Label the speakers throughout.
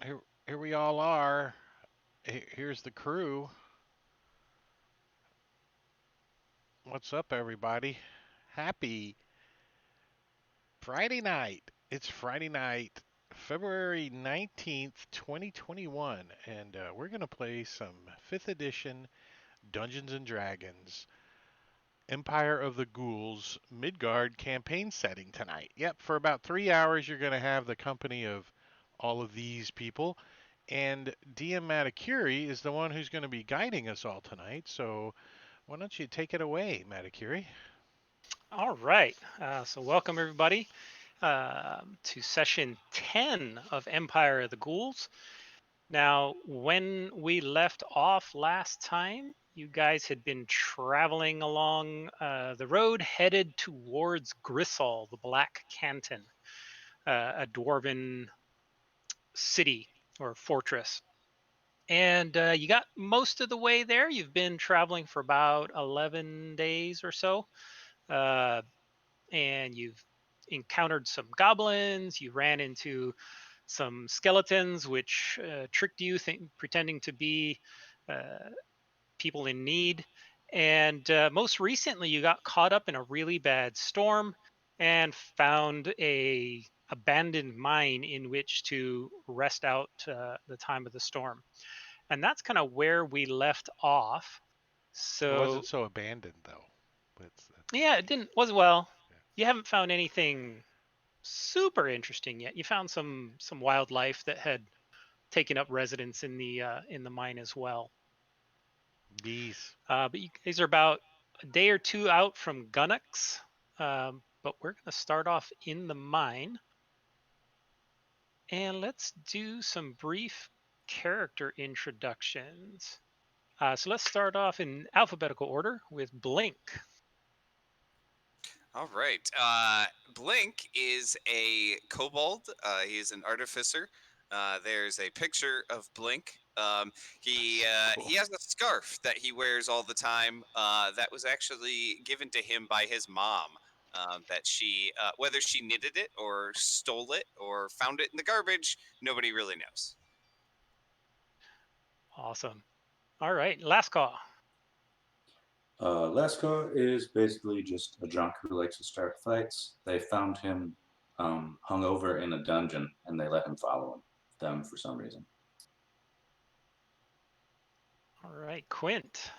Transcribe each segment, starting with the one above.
Speaker 1: Here we all are. Here's the crew. What's up, everybody? Happy Friday night. It's Friday night, February 19th, 2021, and we're going to play some 5th edition Dungeons and Dragons Empire of the Ghouls Midgard campaign setting tonight. Yep, for about 3 hours, you're going to have the company of all of these people. And DM Matakuri is the one who's going to be guiding us all tonight. So why don't you take it away, Matakuri?
Speaker 2: All right. So welcome everybody to session 10 of Empire of the Ghouls. Now, when we left off last time, you guys had been traveling along the road headed towards Grisol, the Black Canton, a dwarven city or fortress. And you got most of the way there. You've been traveling for about 11 days or so. Uh, and you've encountered some goblins. You ran into some skeletons, which tricked you, pretending to be uh, people in need. And most recently, you got caught up in a really bad storm and found a abandoned mine in which to rest out the time of the storm. And that's kind of where we left off.
Speaker 1: It wasn't
Speaker 2: So
Speaker 1: so abandoned though. That's
Speaker 2: yeah, it
Speaker 1: key.
Speaker 2: didn't was well.
Speaker 1: Yeah.
Speaker 2: You haven't found anything super interesting yet. You found some wildlife that had taken up residence in the mine as well.
Speaker 1: Bees.
Speaker 2: But you guys are about a day or two out from Gunnux. But we're going to start off in the mine, and let's do some brief character introductions. So let's start off in alphabetical order with Blink.
Speaker 3: All right. Blink is a kobold. He is an artificer. There's a picture of Blink.
Speaker 1: Cool.
Speaker 3: He has a scarf that he wears all the time. That was actually given to him by his mom. That she, whether she knitted it or stole it or found it in the garbage, nobody really knows.
Speaker 2: Awesome. All right, last call.
Speaker 4: Lesko is basically just a drunk who likes to start fights. They found him hungover in a dungeon, and they let him follow them for some reason.
Speaker 2: All right, Quint.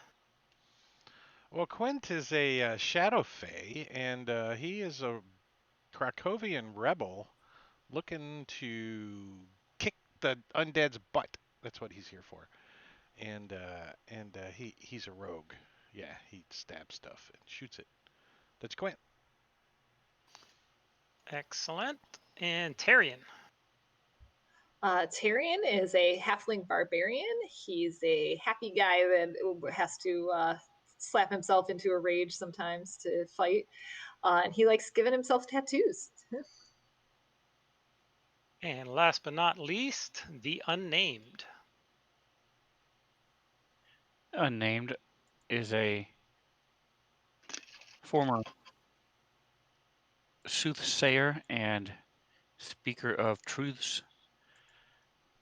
Speaker 1: Well, Quint is a shadow fae, and he is a Krakowian rebel looking to kick the undead's butt. That's what he's here for. And he's a rogue. Yeah, he stabs stuff and shoots it. That's Quint.
Speaker 2: Excellent. And Tarian.
Speaker 5: Tyrion is a halfling barbarian. He's a happy guy that has to slap himself into a rage sometimes to fight. And he likes giving himself tattoos.
Speaker 2: And last but not least, the unnamed.
Speaker 6: Unnamed is a former soothsayer and speaker of truths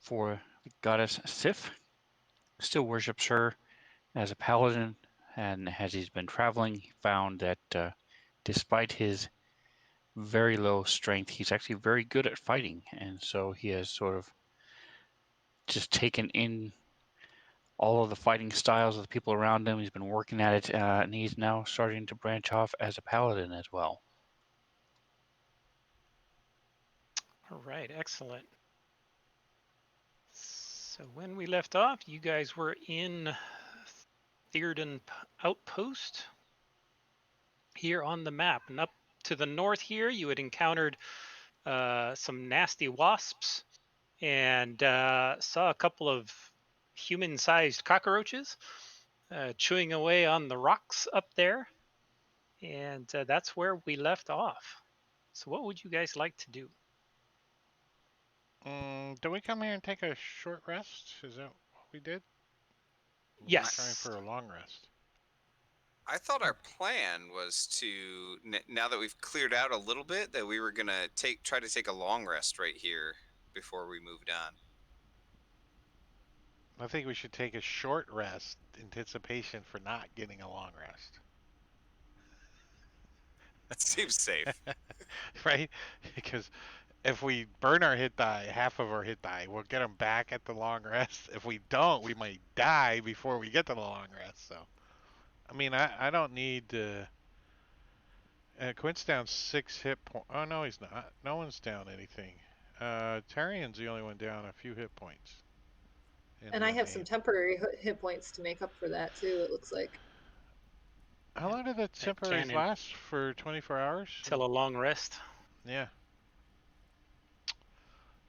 Speaker 6: for the goddess Sif. Still worships her as a paladin, and as he's been traveling, he found that despite his very low strength, he's actually very good at fighting, and so he has sort of just taken in all of the fighting styles of the people around him. He's been working at it, and he's now starting to branch off as a paladin as well.
Speaker 2: All right, excellent. So when we left off, you guys were in Theoden Outpost here on the map. And up to the north here, you had encountered some nasty wasps and saw a couple of human-sized cockroaches chewing away on the rocks up there. And that's where we left off. So what would you guys like to do?
Speaker 1: Do we come here and take a short rest? Is that what we did? We're trying
Speaker 2: Yes.
Speaker 1: for a long rest.
Speaker 3: I thought our plan was to now that we've cleared out a little bit that we were gonna try to take a long rest right here before we moved on.
Speaker 1: I think we should take a short rest, anticipation for not getting a long rest.
Speaker 3: That seems safe.
Speaker 1: Right? Because if we burn our hit die, half of our hit die, we'll get them back at the long rest. If we don't, we might die before we get to the long rest. So, I mean, I don't need to. Quint's down 6 hit points. Oh, no, he's not. No one's down anything. Tarian's the only one down a few hit points.
Speaker 5: And I have some temporary hit points to make up for that too, it looks like.
Speaker 1: How long did the temporaries
Speaker 2: Cannon.
Speaker 1: last? For 24 hours?
Speaker 2: Till a long rest.
Speaker 1: Yeah.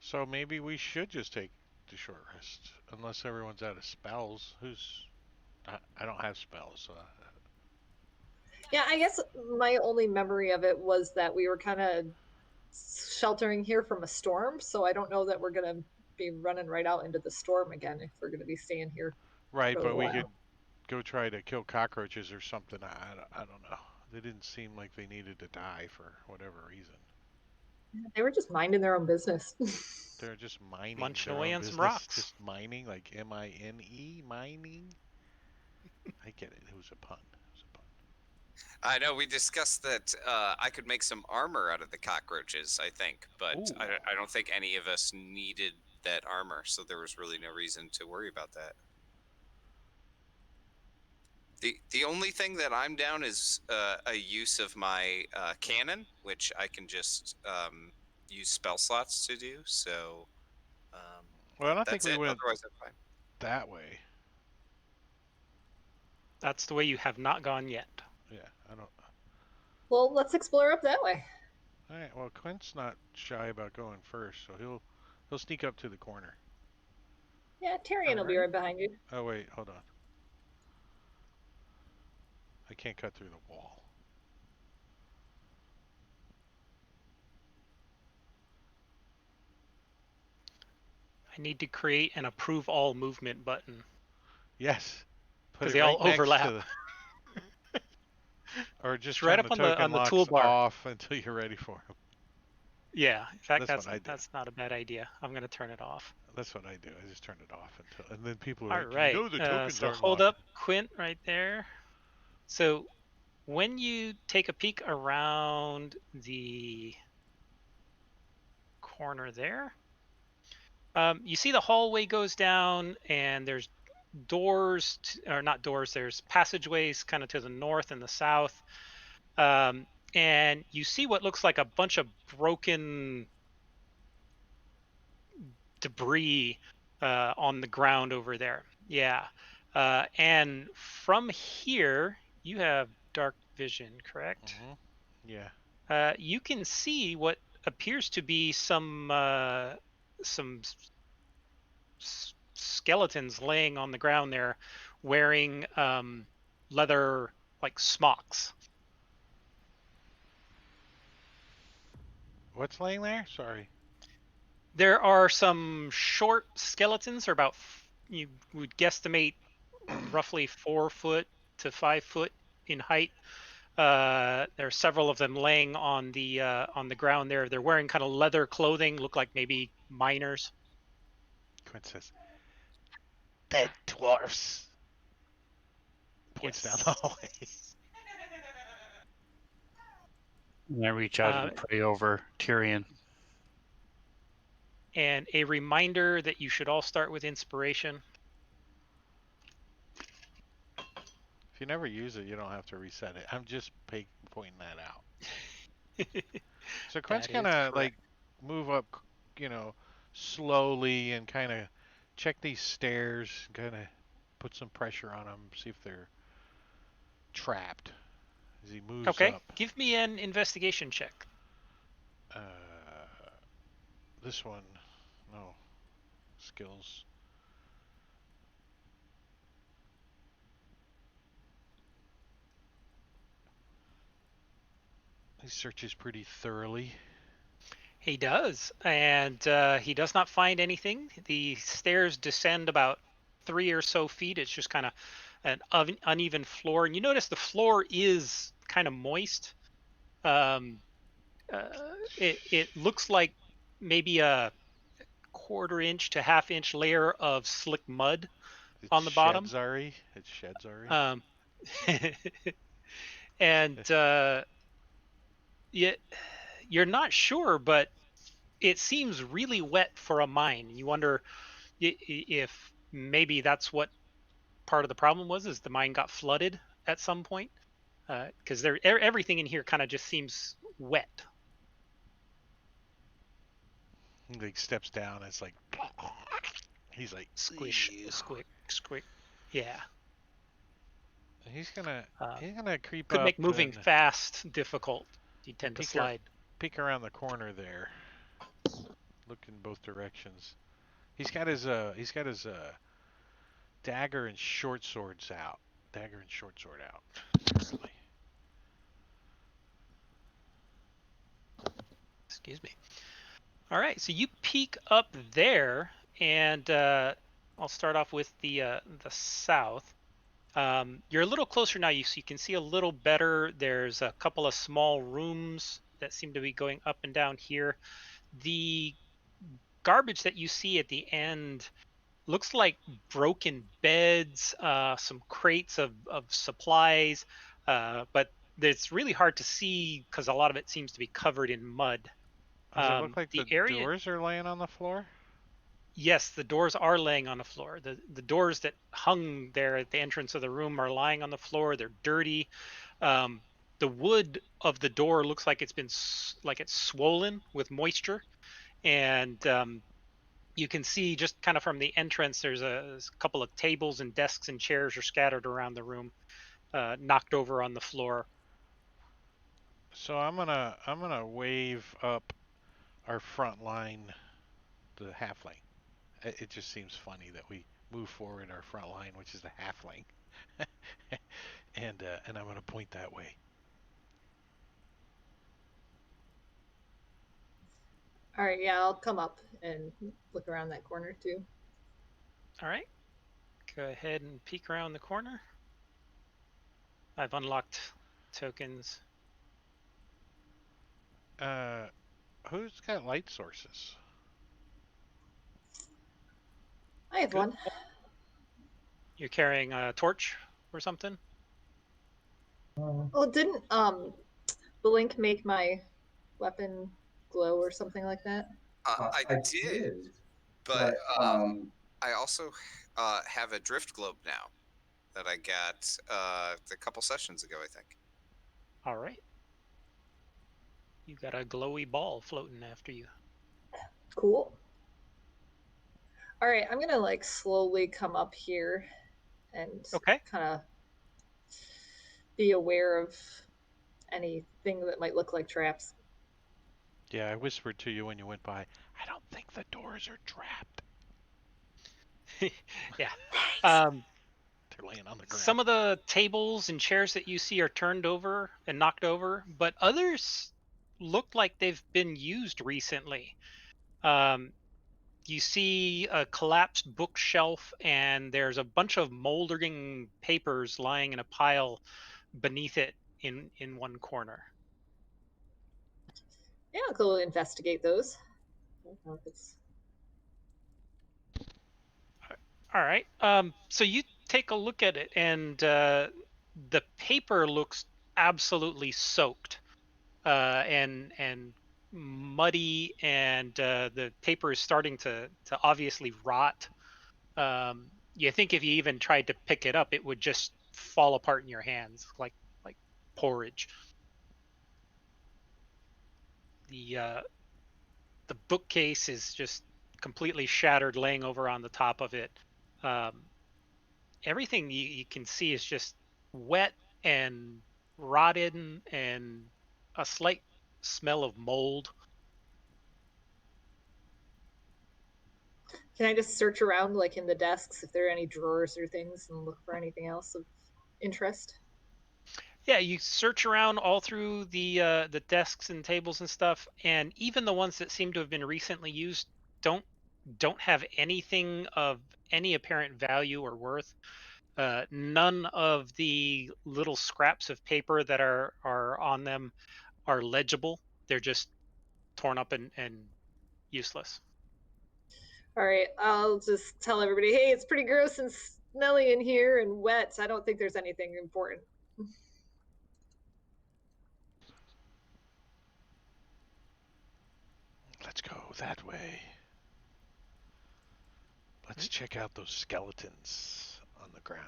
Speaker 1: So maybe we should just take the short rest, unless everyone's out of spells. I don't have spells, so.
Speaker 5: Yeah, I guess my only memory of it was that we were kind of sheltering here from a storm, so I don't know that we're gonna be running right out into the storm again if we're gonna be staying here
Speaker 1: Right,
Speaker 5: for a
Speaker 1: but
Speaker 5: little
Speaker 1: we
Speaker 5: while.
Speaker 1: could go try to kill cockroaches or something. I don't know. They didn't seem like they needed to die for whatever reason.
Speaker 5: They were just minding their own business.
Speaker 1: They're just mining
Speaker 2: Munching
Speaker 1: their
Speaker 2: away
Speaker 1: own
Speaker 2: on some
Speaker 1: business.
Speaker 2: rocks.
Speaker 1: Just mining, like M-I-N-E, mining. I get it. It was a pun.
Speaker 3: I know we discussed that I could make some armor out of the cockroaches, I think, but
Speaker 1: Ooh.
Speaker 3: I don't think any of us needed that armor, so there was really no reason to worry about that. The only thing that I'm down is a use of my cannon, which I can just use spell slots to do. So
Speaker 1: Well, I don't think
Speaker 3: that's
Speaker 1: we
Speaker 3: it.
Speaker 1: went
Speaker 3: Otherwise, I'm fine.
Speaker 1: that way.
Speaker 2: That's the way you have not gone yet.
Speaker 1: Yeah, I don't.
Speaker 5: Well, let's explore up that way.
Speaker 1: All right. Well, Quint's not shy about going first, so he'll sneak up to the corner.
Speaker 5: Yeah, Tyrion will be right behind you.
Speaker 1: Oh wait, hold on. I can't cut through the wall.
Speaker 2: I need to create an approve all movement button.
Speaker 1: Yes. Put
Speaker 2: Because
Speaker 1: it
Speaker 2: they
Speaker 1: right
Speaker 2: all
Speaker 1: next
Speaker 2: overlap.
Speaker 1: to the. Or just
Speaker 2: It's right
Speaker 1: turn
Speaker 2: up
Speaker 1: the
Speaker 2: on
Speaker 1: token
Speaker 2: the
Speaker 1: locks
Speaker 2: toolbar.
Speaker 1: off until you're ready for them.
Speaker 2: Yeah, in fact,
Speaker 1: That's what I do.
Speaker 2: that's not a bad idea. I'm gonna turn it off.
Speaker 1: That's what I do. I just turn it off and then people are
Speaker 2: All
Speaker 1: like,
Speaker 2: right.
Speaker 1: you know the tokens
Speaker 2: So
Speaker 1: aren't
Speaker 2: hold
Speaker 1: locked.
Speaker 2: up, Quint, right there. So when you take a peek around the corner there, you see the hallway goes down, and there's doors, or not doors. There's passageways, kind of to the north and the south. And you see what looks like a bunch of broken debris on the ground over there. Yeah. And from here, you have dark vision, correct?
Speaker 1: Yeah.
Speaker 2: You can see what appears to be some skeletons laying on the ground there, wearing leather like smocks.
Speaker 1: What's laying there? Sorry.
Speaker 2: There are some short skeletons, or about you would guesstimate roughly 4 foot to 5 foot in height. There are several of them laying on the ground there. They're wearing kind of leather clothing, look like maybe miners.
Speaker 1: Quint says, dead dwarfs. Points
Speaker 2: Yes.
Speaker 1: down the hallway.
Speaker 6: And I reach out and pray over Tyrion.
Speaker 2: And a reminder that you should all start with inspiration.
Speaker 1: If you never use it, you don't have to reset it. I'm just pointing that out. So Quint's gonna like move up, slowly and kind of check these stairs, kind of put some pressure on them, see if they're trapped as he moves up.
Speaker 2: Okay, give me an investigation check.
Speaker 1: This one, no, skills. He searches pretty thoroughly.
Speaker 2: He does, and he does not find anything. The stairs descend about 3 or so feet. It's just kind of an uneven floor, and you notice the floor is kind of moist. It looks like maybe 1/4 inch to 1/2 inch layer of slick mud
Speaker 1: It's
Speaker 2: on the bottom.
Speaker 1: Shedzari. It's Shedzari.
Speaker 2: Um, and you're not sure, but it seems really wet for a mine. You wonder if maybe that's what part of the problem was, is the mine got flooded at some point, because everything in here kind of just seems wet.
Speaker 1: He like steps down. It's like he's like
Speaker 2: Squish,
Speaker 1: "Ew."
Speaker 2: squick, squick. Yeah.
Speaker 1: He's gonna
Speaker 2: Uh,
Speaker 1: he's gonna creep
Speaker 2: could
Speaker 1: up
Speaker 2: make moving
Speaker 1: and
Speaker 2: fast difficult. You tend to slide.
Speaker 1: peek around the corner there. Look in both directions. He's got his dagger and short swords out. Dagger and short sword out. Apparently.
Speaker 2: Excuse me. All right, so you peek up there, and I'll start off with the south. You're a little closer now, so you can see a little better. There's a couple of small rooms that seem to be going up and down here. The garbage that you see at the end looks like broken beds, some crates of supplies, but it's really hard to see because a lot of it seems to be covered in mud.
Speaker 1: Does it look like the
Speaker 2: The area,
Speaker 1: doors are laying on the floor?
Speaker 2: yes, the doors are laying on the floor. The doors that hung there at the entrance of the room are lying on the floor. They're dirty. Um, the wood of the door looks like it's been like it's swollen with moisture, and you can see just kind of from the entrance, there's a couple of tables and desks and chairs are scattered around the room, knocked over on the floor.
Speaker 1: So I'm gonna wave up our front line, the halfling. It just seems funny that we move forward our front line, which is the halfling, and I'm gonna point that way.
Speaker 5: All right, yeah, I'll come up and look around that corner too.
Speaker 2: All right, go ahead and peek around the corner. I've unlocked tokens.
Speaker 1: Who's got light sources?
Speaker 5: I have
Speaker 2: Good.
Speaker 5: one.
Speaker 2: You're carrying a torch or something?
Speaker 5: Oh, didn't Blink make my weapon glow or something like that?
Speaker 3: I did, but I also have a drift globe now that I got a couple sessions ago, I think.
Speaker 2: All right. You got a glowy ball floating after you.
Speaker 5: Cool. All right, I'm gonna like slowly come up here and
Speaker 2: Okay.
Speaker 5: kind of be aware of anything that might look like traps.
Speaker 1: Yeah, I whispered to you when you went by. I don't think the doors are trapped.
Speaker 2: Yeah.
Speaker 1: They're laying on the ground.
Speaker 2: Some of the tables and chairs that you see are turned over and knocked over, but others look like they've been used recently. You see a collapsed bookshelf, and there's a bunch of moldering papers lying in a pile beneath it in one corner.
Speaker 5: Yeah, I'll go investigate those. I don't know if it's...
Speaker 2: All right. So you take a look at it, and the paper looks absolutely soaked, and muddy, and the paper is starting to obviously rot. You think if you even tried to pick it up, it would just fall apart in your hands like porridge. The bookcase is just completely shattered, laying over on the top of it. Um, Everything you can see is just wet and rotted, and a slight smell of mold.
Speaker 5: Can I just search around like in the desks if there are any drawers or things and look for anything else of interest?
Speaker 2: Yeah, you search around all through the desks and tables and stuff, and even the ones that seem to have been recently used don't have anything of any apparent value or worth. None of the little scraps of paper that are on them are legible. They're just torn up and useless.
Speaker 5: All right, I'll just tell everybody, hey, it's pretty gross and smelly in here and wet. I don't think there's anything important.
Speaker 1: Let's go that way. Let's check out those skeletons on the ground.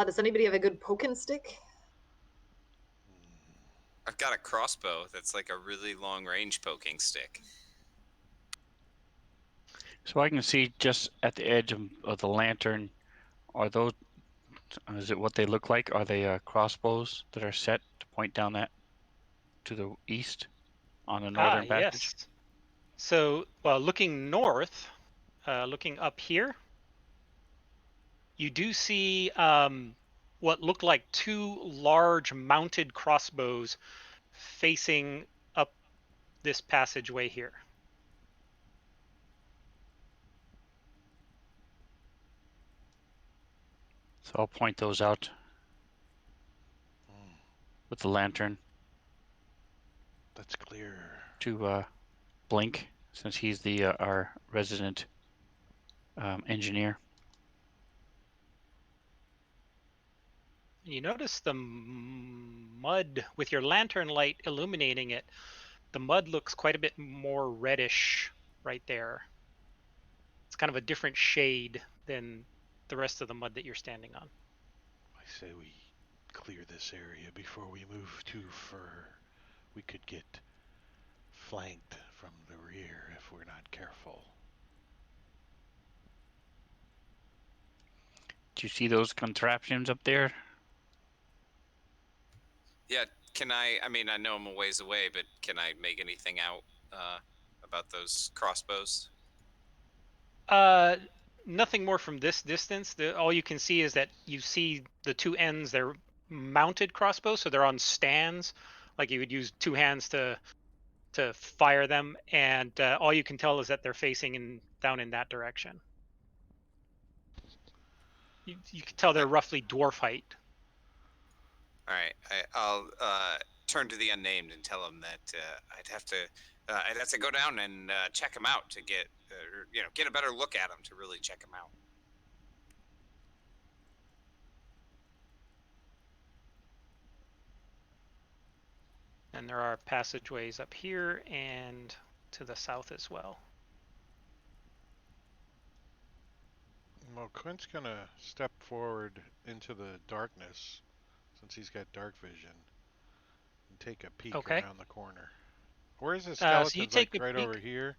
Speaker 5: Does anybody have a good poking stick?
Speaker 3: I've got a crossbow that's like a really long range poking stick.
Speaker 6: So I can see just at the edge of the lantern, are those, is it what they look like? Are they crossbows that are set to point down that to the east on the northern passage?
Speaker 2: Yes. So, well, looking north, looking up here, you do see what look like two large mounted crossbows facing up this passageway here.
Speaker 6: So I'll point those out with the lantern
Speaker 1: That's clear.
Speaker 6: to Blink, since he's the our resident engineer.
Speaker 2: You notice the mud with your lantern light illuminating it. The mud looks quite a bit more reddish right there. It's kind of a different shade than the rest of the mud that you're standing on.
Speaker 1: I say we clear this area before we move too far. We could get flanked from the rear if we're not careful.
Speaker 6: Do you see those contraptions up there?
Speaker 3: Yeah, can I mean, I know I'm a ways away, but can I make anything out about those crossbows?
Speaker 2: Nothing more from this distance. All you can see is that you see the two ends. They're mounted crossbows, so they're on stands, like you would use two hands to fire them. And all you can tell is that they're facing down in that direction. You can tell they're roughly dwarf height.
Speaker 3: All right, I'll turn to the unnamed and tell him that I'd have to go down and check him out to get get a better look at him to really check him out.
Speaker 2: And there are passageways up here and to the south as well.
Speaker 1: Well, Quint's gonna step forward into the darkness, since he's got dark vision, and take a peek around the corner. Where's the skeletons?
Speaker 2: So you take
Speaker 1: like right
Speaker 2: peek.
Speaker 1: over here?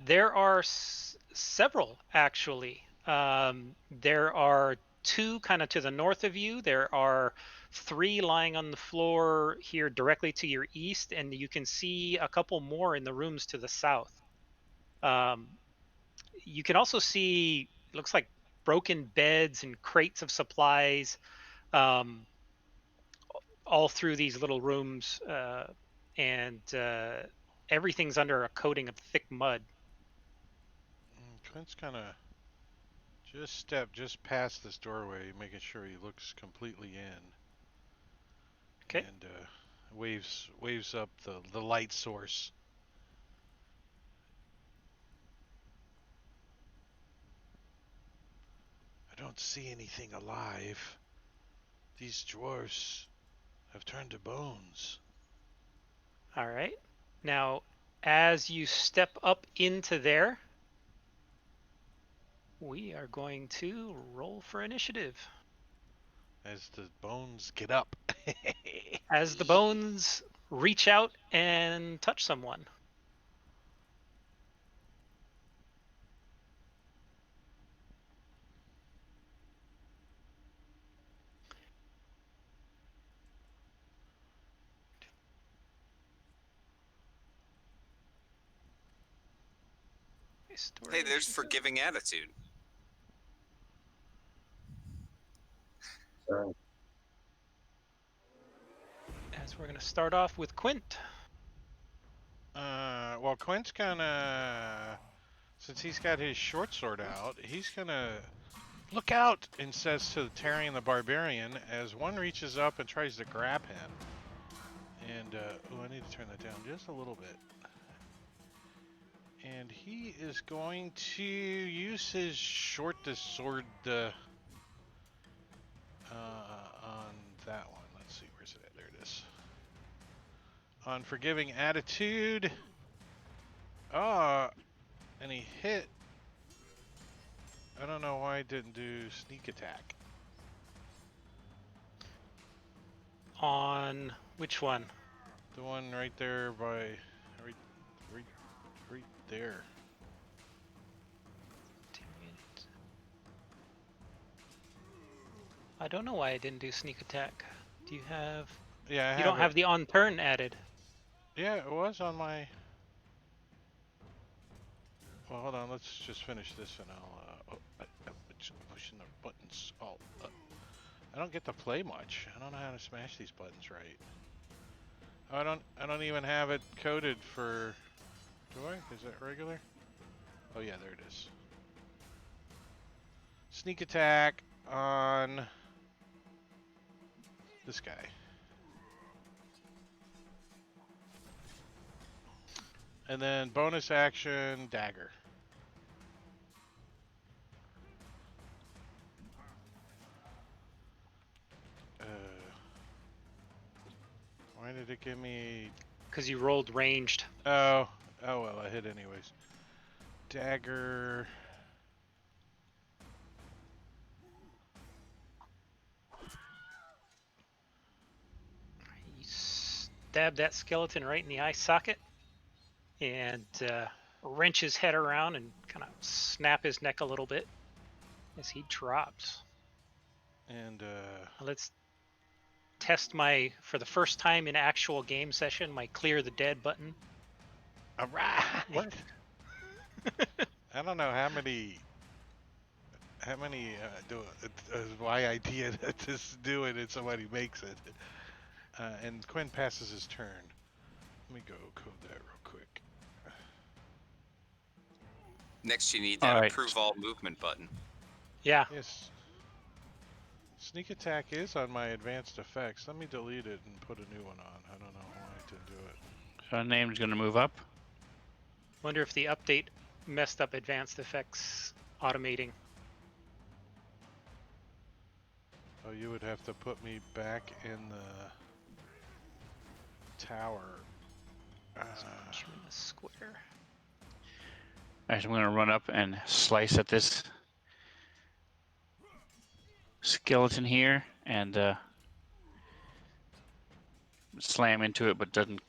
Speaker 2: There are several, actually. There are two kind of to the north of you. There are three lying on the floor here directly to your east, and you can see a couple more in the rooms to the south. You can also see, it looks like broken beds and crates of supplies all through these little rooms, and everything's under a coating of thick mud.
Speaker 1: Quint's gonna step past this doorway, making sure he looks completely in.
Speaker 2: Okay.
Speaker 1: And waves up the light source. I don't see anything alive. These dwarves have turned to bones.
Speaker 2: All right. Now, as you step up into there, we are going to roll for initiative.
Speaker 1: As the bones get up.
Speaker 2: As the bones reach out and touch someone.
Speaker 3: Hey, there's forgiving attitude.
Speaker 4: Sorry.
Speaker 2: As we're going to start off with Quint.
Speaker 1: Well, Quint's gonna, since he's got his short sword out, he's gonna look out and says to Tarian the Barbarian as one reaches up and tries to grab him. And, I need to turn that down just a little bit. And he is going to use his shortest sword on that one. Let's see, where's it at? There it is. On Forgiving Attitude. And he hit. I don't know why I didn't do Sneak Attack.
Speaker 2: On which one?
Speaker 1: The one right there by, right there.
Speaker 2: I don't know why I didn't do sneak attack. Do you have?
Speaker 1: Yeah, I have
Speaker 2: You don't
Speaker 1: it.
Speaker 2: have the on turn added.
Speaker 1: Yeah, it was on my. Well, hold on. Let's just finish this, and I'll. Just pushing the buttons. I don't get to play much. I don't know how to smash these buttons right. I don't even have it coded for. Do I? Is that regular? Oh yeah, there it is. Sneak attack on this guy. And then bonus action dagger. Why did it give me?
Speaker 2: Because you rolled ranged.
Speaker 1: Oh well, I hit anyways. Dagger.
Speaker 2: You stab that skeleton right in the eye socket and wrench his head around and kind of snap his neck a little bit as he drops.
Speaker 1: And
Speaker 2: Now let's test for the first time in actual game session, my clear the dead button.
Speaker 1: all right.
Speaker 2: What?
Speaker 1: I don't know how many my idea that this do it and somebody makes it. And Quinn passes his turn. Let me go code that real quick.
Speaker 3: Next, you need that
Speaker 6: Alright.
Speaker 3: approve all movement button.
Speaker 2: Yeah.
Speaker 1: Yes. Sneak attack is on my advanced effects. Let me delete it and put a new one on. I don't know why I didn't do it.
Speaker 6: So our name's going to move up.
Speaker 2: Wonder if the update messed up advanced effects automating.
Speaker 1: Oh, you would have to put me back in the tower.
Speaker 2: So punch him in the square.
Speaker 6: Alright, so I'm going to run up and slice at this skeleton here and slam into it, but doesn't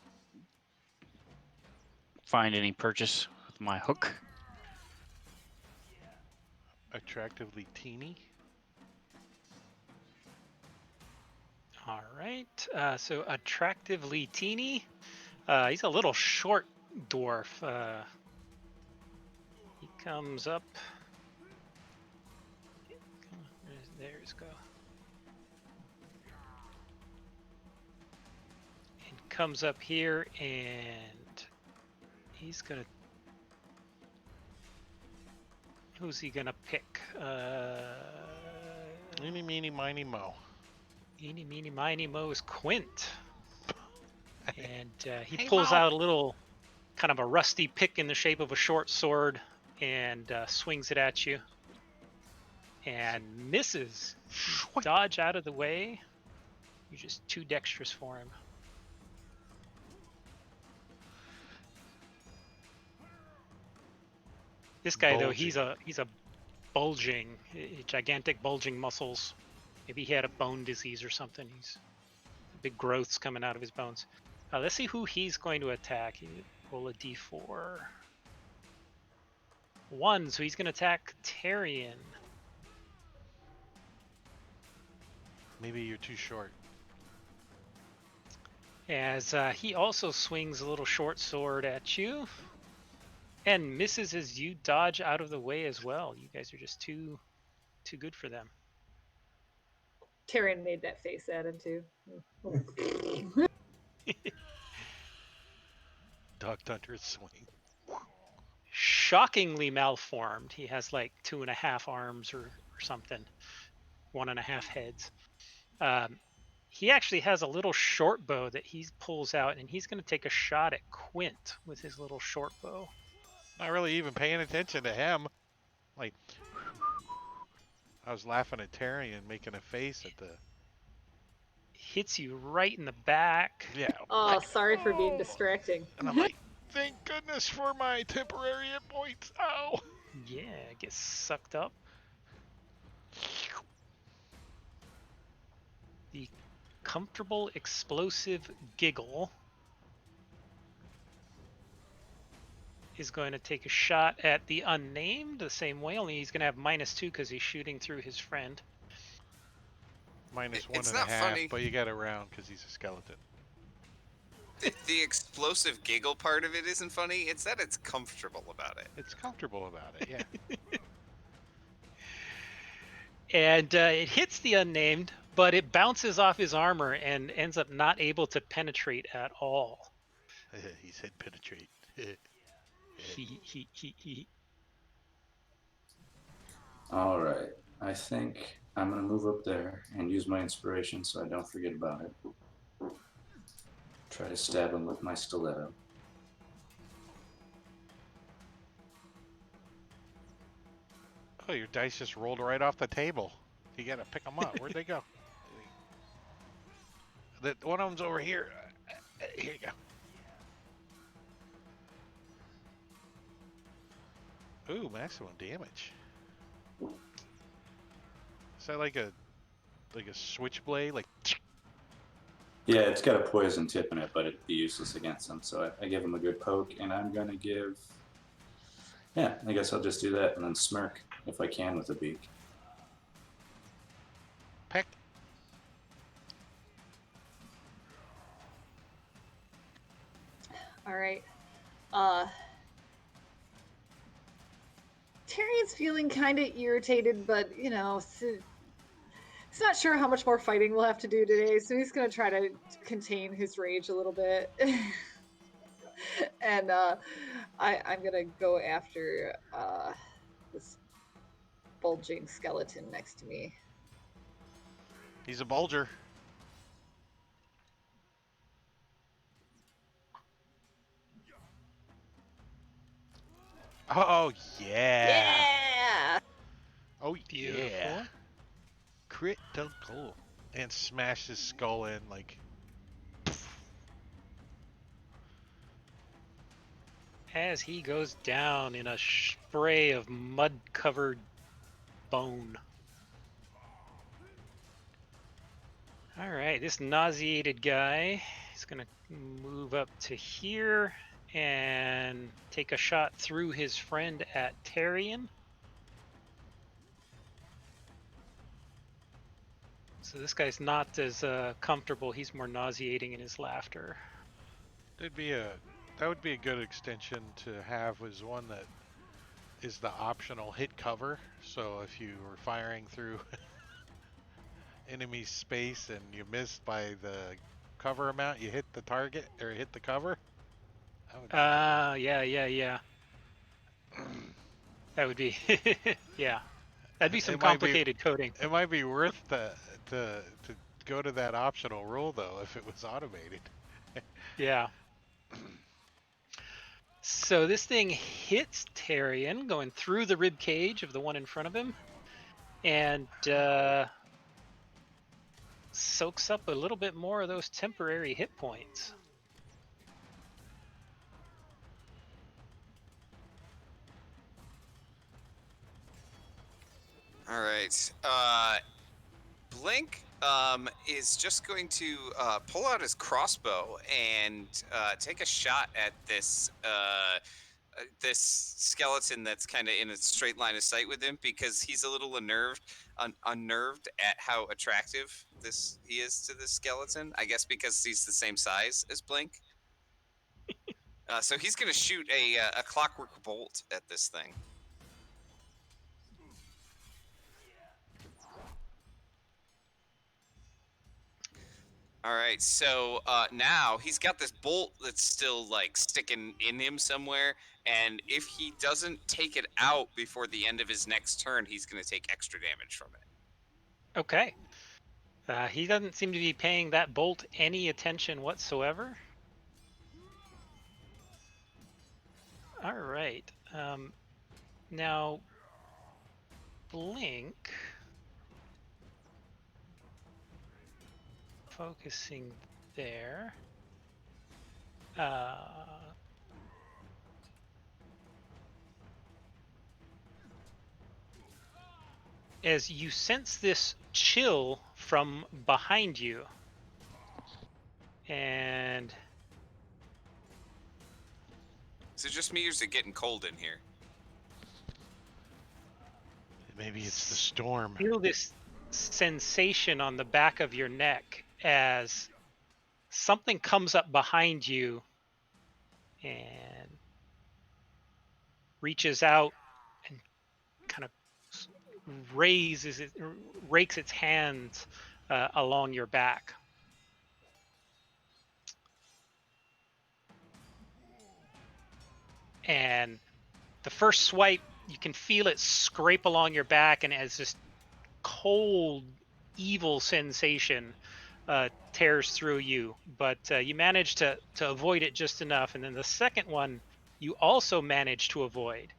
Speaker 6: find any purchase with my hook.
Speaker 1: Attractively teeny.
Speaker 2: All right. So attractively teeny. He's a little short dwarf. He comes up. There's go. And comes up here, and he's gonna. Who's he gonna pick?
Speaker 1: Eeny, meeny, miny, mo.
Speaker 2: Eeny, meeny, miny, mo is Quint. And he
Speaker 1: Hey,
Speaker 2: pulls
Speaker 1: Mo.
Speaker 2: out a little, kind of a rusty pick in the shape of a short sword and swings it at you. And misses. You dodge out of the way. You're just too dexterous for him. This guy though, he's a bulging, gigantic bulging muscles. Maybe he had a bone disease or something. He's big growths coming out of his bones. Let's see who he's going to attack. Roll a d4. 1, so he's going to attack Tyrion.
Speaker 1: Maybe you're too short.
Speaker 2: As he also swings a little short sword at you. And misses as you dodge out of the way as well. You guys are just too good for them.
Speaker 5: Tyrion made that face at him too.
Speaker 1: Dog Hunter swing.
Speaker 2: Shockingly malformed. He has like 2.5 arms or something. 1.5 heads. he actually has a little short bow that he pulls out, and he's going to take a shot at Quint with his little short bow.
Speaker 1: Not really even paying attention to him. Like, I was laughing at Terry and making a face at the.
Speaker 2: Hits you right in the back.
Speaker 1: Yeah.
Speaker 5: Oh, sorry for being
Speaker 1: Oh.
Speaker 5: distracting.
Speaker 1: And I'm like, thank goodness for my temporary hit points. Ow.
Speaker 2: Yeah, gets sucked up. The comfortable explosive giggle is going to take a shot at the unnamed the same way, only he's going to have -2 because he's shooting through his friend.
Speaker 1: Minus
Speaker 3: It's
Speaker 1: 1.5,
Speaker 3: not funny.
Speaker 1: but you got around because he's a skeleton.
Speaker 3: The explosive giggle part of it isn't funny. It's that it's comfortable about it.
Speaker 1: It's comfortable about it, yeah.
Speaker 2: And it hits the unnamed, but it bounces off his armor and ends up not able to penetrate at all.
Speaker 1: He said penetrate.
Speaker 2: He.
Speaker 4: All right. I think I'm going to move up there and use my inspiration so I don't forget about it. Try to stab him with my stiletto.
Speaker 1: Oh, your dice just rolled right off the table. You got to pick them up. Where'd they go? One of them's over here. Here you go. Ooh, maximum damage. Is that like a switchblade? Like.
Speaker 4: Yeah, it's got a poison tip in it, but it'd be useless against him. So I give him a good poke, and I'm going to give... Yeah, I guess I'll just do that and then smirk if I can with a beak.
Speaker 1: Peck.
Speaker 5: All right. Tyrion's feeling kind of irritated, but you know, he's not sure how much more fighting we'll have to do today, so he's gonna try to contain his rage a little bit. And I'm gonna go after this bulging skeleton next to me.
Speaker 1: He's a bulger. Oh, yeah.
Speaker 5: Yeah!
Speaker 1: Oh,
Speaker 2: Beautiful.
Speaker 1: yeah. Critical. And smash his skull in like.
Speaker 2: As he goes down in a spray of mud-covered bone. All right, this nauseated guy is going to move up to here and take a shot through his friend at Tarion. So this guy's not as comfortable. He's more nauseating in his laughter.
Speaker 1: That would be a good extension to have, was one that is the optional hit cover. So if you were firing through enemy space and you missed by the cover amount, you hit the target or hit the cover.
Speaker 2: Yeah. That would be, yeah. That'd be some complicated coding.
Speaker 1: It might be worth to go to that optional rule though if it was automated.
Speaker 2: Yeah. So this thing hits Tarion going through the rib cage of the one in front of him, and soaks up a little bit more of those temporary hit points.
Speaker 3: All right. Blink is just going to pull out his crossbow and take a shot at this this skeleton that's kind of in a straight line of sight with him, because he's a little unnerved at how attractive he is to this skeleton. I guess because he's the same size as Blink. So he's going to shoot a clockwork bolt at this thing. All right, so now he's got this bolt that's still like sticking in him somewhere, and if he doesn't take it out before the end of his next turn, he's going to take extra damage from it.
Speaker 2: Okay. He doesn't seem to be paying that bolt any attention whatsoever. All right. Now, Blink. Focusing there. As you sense this chill from behind you, and
Speaker 3: Is it just me or is it getting cold in here?
Speaker 1: Maybe it's the storm.
Speaker 2: feel this sensation on the back of your neck as something comes up behind you and reaches out and kind of rakes its hands along your back. And the first swipe, you can feel it scrape along your back, and as this cold, evil sensation tears through you. But you manage to avoid it just enough. And then the second one, you also manage to avoid.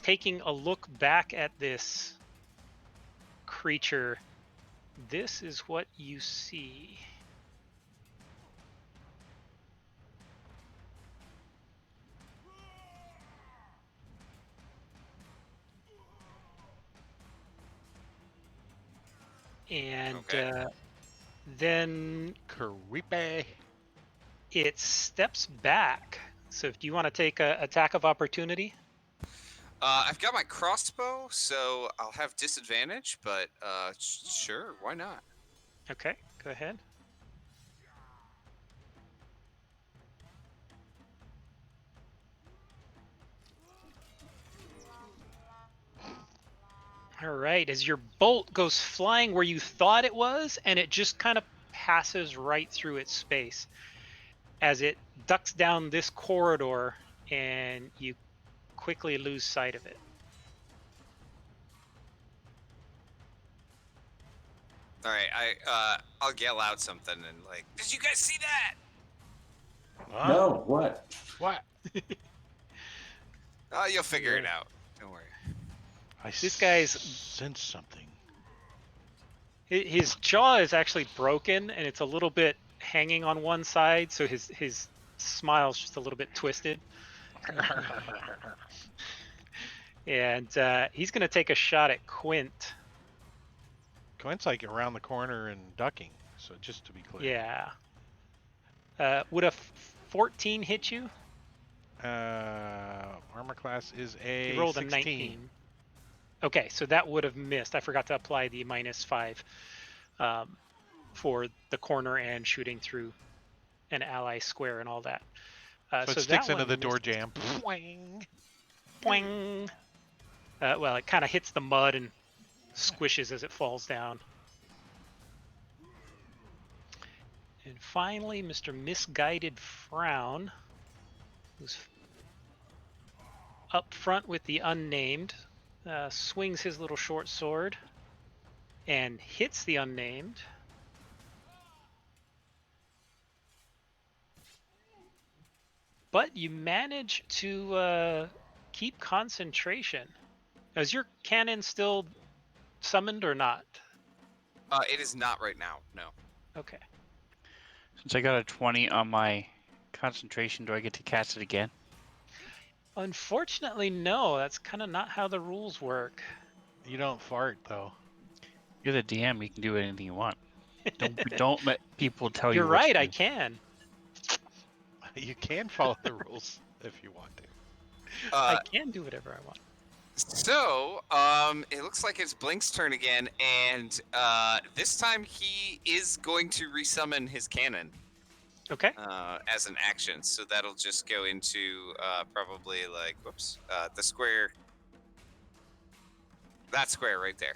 Speaker 2: Taking a look back at this creature, this is what you see. And
Speaker 3: Okay.
Speaker 2: then
Speaker 1: Creepy.
Speaker 2: it steps back. So do you want to take an attack of opportunity?
Speaker 3: I've got my crossbow, so I'll have disadvantage, but sure, why not?
Speaker 2: Okay, go ahead. All right, as your bolt goes flying where you thought it was, and it just kind of passes right through its space as it ducks down this corridor, and you quickly lose sight of it.
Speaker 3: All right, I'll yell out something and like, did you guys see that?
Speaker 1: Huh?
Speaker 4: No, what?
Speaker 1: What?
Speaker 3: Oh, you'll figure it out. Don't worry.
Speaker 2: This guy's-
Speaker 1: sense something.
Speaker 2: His jaw is actually broken, and it's a little bit hanging on one side, so his smile's just a little bit twisted. And he's going to take a shot at Quint.
Speaker 1: Quint's like around the corner and ducking. So just to be clear.
Speaker 2: Yeah. Would a 14 hit you?
Speaker 1: Armor class is a
Speaker 2: You rolled a
Speaker 1: 16.
Speaker 2: 19. Okay, so that would have missed. I forgot to apply the -5 for the corner and shooting through an ally square and all that.
Speaker 1: So it sticks into the door jam.
Speaker 2: Boing. Boing. Well, it kind of hits the mud and squishes as it falls down. And finally, Mr. Misguided Frown, who's up front with the unnamed, swings his little short sword and hits the unnamed. But you manage to keep concentration. Is your cannon still summoned or not?
Speaker 3: It is not right now. No.
Speaker 2: Okay.
Speaker 6: Since I got a 20 on my concentration, do I get to cast it again?
Speaker 2: Unfortunately, no. That's kind of not how the rules work.
Speaker 1: You don't fart though.
Speaker 6: You're the DM. You can do anything you want. Don't let people tell
Speaker 2: You're
Speaker 6: you what
Speaker 2: right.
Speaker 6: to
Speaker 2: I
Speaker 6: do.
Speaker 2: can.
Speaker 1: You can follow the rules if you want to.
Speaker 2: I can do whatever I want.
Speaker 3: So, it looks like it's Blink's turn again, and this time he is going to resummon his cannon.
Speaker 2: Okay.
Speaker 3: As an action, so that'll just go into probably like, whoops, the square. That square right there.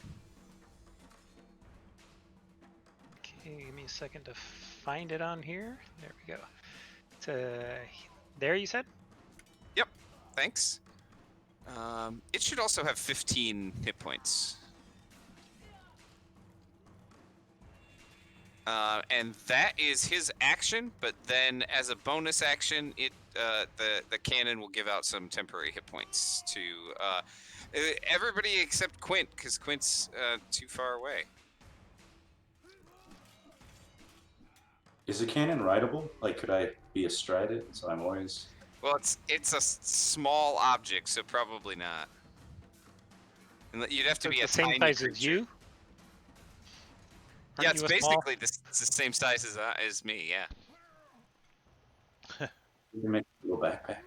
Speaker 2: Okay, give me a second to find it on here. There we go. There, you said?
Speaker 3: Yep. Thanks. It should also have 15 hit points. And that is his action. But then, as a bonus action, the cannon will give out some temporary hit points to everybody except Quint, because Quint's too far away.
Speaker 4: Is a cannon rideable? Like, could I be astride it? So I'm always.
Speaker 3: Well, it's a small object, so probably not. And you'd have to
Speaker 2: So
Speaker 3: be
Speaker 2: it's
Speaker 3: a
Speaker 2: the same
Speaker 3: tiny
Speaker 2: size
Speaker 3: creature.
Speaker 2: as you?
Speaker 3: Yeah,
Speaker 2: Aren't
Speaker 3: it's
Speaker 2: you a small?
Speaker 3: basically the same size as me. Yeah.
Speaker 4: You can make a little backpack.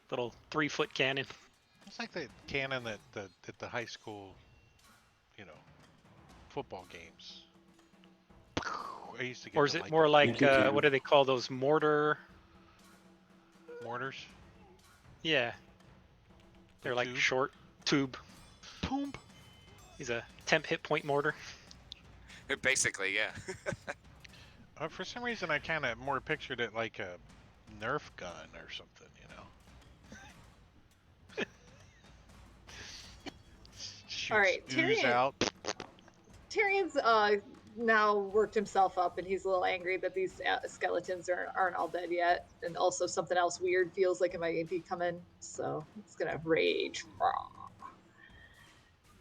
Speaker 2: Little 3-foot cannon.
Speaker 1: It's like the cannon at the high school, football games. I used to get
Speaker 2: Or
Speaker 1: to
Speaker 2: is it
Speaker 1: like
Speaker 2: more
Speaker 1: them.
Speaker 2: like,
Speaker 4: Thank you, Ken.
Speaker 2: what do they call those, mortar?
Speaker 1: Mortars?
Speaker 2: Yeah, they're like
Speaker 1: tube?
Speaker 2: short tube.
Speaker 1: Boom.
Speaker 2: He's a temp hit point mortar.
Speaker 3: Basically, yeah.
Speaker 1: For some reason, I kind of more pictured it like a Nerf gun or something, Shoots
Speaker 5: All right,
Speaker 1: ooze out.
Speaker 5: Tyrion's now worked himself up, and he's a little angry that these skeletons aren't all dead yet, and also something else weird feels like it might be coming. So he's gonna rage,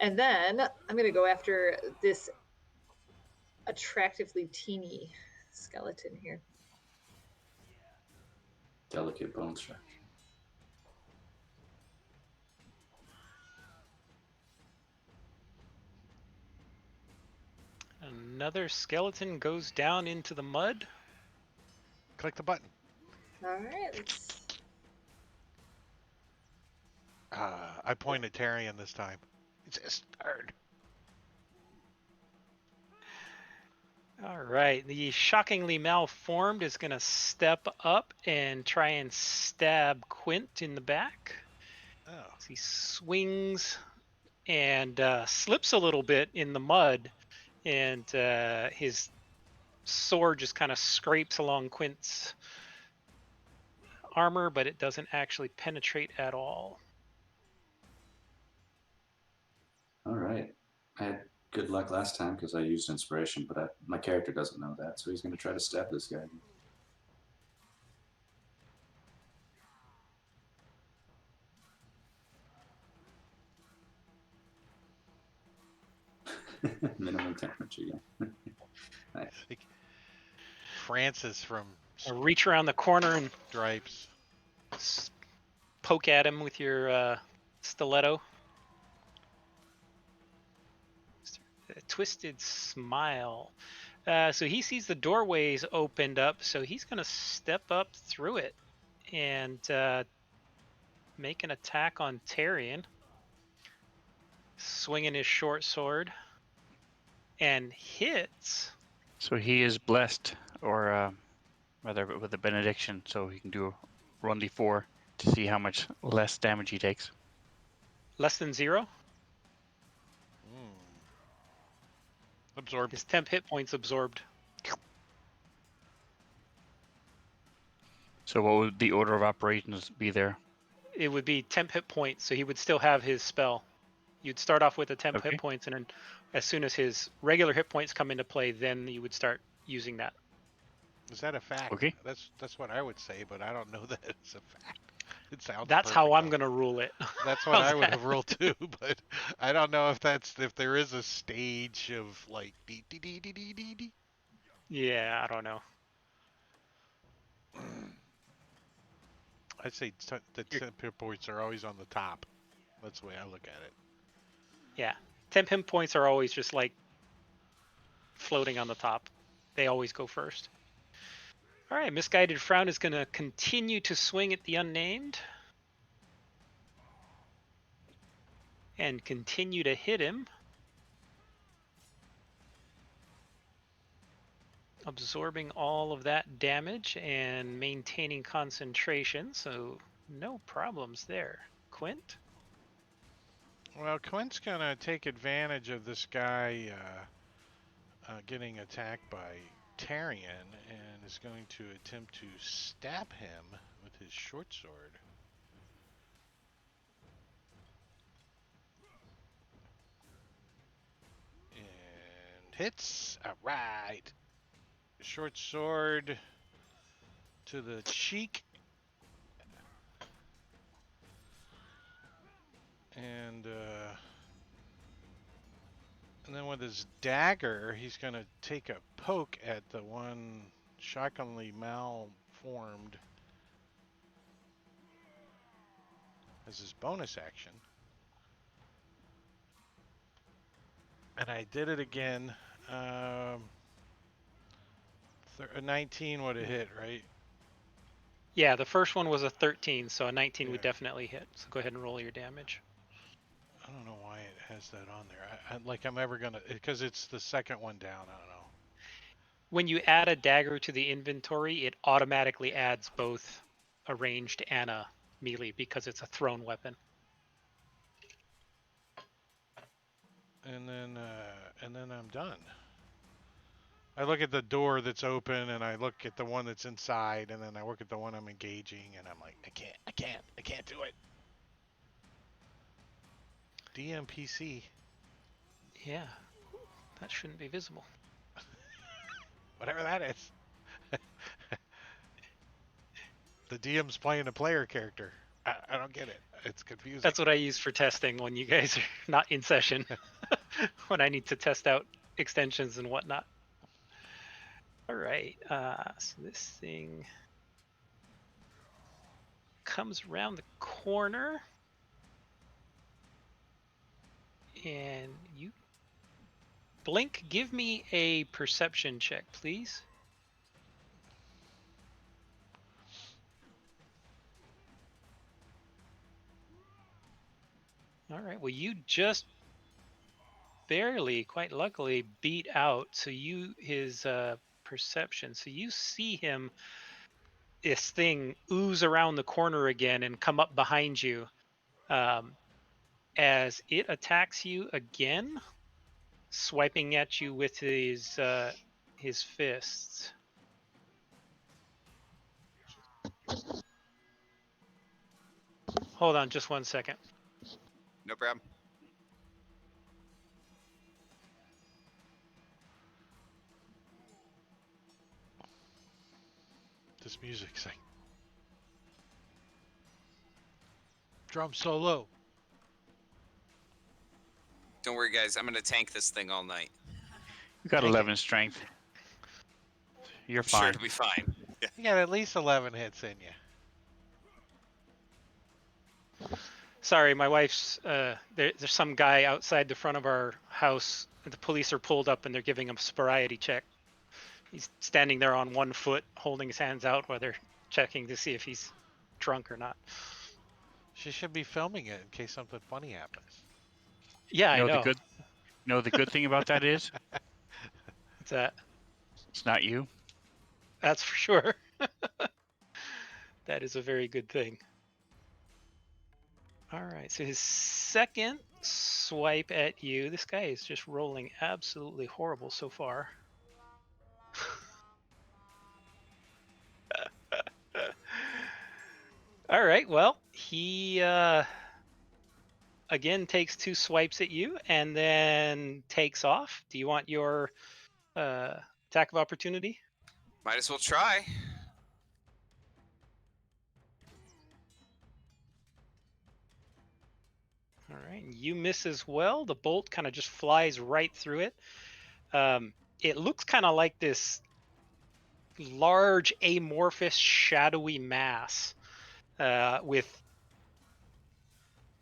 Speaker 5: and then I'm gonna go after this attractively teeny skeleton here.
Speaker 4: Delicate bone structure.
Speaker 2: Another skeleton goes down into the mud.
Speaker 1: Click the button.
Speaker 5: All right, let's.
Speaker 1: I pointed Tyrion this time. It's a start.
Speaker 2: All right, the shockingly malformed is going to step up and try and stab Quint in the back.
Speaker 1: Oh.
Speaker 2: He swings and slips a little bit in the mud, and his sword just kind of scrapes along Quint's armor, but it doesn't actually penetrate at all.
Speaker 4: All right. I had good luck last time because I used inspiration, but my character doesn't know that, so he's going to try to stab this guy. Minimum damage again. Nice.
Speaker 1: Like Francis from
Speaker 2: Reach around the corner and
Speaker 1: Stripes.
Speaker 2: poke at him with your stiletto. A twisted smile. So he sees the doorways opened up, so he's going to step up through it and make an attack on Tyrion, swinging his short sword, and hits.
Speaker 6: So he is blessed, or rather with a benediction, so he can do a run d4 to see how much less damage he takes.
Speaker 2: Less than 0.
Speaker 1: Absorbed.
Speaker 2: His temp hit points absorbed.
Speaker 6: So what would the order of operations be there?
Speaker 2: It would be temp hit points, so he would still have his spell. You'd start off with the temp
Speaker 6: Okay.
Speaker 2: hit points, and then as soon as his regular hit points come into play, then you would start using that.
Speaker 1: Is that a fact?
Speaker 6: Okay.
Speaker 1: That's what I would say, but I don't know that it's a fact. It sounds.
Speaker 2: That's how
Speaker 1: perfect,
Speaker 2: I'm gonna rule it.
Speaker 1: That's what
Speaker 2: How's
Speaker 1: I would
Speaker 2: that?
Speaker 1: have ruled too, but I don't know if there is a stage of like dee dee dee dee dee dee dee.
Speaker 2: Yeah, I don't know.
Speaker 1: I'd say the temp hit points are always on the top. That's the way I look at it.
Speaker 2: Yeah, temp hit points are always just like floating on the top. They always go first. All right, Misguided Frown is gonna continue to swing at the unnamed and continue to hit him, absorbing all of that damage and maintaining concentration, so no problems there. Quint?
Speaker 1: Well, Quint's gonna take advantage of this guy getting attacked by Tyrion and is going to attempt to stab him with his short sword. And hits. All right. Short sword to the cheek. And then with his dagger, he's going to take a poke at the one shockingly malformed as his bonus action. And I did it again. 19 would have hit, right?
Speaker 2: Yeah, the first one was a 13, so a 19
Speaker 1: Yeah.
Speaker 2: would definitely hit. So go ahead and roll your damage.
Speaker 1: I don't know why it has that on there. I'm ever going to, because it's the second one down. I don't know.
Speaker 2: When you add a dagger to the inventory, it automatically adds both a ranged and a melee because it's a thrown weapon.
Speaker 1: And then I'm done. I look at the door that's open, and I look at the one that's inside, and then I look at the one I'm engaging, and I'm like, I can't do it. DMPC.
Speaker 2: Yeah, that shouldn't be visible.
Speaker 1: Whatever that is. The DM's playing a player character. I don't get it. It's confusing.
Speaker 2: That's what I use for testing when you guys are not in session, when I need to test out extensions and whatnot. All right, so this thing comes around the corner, and you blink. Give me a perception check, please. All right, well, you just barely, quite luckily, beat out his perception. So you see him, this thing, ooze around the corner again and come up behind you as it attacks you again, swiping at you with his fists. Hold on just 1 second.
Speaker 3: No problem.
Speaker 1: This music's like drum solo.
Speaker 3: Don't worry, guys. I'm gonna tank this thing all night.
Speaker 6: You got
Speaker 1: Take
Speaker 6: 11 strength. You're
Speaker 3: Sure,
Speaker 6: fine.
Speaker 3: it'll be fine. Yeah.
Speaker 1: You got at least 11 hits in you.
Speaker 2: Sorry, my wife's there's some guy outside the front of our house. The police are pulled up and they're giving him a sobriety check. He's standing there on one foot, holding his hands out while they're checking to see if he's drunk or not.
Speaker 1: She should be filming it in case something funny happens.
Speaker 2: Yeah,
Speaker 6: You
Speaker 2: I
Speaker 6: know
Speaker 2: know.
Speaker 6: the good thing about that is
Speaker 2: What's that?
Speaker 6: it's not you.
Speaker 2: That's for sure. That is a very good thing. All right, so his second swipe at you. This guy is just rolling absolutely horrible so far. All right, well, he again takes 2 swipes at you and then takes off. Do you want your attack of opportunity?
Speaker 3: Might as well try.
Speaker 2: All right, you miss as well. The bolt kind of just flies right through it. It looks kind of like this large, amorphous, shadowy mass with,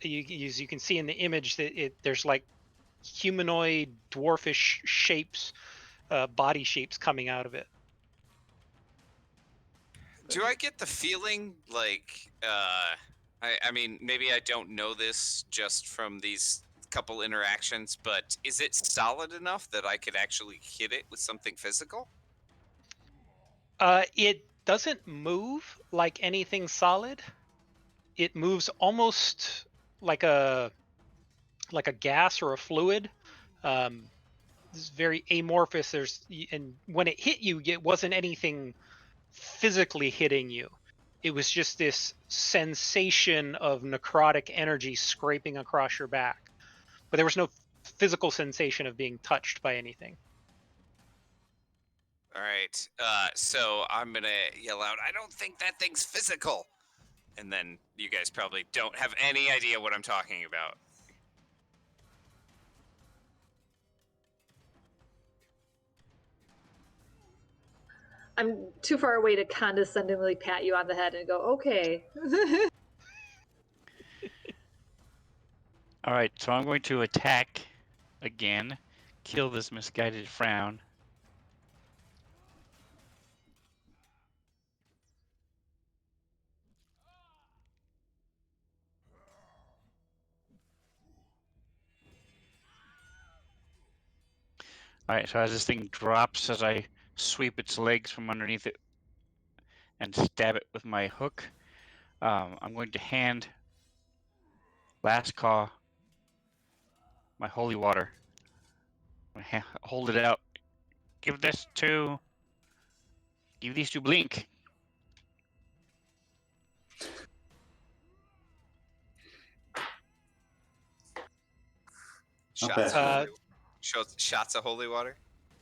Speaker 2: as you can see in the image, that there's like humanoid, dwarfish shapes, body shapes coming out of it.
Speaker 3: Do I get the feeling like, I mean, maybe I don't know this just from these couple interactions, but is it solid enough that I could actually hit it with something physical?
Speaker 2: It doesn't move like anything solid. It moves almost like a gas or a fluid. It's very amorphous. And when it hit you, it wasn't anything physically hitting you. It was just this sensation of necrotic energy scraping across your back. But there was no physical sensation of being touched by anything.
Speaker 3: All right. So I'm gonna yell out, "I don't think that thing's physical," and then you guys probably don't have any idea what I'm talking about.
Speaker 5: I'm too far away to condescendingly pat you on the head and go, okay.
Speaker 6: All right, so I'm going to attack again, kill this misguided frown. All right, so as this thing drops, as I sweep its legs from underneath it and stab it with my hook, I'm going to hand Last Caw my holy water. Hold it out. Give these to Blink.
Speaker 3: Shots of
Speaker 2: Uh,
Speaker 3: shots of holy water.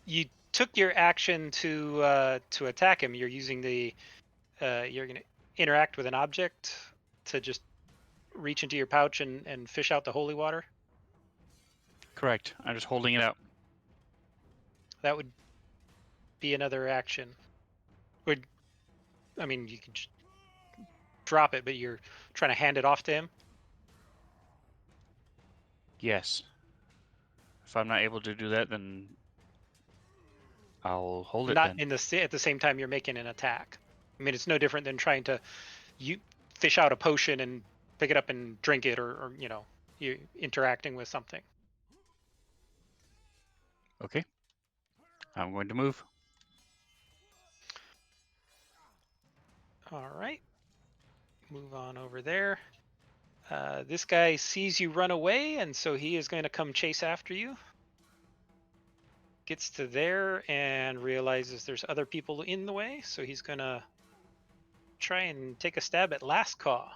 Speaker 2: You took your action to attack him. You're using the you're going to interact with an object to just reach into your pouch and fish out the holy water.
Speaker 6: Correct. I'm just holding it out.
Speaker 2: That would be another action. Would I mean you can just drop it, but you're trying to hand it off to him.
Speaker 6: Yes. If I'm not able to do that, then I'll hold it.
Speaker 2: Not
Speaker 6: Then.
Speaker 2: in the at the same time you're making an attack. I mean, it's no different than trying to you fish out a potion and pick it up and drink it, or you know, you interacting with something.
Speaker 6: Okay. I'm going to move.
Speaker 2: All right. Move on over there. This guy sees you run away, and so he is going to come chase after you. Gets to there and realizes there's other people in the way, so he's going to try and take a stab at Last Caw.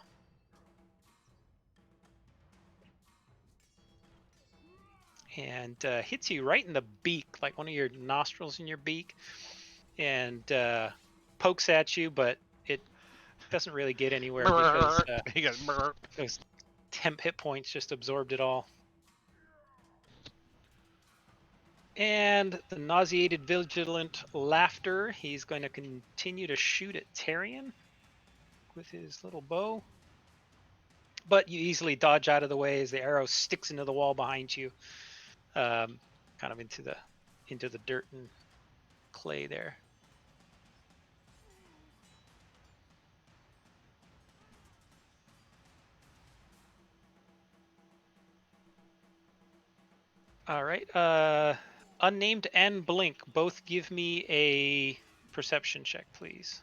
Speaker 2: And hits you right in the beak, like one of your nostrils in your beak, and pokes at you, but it doesn't really get anywhere because
Speaker 1: He goes, "Brr."
Speaker 2: those temp hit points just absorbed it all. And the nauseated vigilant laughter, he's going to continue to shoot at Tarion with his little bow. But you easily dodge out of the way as the arrow sticks into the wall behind you, kind of into the dirt and clay there. All right. Unnamed and Blink, both give me a perception check, please.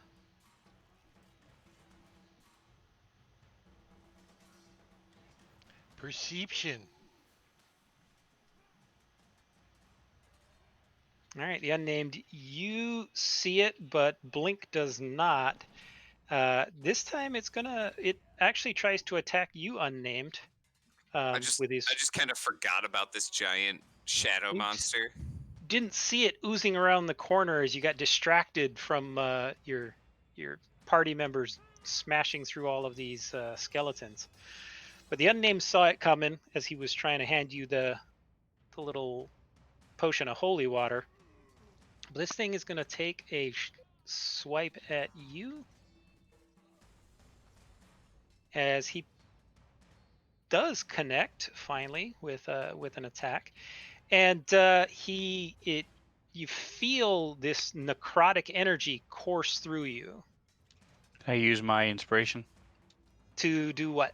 Speaker 1: Perception.
Speaker 2: All right, the unnamed, you see it, but Blink does not. This time it actually tries to attack you, unnamed.
Speaker 3: I just kind of forgot about this giant shadow monster.
Speaker 2: Didn't see it oozing around the corner as you got distracted from your party members smashing through all of these skeletons. But the unnamed saw it coming as he was trying to hand you the little potion of holy water. But this thing is going to take a swipe at you as he does connect finally with an attack, and you feel this necrotic energy course through you.
Speaker 6: I use my inspiration
Speaker 2: To do what?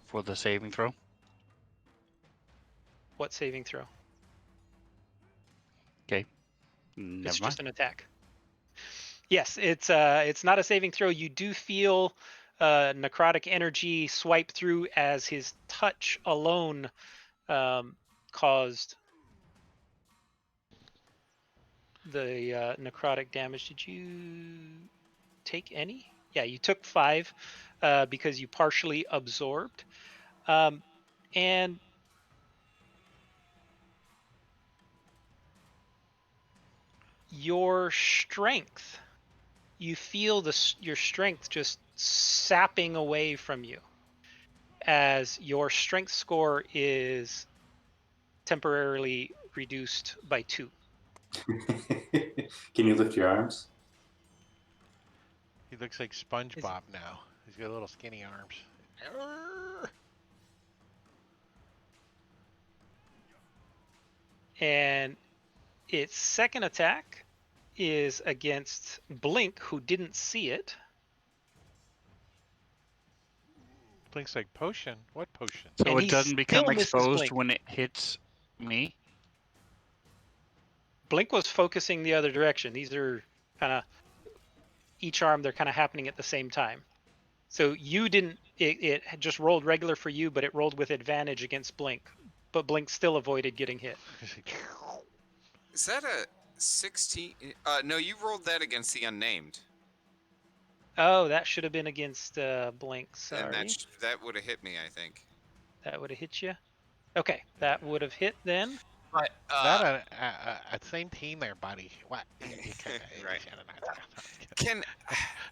Speaker 6: for the saving throw.
Speaker 2: What saving throw?
Speaker 6: Okay. Never
Speaker 2: It's
Speaker 6: mind.
Speaker 2: just an attack. Yes, it's not a saving throw. You do feel necrotic energy swipe through as his touch alone caused the necrotic damage. Did you take any? Yeah, you took 5 because you partially absorbed. And your strength, you feel your strength just sapping away from you as your strength score is temporarily reduced by 2.
Speaker 4: Can you lift your arms?
Speaker 1: He looks like SpongeBob now. He's got little skinny arms. Arrgh.
Speaker 2: And its second attack is against Blink, who didn't see it.
Speaker 1: Blinks like potion. What potion?
Speaker 6: So
Speaker 2: And
Speaker 6: it
Speaker 2: he
Speaker 6: doesn't become
Speaker 2: still misses
Speaker 6: exposed
Speaker 2: Blink.
Speaker 6: when it hits me.
Speaker 2: Blink was focusing the other direction. These are kind of each arm, they're kind of happening at the same time. So you didn't, it just rolled regular for you, but it rolled with advantage against Blink. But Blink still avoided getting hit.
Speaker 3: Is that a 16? No, you rolled that against the unnamed.
Speaker 2: Oh, that should have been against Blink.
Speaker 3: And
Speaker 2: Sorry.
Speaker 3: that would have hit me, I think.
Speaker 2: That would have hit you. Okay, that would have hit then.
Speaker 3: But
Speaker 1: Not a same team there, buddy. What?
Speaker 3: Right.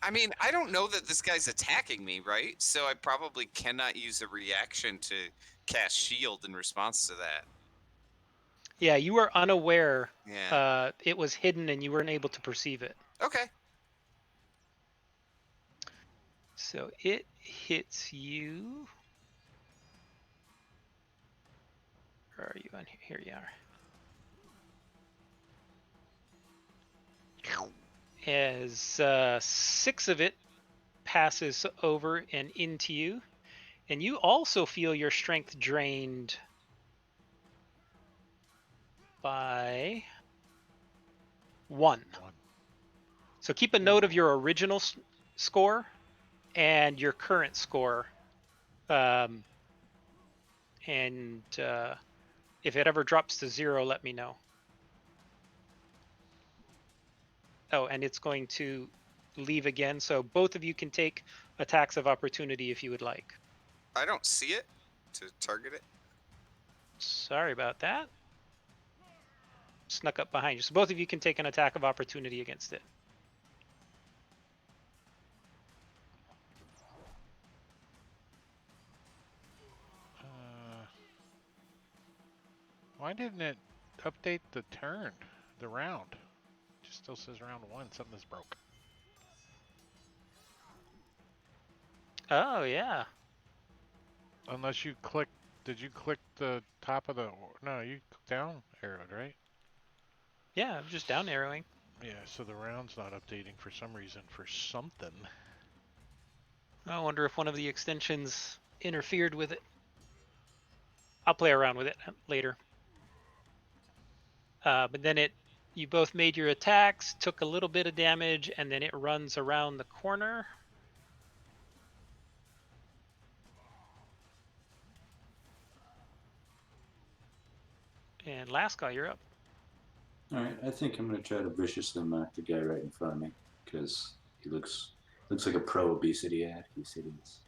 Speaker 3: I mean, I don't know that this guy's attacking me, right? So I probably cannot use a reaction to cast shield in response to that.
Speaker 2: Yeah, you were unaware.
Speaker 3: Yeah.
Speaker 2: It was hidden and you weren't able to perceive it.
Speaker 3: Okay.
Speaker 2: So it hits you. Where are you on here? Here you are. As 6 of it passes over and into you, and you also feel your strength drained by 1. So keep a note of your original score and your current score. And if it ever drops to 0, let me know. Oh, and it's going to leave again, so both of you can take attacks of opportunity if you would like.
Speaker 3: I don't see it to target it.
Speaker 2: Sorry about that. Snuck up behind you. So both of you can take an attack of opportunity against it.
Speaker 1: Why didn't it update the turn, the round? It just still says round 1. Something's broke.
Speaker 2: Oh, yeah.
Speaker 1: Unless you click, did you click the top of the, no, you down arrowed, right?
Speaker 2: Yeah, I'm just down arrowing.
Speaker 1: Yeah, so the round's not updating for some reason for something.
Speaker 2: I wonder if one of the extensions interfered with it. I'll play around with it later. But then you both made your attacks, took a little bit of damage, and then it runs around the corner. And Lascaux, you're up.
Speaker 4: All right, I think I'm gonna try to viciously mark the guy right in front of me because he looks like a pro obesity ad. He's hideous.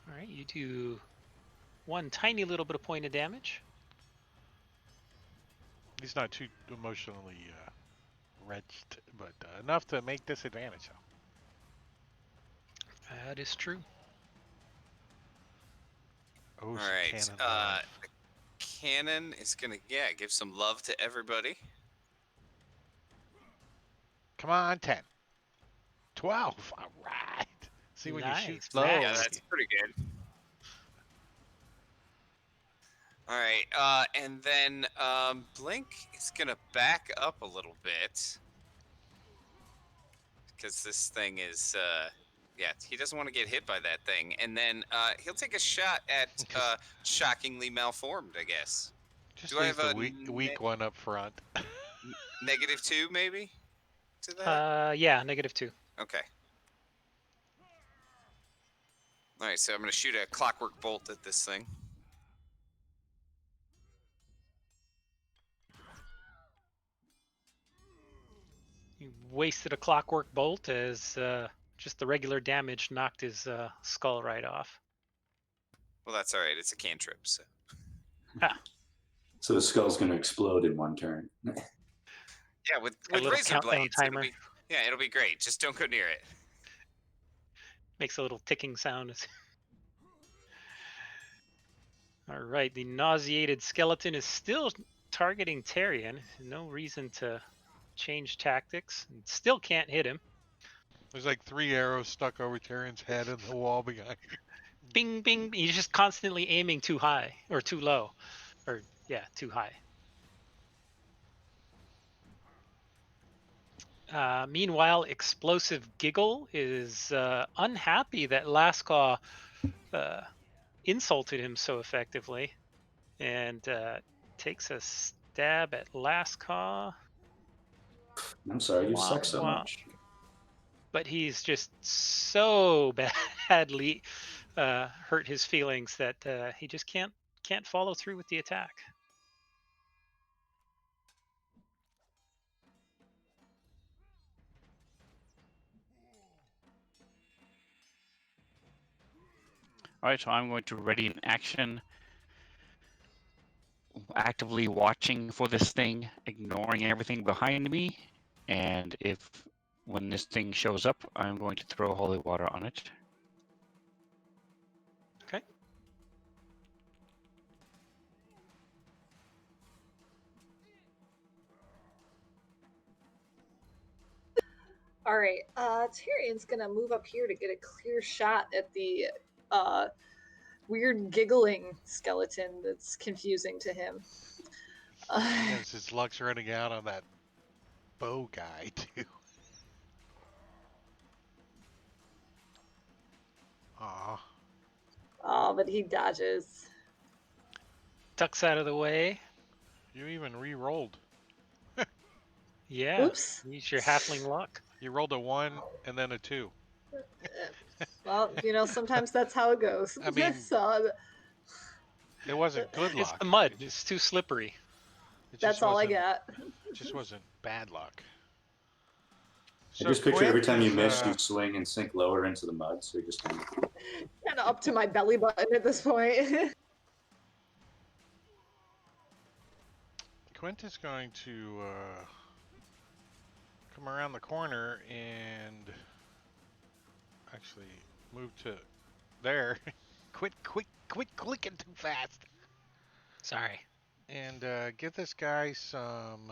Speaker 2: All right, you do one tiny little bit of point of damage.
Speaker 1: He's not too emotionally wrenched, but enough to make disadvantage, though.
Speaker 2: That is true.
Speaker 1: Oh,
Speaker 3: All
Speaker 1: some
Speaker 3: right.
Speaker 1: cannon love.
Speaker 3: The cannon is gonna give some love to everybody.
Speaker 1: Come on, 10. 12. All right. See, when you shoot
Speaker 2: Nice,
Speaker 1: low.
Speaker 2: Max.
Speaker 3: Yeah, that's pretty good. All right, and then Blink is gonna back up a little bit because this thing is, he doesn't want to get hit by that thing, and then he'll take a shot at shockingly malformed, I guess.
Speaker 1: Just
Speaker 3: Do I
Speaker 1: leaves
Speaker 3: have
Speaker 1: the
Speaker 3: a
Speaker 1: weak one up front.
Speaker 3: -2 maybe to that?
Speaker 2: Yeah, -2.
Speaker 3: Okay. All right, so I'm gonna shoot a clockwork bolt at this thing.
Speaker 2: wasted a clockwork bolt as just the regular damage knocked his skull right off.
Speaker 3: Well, that's all right. It's a cantrip. So.
Speaker 4: So the skull's going to explode in one turn.
Speaker 3: Yeah, with
Speaker 2: little
Speaker 3: razor
Speaker 2: countdown
Speaker 3: blades,
Speaker 2: timer.
Speaker 3: it'll be great. Just don't go near it.
Speaker 2: Makes a little ticking sound. All right, the nauseated skeleton is still targeting Tyrion. No reason to change tactics. And still can't hit him.
Speaker 1: There's like 3 arrows stuck over Tyrion's head in the wall behind.
Speaker 2: Bing, bing. He's just constantly aiming too high or too low. Or, yeah, too high. Meanwhile, Explosive Giggle is unhappy that Lascaw insulted him so effectively and takes a stab at Lascaw.
Speaker 4: I'm sorry, you suck so much.
Speaker 2: But he's just so badly hurt his feelings that he just can't follow through with the attack.
Speaker 6: All right, so I'm going to ready an action, actively watching for this thing, ignoring everything behind me, and when this thing shows up, I'm going to throw holy water on it.
Speaker 2: Okay.
Speaker 5: All right, Tyrion's gonna move up here to get a clear shot at the weird giggling skeleton that's confusing to him.
Speaker 1: Yes, his luck's running out on that bow guy, too. Aw.
Speaker 5: Oh, but he dodges.
Speaker 2: Ducks out of the way.
Speaker 1: You even re-rolled.
Speaker 2: Yeah.
Speaker 5: Oops.
Speaker 2: Use your halfling luck.
Speaker 1: You rolled a 1 and then a 2.
Speaker 5: Well, sometimes that's how it goes.
Speaker 1: I mean,
Speaker 5: so,
Speaker 1: it wasn't good
Speaker 2: It's
Speaker 1: luck.
Speaker 2: the mud. It's too slippery.
Speaker 5: That's all I got.
Speaker 1: It just wasn't bad luck.
Speaker 4: I just picture every time you miss,
Speaker 1: you
Speaker 4: you swing and sink lower into the mud. So you're just kind
Speaker 5: of up to my belly button at this point.
Speaker 1: Quint is going to come around the corner and actually move to there. quit clicking too fast.
Speaker 2: Sorry.
Speaker 1: And get this guy some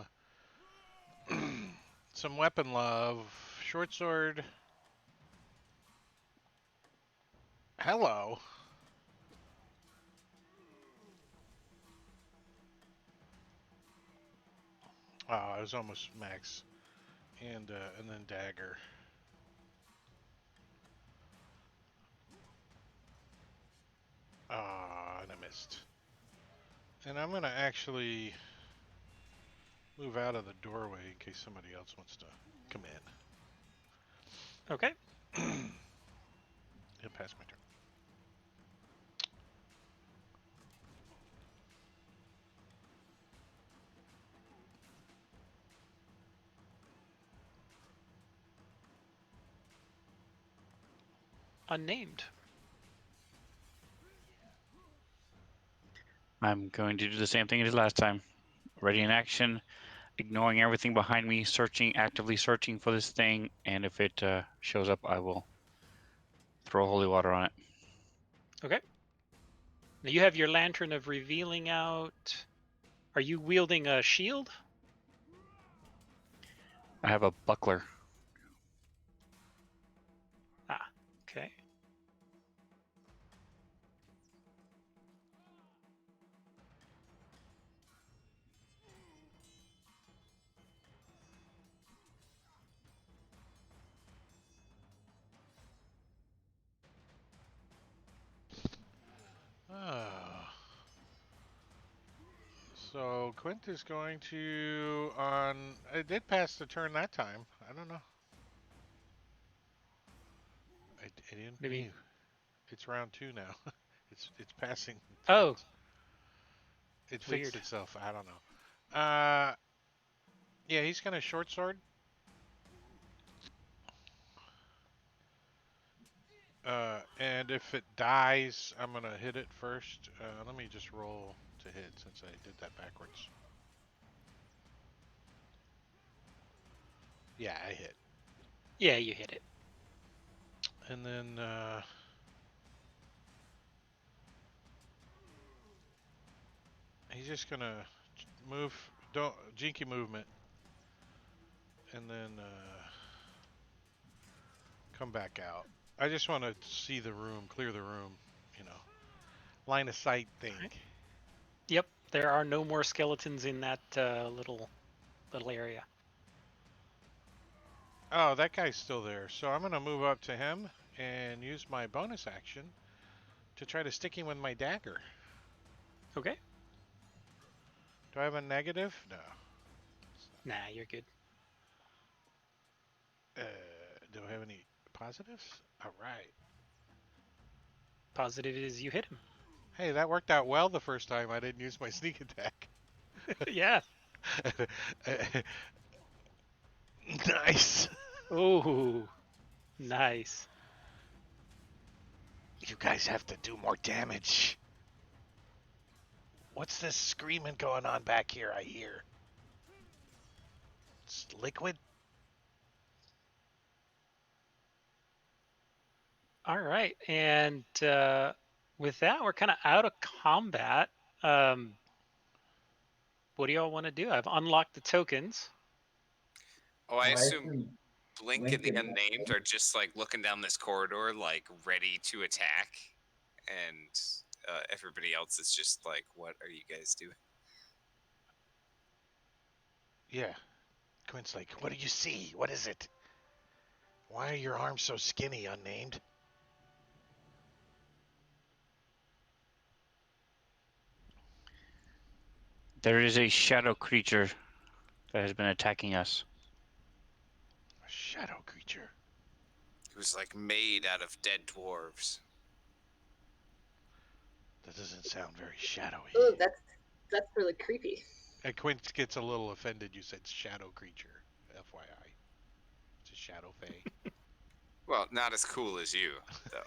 Speaker 1: some weapon love. Short sword. Hello. Oh, it was almost max. And then dagger. Ah, and I missed. And I'm gonna actually move out of the doorway in case somebody else wants to come in.
Speaker 2: Okay.
Speaker 1: It'll pass my turn.
Speaker 2: Unnamed.
Speaker 6: I'm going to do the same thing as last time. Ready in action, ignoring everything behind me, actively searching for this thing, and if it shows up, I will throw holy water on it.
Speaker 2: Okay. Now you have your Lantern of Revealing out. Are you wielding a shield?
Speaker 6: I have a buckler.
Speaker 2: Ah, okay.
Speaker 1: So Quint is going to it did pass the turn that time. I don't know. I didn't.
Speaker 2: Maybe.
Speaker 1: It's round 2 now. it's passing.
Speaker 2: Oh.
Speaker 1: turns. It fixed
Speaker 2: Weird.
Speaker 1: itself. I don't know. Yeah, he's gonna short sword. And if it dies, I'm gonna hit it first. Let me just roll to hit since I did that backwards. Yeah, I hit.
Speaker 2: Yeah, you hit it.
Speaker 1: And then he's just gonna move. Don't jinky movement, and then come back out. I just want to see the room, clear the room. You know, line of sight thing.
Speaker 2: Right. Yep, there are no more skeletons in that little area.
Speaker 1: Oh, that guy's still there. So I'm gonna move up to him and use my bonus action to try to stick him with my dagger.
Speaker 2: Okay.
Speaker 1: Do I have a negative? No.
Speaker 2: Nah, you're good.
Speaker 1: Do I have any positives? All right.
Speaker 2: Positive is you hit him.
Speaker 1: Hey, that worked out well the first time I didn't use my sneak attack.
Speaker 2: Yeah.
Speaker 1: Nice.
Speaker 2: Oh, nice.
Speaker 1: You guys have to do more damage. What's this screaming going on back here I hear? It's liquid?
Speaker 2: All right, and with that, we're kind of out of combat. What do y'all want to do? I've unlocked the tokens.
Speaker 3: Oh, I assume Blink and the Unnamed are just like looking down this corridor, like ready to attack, and everybody else is just like, "What are you guys doing?"
Speaker 1: Yeah. Quinn's like, what do you see? What is it? Why are your arms so skinny, unnamed?
Speaker 6: There is a shadow creature that has been attacking us.
Speaker 1: A shadow creature.
Speaker 3: It was like made out of dead dwarves.
Speaker 1: That doesn't sound very shadowy.
Speaker 5: Ooh, that's really creepy.
Speaker 1: And Quinn gets a little offended you said shadow creature. FYI. It's a shadow fae.
Speaker 3: Well, not as cool as you, though.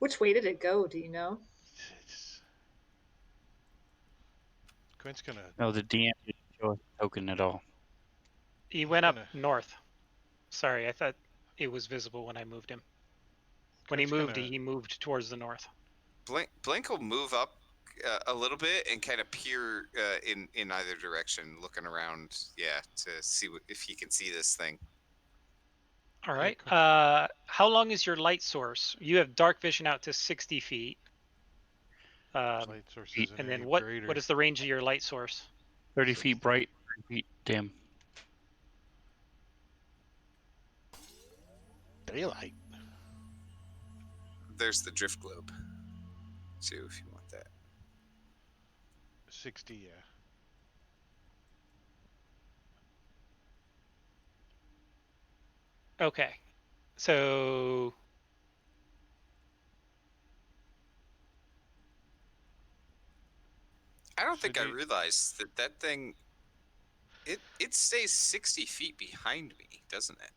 Speaker 5: Which way did it go? Do you know?
Speaker 1: Quinn's gonna.
Speaker 6: No, the DM didn't show us a token at all.
Speaker 2: He went up north. Sorry, I thought it was visible when I moved him. When he moved, he moved towards the north.
Speaker 3: Blink will move up a little bit and kind of peer in either direction, looking around, to see if he can see this thing.
Speaker 2: All right. How long is your light source? You have dark vision out to 60 feet.
Speaker 1: Light source isn't
Speaker 2: and then
Speaker 1: any
Speaker 2: what
Speaker 1: greater.
Speaker 2: is the range of your light source?
Speaker 6: 30 feet bright, 30 feet dim.
Speaker 1: Daylight.
Speaker 3: There's the drift globe, too, if you want that.
Speaker 1: 60, yeah.
Speaker 2: Okay. So
Speaker 3: I don't think I realized that thing. It stays 60 feet behind me, doesn't it?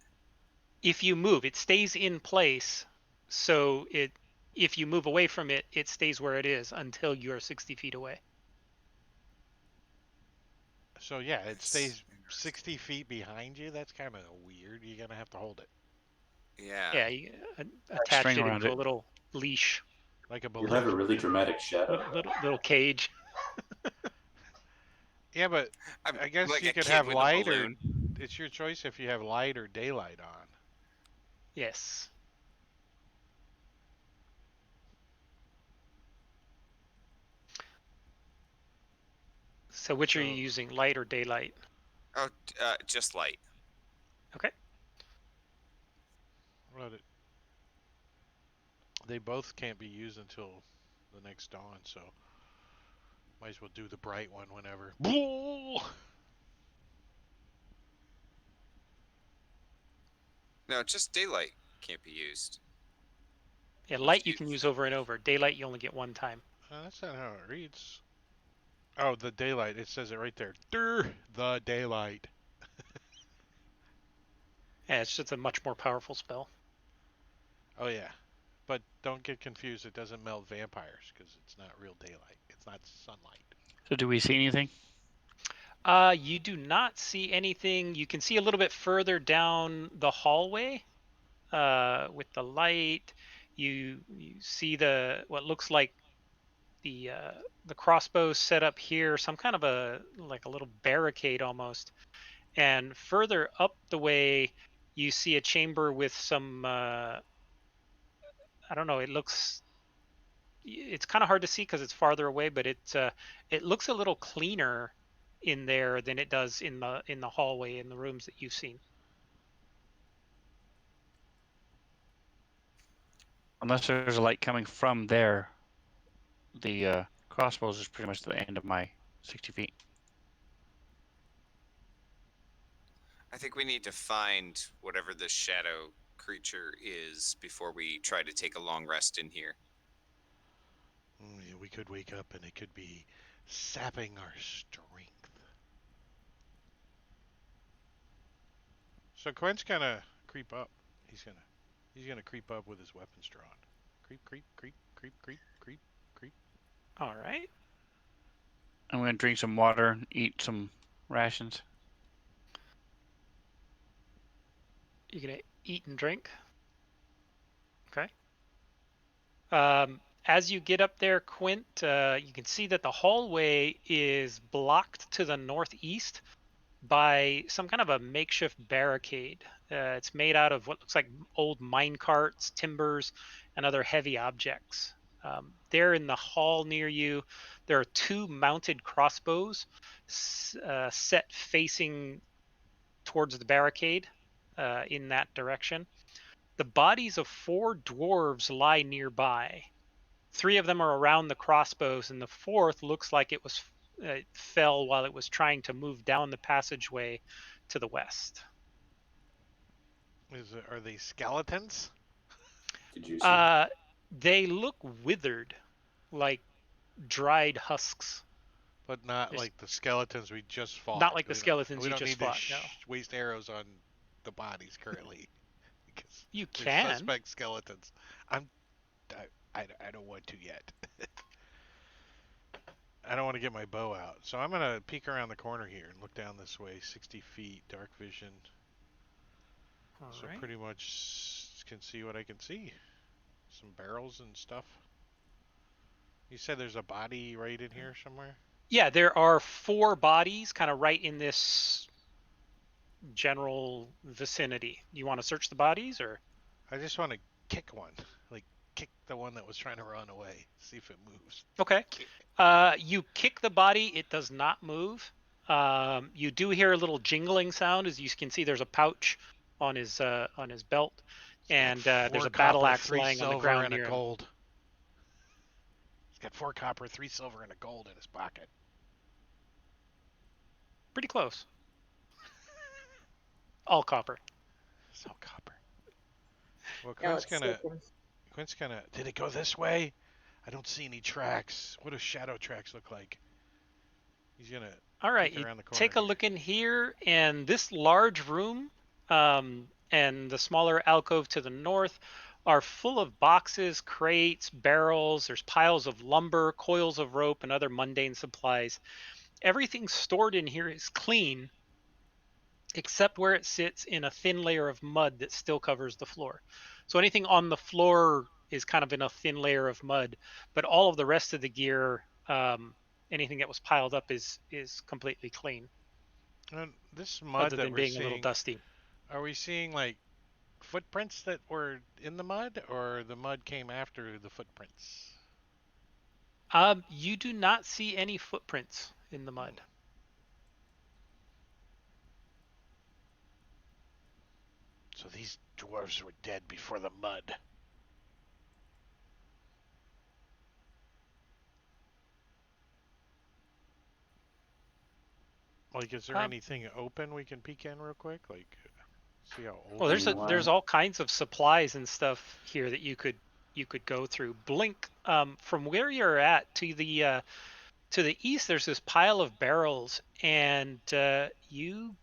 Speaker 2: if you move, it stays in place. So if you move away from it, it stays where it is until you're 60 feet away.
Speaker 1: So yeah, it stays 60 feet behind you. That's kind of weird. You're gonna have to hold it.
Speaker 3: Yeah.
Speaker 2: Yeah, you attach it
Speaker 6: around
Speaker 2: into
Speaker 6: it.
Speaker 2: a little leash.
Speaker 1: Like a
Speaker 4: You
Speaker 1: balloon.
Speaker 4: have a really dramatic shadow.
Speaker 2: Little cage.
Speaker 1: Yeah, but I guess
Speaker 3: like
Speaker 1: you
Speaker 3: a
Speaker 1: could
Speaker 3: kid
Speaker 1: have
Speaker 3: with a
Speaker 1: light or
Speaker 3: balloon.
Speaker 1: it's your choice if you have light or daylight on.
Speaker 2: Yes. So which are you using, light or daylight?
Speaker 3: Oh, just light.
Speaker 2: Okay.
Speaker 1: Well, they both can't be used until the next dawn, so might as well do the bright one whenever.
Speaker 3: No, just daylight can't be used.
Speaker 2: Yeah, light you can use over and over. Daylight you only get one time.
Speaker 1: That's not how it reads. Oh, the daylight. It says it right there. The daylight.
Speaker 2: And it's just a much more powerful spell.
Speaker 1: Oh yeah, but don't get confused. It doesn't melt vampires because it's not real daylight. It's not sunlight.
Speaker 6: So do we see anything?
Speaker 2: You do not see anything. You can see a little bit further down the hallway with the light. You see what looks like the crossbow set up here, some kind of a little barricade almost. And further up the way, you see a chamber with some I don't know. It's kind of hard to see because it's farther away, but it looks a little cleaner in there than it does in the hallway in the rooms that you've seen.
Speaker 6: Unless there's a light coming from there, the crossbows is pretty much the end of my 60 feet.
Speaker 3: I think we need to find whatever this shadow creature is before we try to take a long rest in here.
Speaker 1: Yeah, we could wake up and it could be sapping our strength. So Quent's gonna creep up. He's gonna creep up with his weapons drawn. Creep, creep, creep, creep, creep, creep, creep.
Speaker 2: All right.
Speaker 6: I'm going to drink some water, eat some rations.
Speaker 2: You're gonna eat and drink. Okay. As you get up there, Quint, you can see that the hallway is blocked to the northeast by some kind of a makeshift barricade. It's made out of what looks like old mine carts, timbers, and other heavy objects. There in the hall near you, there are 2 mounted crossbows set facing towards the barricade in that direction. The bodies of 4 dwarves lie nearby. 3 of them are around the crossbows, and the 4th looks like it fell while it was trying to move down the passageway to the west.
Speaker 1: Are they skeletons?
Speaker 4: Did you see?
Speaker 2: They look withered, like dried husks.
Speaker 1: But not like the skeletons we just fought.
Speaker 2: Not like the skeletons
Speaker 1: we
Speaker 2: you
Speaker 1: don't
Speaker 2: just
Speaker 1: need
Speaker 2: fought.
Speaker 1: to
Speaker 2: No.
Speaker 1: waste arrows on the bodies currently. Because
Speaker 2: You
Speaker 1: they're
Speaker 2: can.
Speaker 1: suspect skeletons. I don't want to yet. I don't want to get my bow out. So I'm going to peek around the corner here and look down this way. 60 feet, dark vision.
Speaker 2: All
Speaker 1: So
Speaker 2: right.
Speaker 1: pretty much can see what I can see. Some barrels and stuff. You said there's a body right in here somewhere?
Speaker 2: Yeah, there are 4 bodies kind of right in this general vicinity. You want to search the bodies, or?
Speaker 1: I just want to kick one. Like, kick the one that was trying to run away. See if it moves.
Speaker 2: Okay. You kick the body. It does not move. You do hear a little jingling sound. As you can see, there's a pouch on his belt, and there's a battle
Speaker 1: copper,
Speaker 2: axe
Speaker 1: 3
Speaker 2: lying on the
Speaker 1: silver,
Speaker 2: ground
Speaker 1: and a
Speaker 2: near him.
Speaker 1: gold. He's got 4 copper, 3 silver, and a gold in his pocket.
Speaker 2: Pretty close. All copper.
Speaker 1: So copper. Well,
Speaker 5: Yeah,
Speaker 1: Quint's gonna. Did it go this way? I don't see any tracks. What do shadow tracks look like? He's gonna.
Speaker 2: All right,
Speaker 1: peek
Speaker 2: you
Speaker 1: around the corner
Speaker 2: take a
Speaker 1: here.
Speaker 2: look in here, and this large room and the smaller alcove to the north are full of boxes, crates, barrels. There's piles of lumber, coils of rope, and other mundane supplies. Everything stored in here is clean, except where it sits in a thin layer of mud that still covers the floor. So anything on the floor is kind of in a thin layer of mud, but all of the rest of the gear, anything that was piled up is completely clean,
Speaker 1: And this mud
Speaker 2: other
Speaker 1: that
Speaker 2: than
Speaker 1: we're
Speaker 2: being a little
Speaker 1: seeing,
Speaker 2: dusty.
Speaker 1: are we seeing like footprints that were in the mud, or the mud came after the footprints?
Speaker 2: You do not see any footprints in the mud.
Speaker 1: So these dwarves were dead before the mud. Like, is there anything open we can peek in real quick? Like, see how old?
Speaker 2: Well,
Speaker 4: Meanwhile-
Speaker 2: there's all kinds of supplies and stuff here that you could go through. Blink, from where you're at to the east, there's this pile of barrels, and you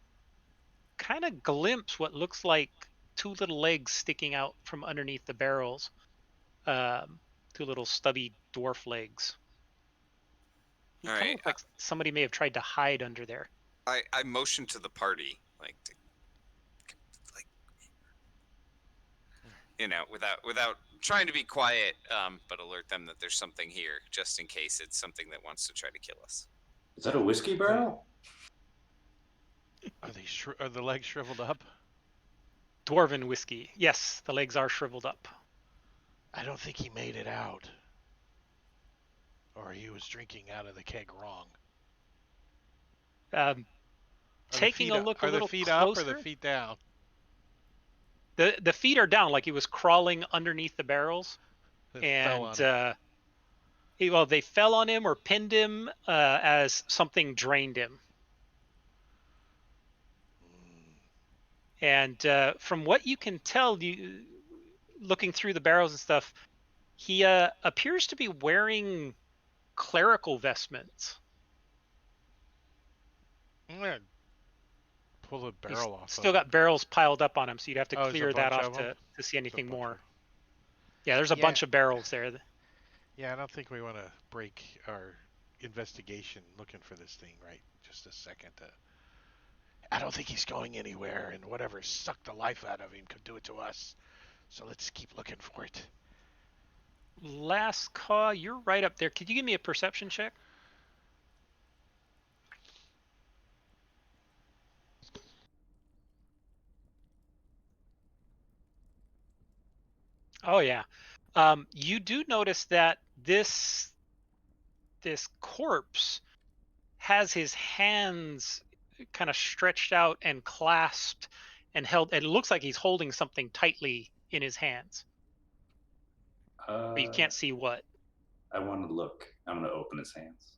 Speaker 2: kind of glimpse what looks like two little legs sticking out from underneath the barrels. Two little stubby dwarf legs. It
Speaker 3: All
Speaker 2: kind of
Speaker 3: right.
Speaker 2: looks like somebody may have tried to hide under there.
Speaker 3: I motion to the party, like, without trying to be quiet, but alert them that there's something here, just in case it's something that wants to try to kill us.
Speaker 4: Is that a whiskey barrel?
Speaker 1: Are the legs shriveled up?
Speaker 2: Dwarven whiskey. Yes, the legs are shriveled up.
Speaker 1: I don't think he made it out. Or he was drinking out of the keg wrong.
Speaker 2: Taking a look a
Speaker 1: Are the
Speaker 2: little
Speaker 1: feet
Speaker 2: closer.
Speaker 1: up or the feet down?
Speaker 2: The feet are down, like he was crawling underneath the barrels,
Speaker 1: Fell on
Speaker 2: and
Speaker 1: him.
Speaker 2: well, they fell on him or pinned him as something drained him. And from what you can tell, looking through the barrels and stuff, he appears to be wearing clerical vestments.
Speaker 1: I'm gonna pull the
Speaker 2: He's
Speaker 1: barrel off.
Speaker 2: still got barrels piled up on him, so you'd have to
Speaker 1: there's a
Speaker 2: clear that
Speaker 1: bunch
Speaker 2: off
Speaker 1: of them?
Speaker 2: to see anything
Speaker 1: bunch of
Speaker 2: more.
Speaker 1: them.
Speaker 2: Yeah, there's a bunch of barrels there.
Speaker 1: Yeah, I don't think we want to break our investigation looking for this thing right just a second. I don't think he's going anywhere, and whatever sucked the life out of him could do it to us. So let's keep looking for it.
Speaker 2: Last call, you're right up there. Could you give me a perception check? Oh yeah. You do notice that this corpse has his hands kind of stretched out and clasped and held. It looks like he's holding something tightly in his hands, but you can't see what.
Speaker 4: I want to look. I'm going to open his hands.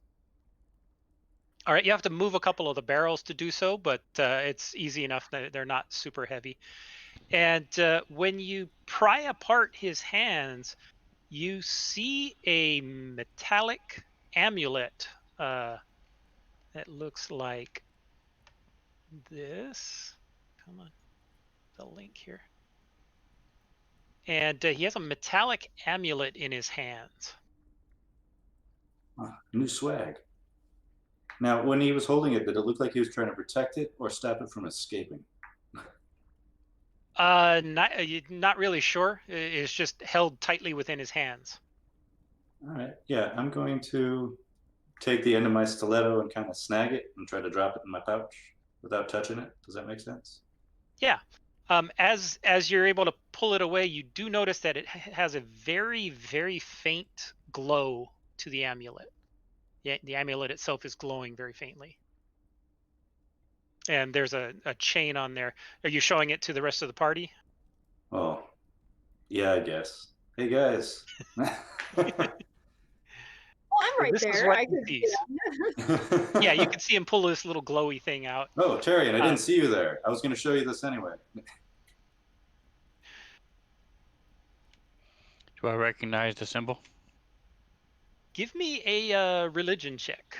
Speaker 2: All right, you have to move a couple of the barrels to do so, but it's easy enough that they're not super heavy. And when you pry apart his hands, you see a metallic amulet that looks like this. Come on, the link here. And he has a metallic amulet in his hands.
Speaker 4: New swag. Now, when he was holding it, did it look like he was trying to protect it or stop it from escaping?
Speaker 2: Not really sure. It's just held tightly within his hands.
Speaker 4: All right. Yeah, I'm going to take the end of my stiletto and kind of snag it and try to drop it in my pouch without touching it. Does that make sense?
Speaker 2: Yeah. As you're able to pull it away, you do notice that it has a very, very faint glow to the amulet. The amulet itself is glowing very faintly. And there's a chain on there. Are you showing it to the rest of the party?
Speaker 4: Oh, yeah, I guess. Hey, guys.
Speaker 5: Oh, I'm right
Speaker 2: This is
Speaker 5: there.
Speaker 2: what
Speaker 5: I
Speaker 2: he
Speaker 5: could.
Speaker 2: sees. Yeah, you can see him pull this little glowy thing out.
Speaker 4: Oh, Tyrion, I didn't see you there. I was going to show you this anyway.
Speaker 6: Do I recognize the symbol?
Speaker 2: Give me a religion check.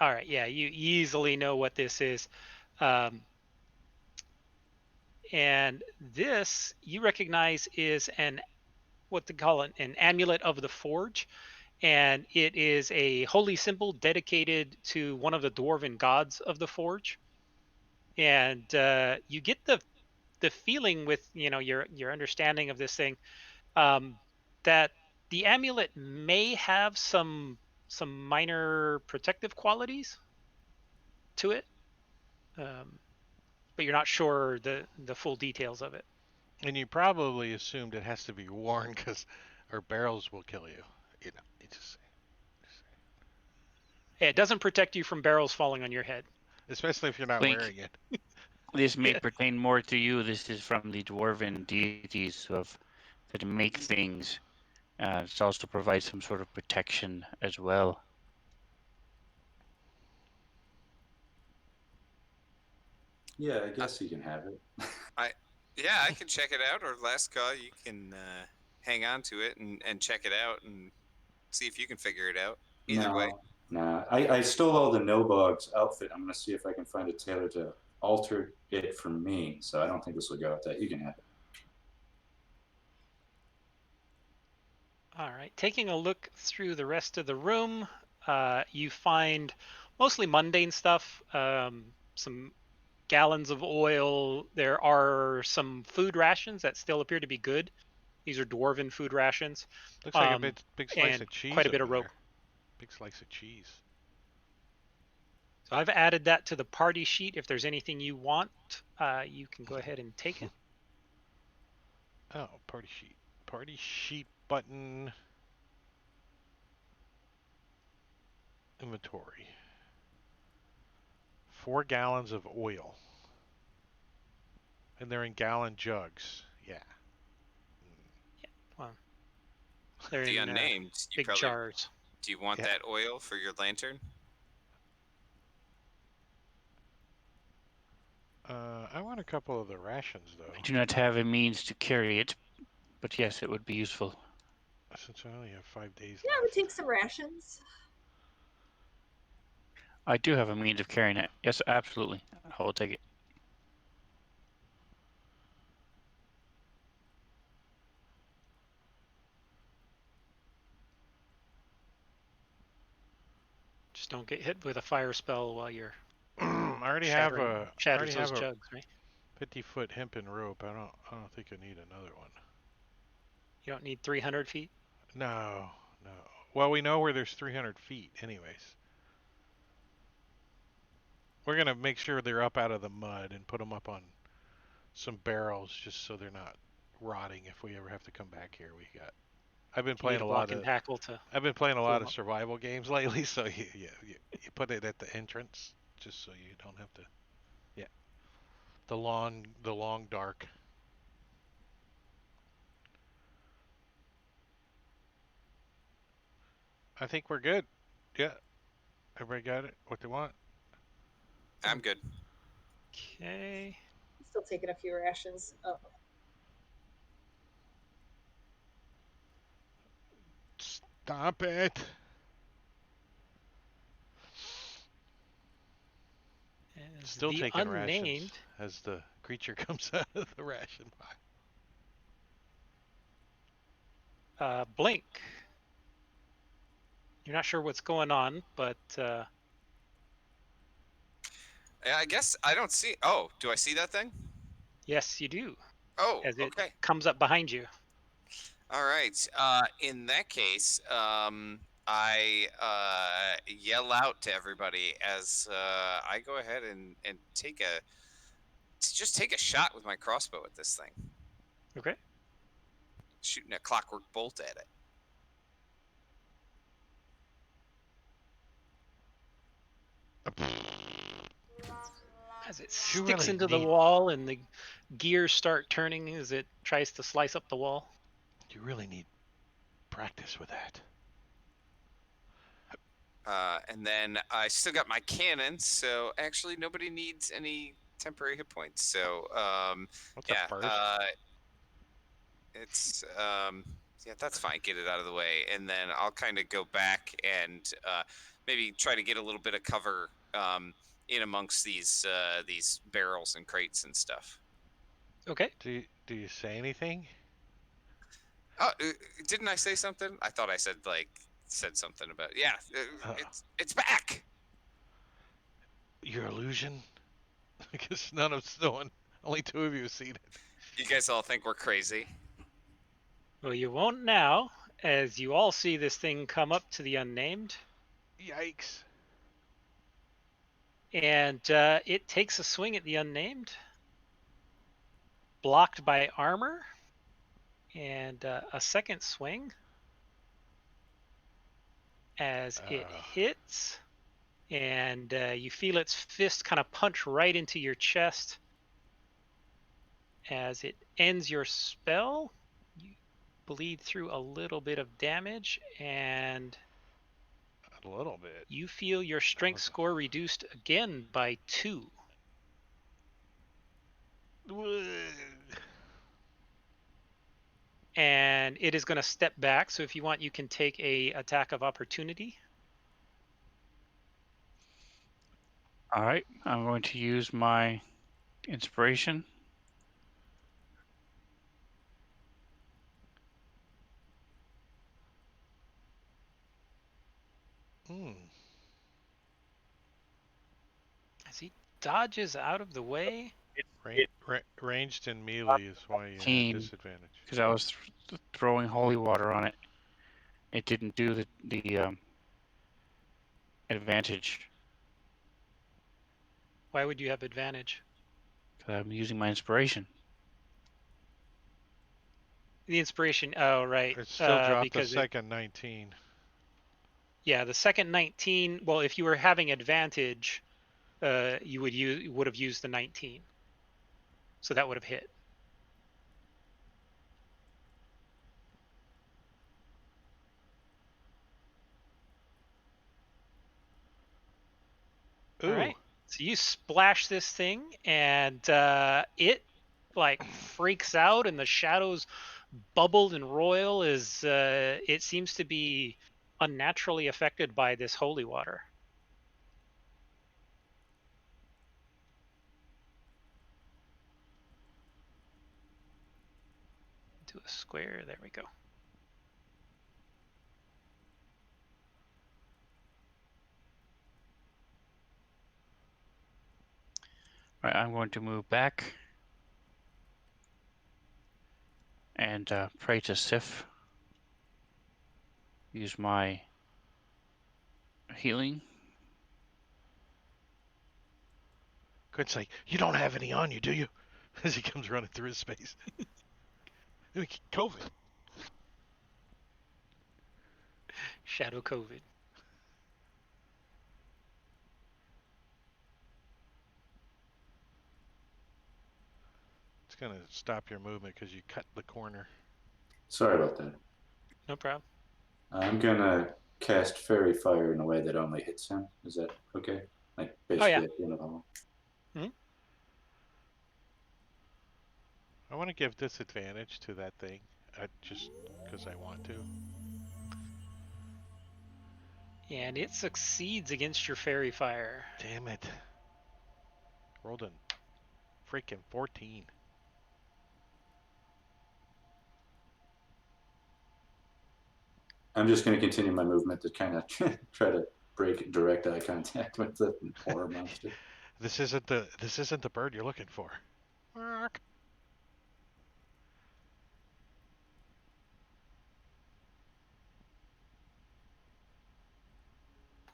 Speaker 2: All right, yeah, you easily know what this is. And this you recognize is what they call an amulet of the forge. And it is a holy symbol dedicated to one of the dwarven gods of the forge. And you get the feeling with your understanding of this thing that the amulet may have some minor protective qualities to it, but you're not sure the full details of it.
Speaker 1: And you probably assumed it has to be worn because our barrels will kill you. You know,
Speaker 2: It doesn't protect you from barrels falling on your head.
Speaker 1: especially if you're not
Speaker 6: Blink.
Speaker 1: wearing it.
Speaker 6: This may pertain more to you. This is from the dwarven deities that make things. It also provides some sort of protection as well.
Speaker 4: Yeah, I guess you can have it.
Speaker 3: Yeah, I can check it out. Or last call, you can hang on to it and check it out and see if you can figure it out. Either way.
Speaker 4: No. I stole all the No-Bog's outfit. I'm gonna see if I can find a tailor to alter it for me. So I don't think this will go with that. You can have it.
Speaker 2: All right. Taking a look through the rest of the room, you find mostly mundane stuff. Some gallons of oil. There are some food rations that still appear to be good. These are dwarven food rations.
Speaker 1: Looks like a big slice
Speaker 2: and
Speaker 1: of cheese
Speaker 2: quite a bit
Speaker 1: over
Speaker 2: of rope.
Speaker 1: there. Big slice of cheese.
Speaker 2: So I've added that to the party sheet. If there's anything you want, you can go ahead and take it.
Speaker 1: Oh, party sheet. Party sheet button. Inventory. 4 gallons of oil. And they're in gallon jugs. Yeah.
Speaker 2: Well, they're
Speaker 3: The
Speaker 2: in
Speaker 3: unnamed, you
Speaker 2: big
Speaker 3: probably
Speaker 2: jars.
Speaker 3: do you want
Speaker 1: Yeah.
Speaker 3: that oil for your lantern?
Speaker 1: I want a couple of the rations though.
Speaker 6: I do not have a means to carry it, but yes, it would be useful.
Speaker 1: Since I only have 5 days
Speaker 5: Yeah, I would
Speaker 1: left.
Speaker 5: take some rations.
Speaker 6: I do have a means of carrying it. Yes, absolutely. I will take it.
Speaker 2: Just don't get hit with a fire spell while you're
Speaker 1: I already
Speaker 2: shatters
Speaker 1: have
Speaker 2: those
Speaker 1: a
Speaker 2: jugs, right?
Speaker 1: 50-foot hempen rope. I don't think I need another one.
Speaker 2: You don't need 300 feet.
Speaker 1: No. Well, we know where there's 300 feet anyways. We're going to make sure they're up out of the mud and put them up on some barrels just so they're not rotting if we ever have to come back here. I've been
Speaker 2: You need
Speaker 1: playing
Speaker 2: a
Speaker 1: a
Speaker 2: block
Speaker 1: lot
Speaker 2: and
Speaker 1: of
Speaker 2: tackle to.
Speaker 1: lot of
Speaker 2: up.
Speaker 1: survival games lately, so you put it at the entrance just so you don't have to. Yeah. The long dark. I think we're good. Yeah. Everybody got it? What they want?
Speaker 3: I'm good.
Speaker 2: Okay.
Speaker 5: Still taking a few rations. Oh.
Speaker 1: Stop it.
Speaker 2: As
Speaker 1: Still
Speaker 2: the
Speaker 1: taking rations
Speaker 2: unnamed,
Speaker 1: as the creature comes out of the ration pile.
Speaker 2: Blink. You're not sure what's going on, but
Speaker 3: Yeah, I guess I don't see. Oh, do I see that thing?
Speaker 2: yes, you do.
Speaker 3: Oh,
Speaker 2: As it
Speaker 3: okay.
Speaker 2: comes up behind you.
Speaker 3: All right. In that case, I yell out to everybody as I go ahead and take a shot with my crossbow at this thing,
Speaker 2: Okay.
Speaker 3: shooting a clockwork bolt at it.
Speaker 2: As it
Speaker 1: You
Speaker 2: sticks
Speaker 1: really
Speaker 2: into the
Speaker 1: need
Speaker 2: wall and the gears start turning as it tries to slice up the wall.
Speaker 1: you really need practice with that.
Speaker 3: And then I still got my cannon, so actually nobody needs any temporary hit points. So
Speaker 1: What's
Speaker 3: yeah,
Speaker 1: a first?
Speaker 3: it's yeah, that's fine. Get it out of the way, and then I'll kind of go back and maybe try to get a little bit of cover in amongst these barrels and crates and stuff.
Speaker 2: Okay.
Speaker 1: Do you say anything?
Speaker 3: Oh, didn't I say something? I thought I said something about it's back.
Speaker 1: Your illusion? Because none of only 2 of you have seen it.
Speaker 3: You guys all think we're crazy.
Speaker 2: Well, you won't now, as you all see this thing come up to the unnamed.
Speaker 1: Yikes.
Speaker 2: And it takes a swing at the unnamed, blocked by armor, and a second swing as it hits, and you feel its fist kind of punch right into your chest. As it ends your spell, you bleed through a little bit of damage, and
Speaker 1: A little bit.
Speaker 2: you feel your strength score reduced again by 2. and it is going to step back. So if you want, you can take a attack of opportunity.
Speaker 6: All right, I'm going to use my inspiration.
Speaker 2: As he dodges out of the way.
Speaker 1: Ranged and melee is why you had disadvantage.
Speaker 6: Because I was throwing holy water on it. It didn't do the advantage.
Speaker 2: Why would you have advantage?
Speaker 6: Because I'm using my inspiration.
Speaker 2: The inspiration. Oh, right.
Speaker 1: It still dropped the
Speaker 2: because
Speaker 1: second 19.
Speaker 2: Yeah, the second 19. Well, if you were having advantage, you would have used the 19. So that would have hit.
Speaker 1: Ooh.
Speaker 2: All right. So you splash this thing, and it like freaks out, and the shadows bubble and roil as it seems to be unnaturally affected by this holy water. Do a square. There we go.
Speaker 6: All right, I'm going to move back and pray to Sif. Use my healing.
Speaker 1: Quint's like, you don't have any on you, do you? As he comes running through his space. COVID.
Speaker 2: Shadow COVID.
Speaker 1: It's going to stop your movement because you cut the corner.
Speaker 4: Sorry about that.
Speaker 2: No problem.
Speaker 4: I'm gonna cast Fairy Fire in a way that only hits him. Is that okay? Like basically
Speaker 2: yeah.
Speaker 4: at the end of the hall.
Speaker 1: I want to give disadvantage to that thing, just because I want to.
Speaker 2: And it succeeds against your fairy fire.
Speaker 1: Damn it. Rolled a freaking 14.
Speaker 4: I'm just gonna continue my movement to kind of try to break direct eye contact with the horror monster.
Speaker 1: This isn't the bird you're looking for. Mark.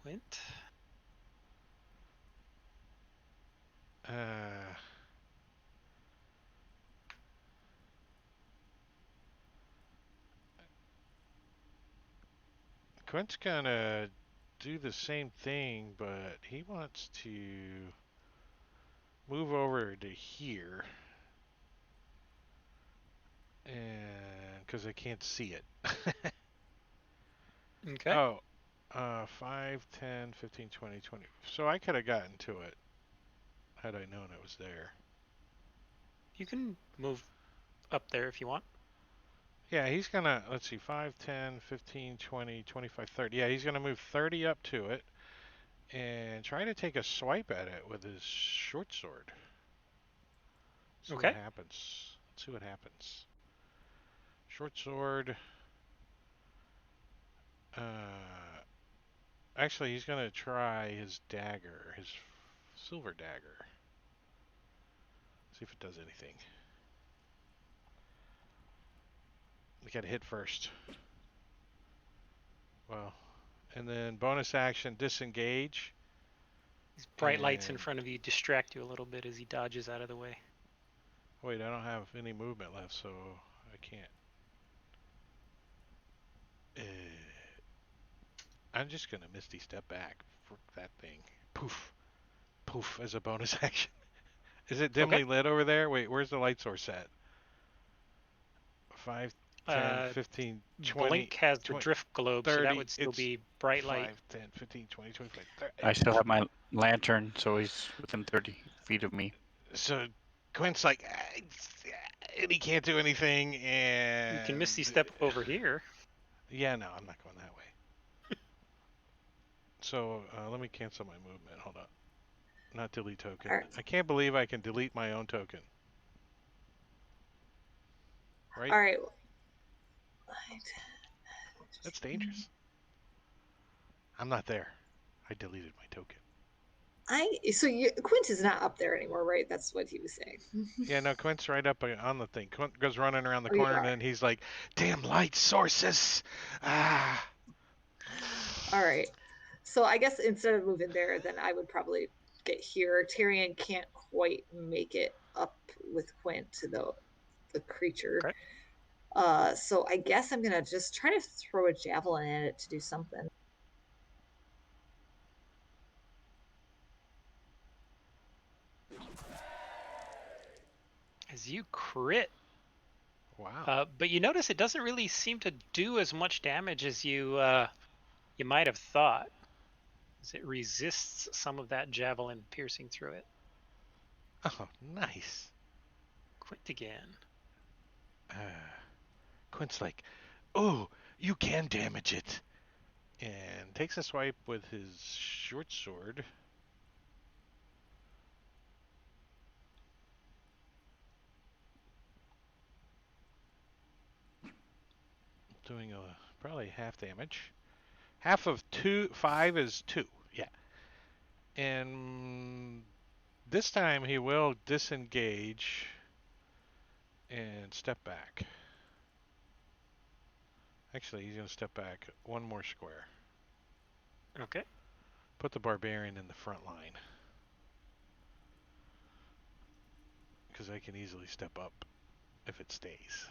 Speaker 2: Quint.
Speaker 1: Quint's gonna do the same thing, but he wants to move over to here. And because I can't see it.
Speaker 2: Okay.
Speaker 1: Oh, 5, 10, 15, 20, 20. So I could have gotten to it had I known it was there.
Speaker 2: You can move up there if you want.
Speaker 1: Yeah, he's gonna, let's see, 5, 10, 15, 20, 25, 30. Yeah, he's gonna move 30 up to it and try to take a swipe at it with his short sword. See
Speaker 2: Okay.
Speaker 1: what happens. Let's see what happens. Short sword. Actually, he's gonna try his dagger, his silver dagger. See if it does anything. We gotta hit first. Well, and then bonus action, disengage.
Speaker 2: These bright lights in front of you distract you a little bit as he dodges out of the way.
Speaker 1: Wait, I don't have any movement left, so I can't. I'm just gonna Misty step back. Frick that thing. Poof. Poof as a bonus action. Is it dimly lit over there? Wait, where's the light source at? 5, 10, 15, 20.
Speaker 2: Blink has
Speaker 1: 20,
Speaker 2: the drift globe,
Speaker 1: 30,
Speaker 2: so that would still be bright light.
Speaker 1: 5, 10, 15, 20, 25, 30.
Speaker 6: I still have my lantern, so he's within 30 feet of me.
Speaker 1: So Quint's like, and he can't do anything. And
Speaker 2: You can Misty Step over here.
Speaker 1: Yeah, no, I'm not going that way. So let me cancel my movement. Hold on. Not delete token.
Speaker 5: All right.
Speaker 1: I can't believe I can delete my own token. Right?
Speaker 5: All right.
Speaker 1: That's dangerous. I'm not there. I deleted my token.
Speaker 5: Quint is not up there anymore, right? That's what he was saying.
Speaker 1: Yeah, no, Quint's right up on the thing. Quint goes running around the
Speaker 5: Oh, you
Speaker 1: corner, and
Speaker 5: are.
Speaker 1: then he's like, "Damn light sources!" Ah.
Speaker 5: All right. So I guess instead of moving there, then I would probably get here. Tyrion can't quite make it up with Quint to the creature.
Speaker 2: Okay.
Speaker 5: So I guess I'm gonna just try to throw a javelin at it to do something.
Speaker 2: As you crit.
Speaker 1: Wow.
Speaker 2: But you notice it doesn't really seem to do as much damage as you might have thought, as it resists some of that javelin piercing through it.
Speaker 1: Oh, nice.
Speaker 2: Quint again.
Speaker 1: Quint's like, "Oh, you can damage it," and takes a swipe with his short sword. Doing probably half damage. Half of 5 is 2. Yeah. And this time he will disengage and step back. Actually, he's going to step back one more square.
Speaker 2: Okay.
Speaker 1: Put the barbarian in the front line. Because I can easily step up if it stays.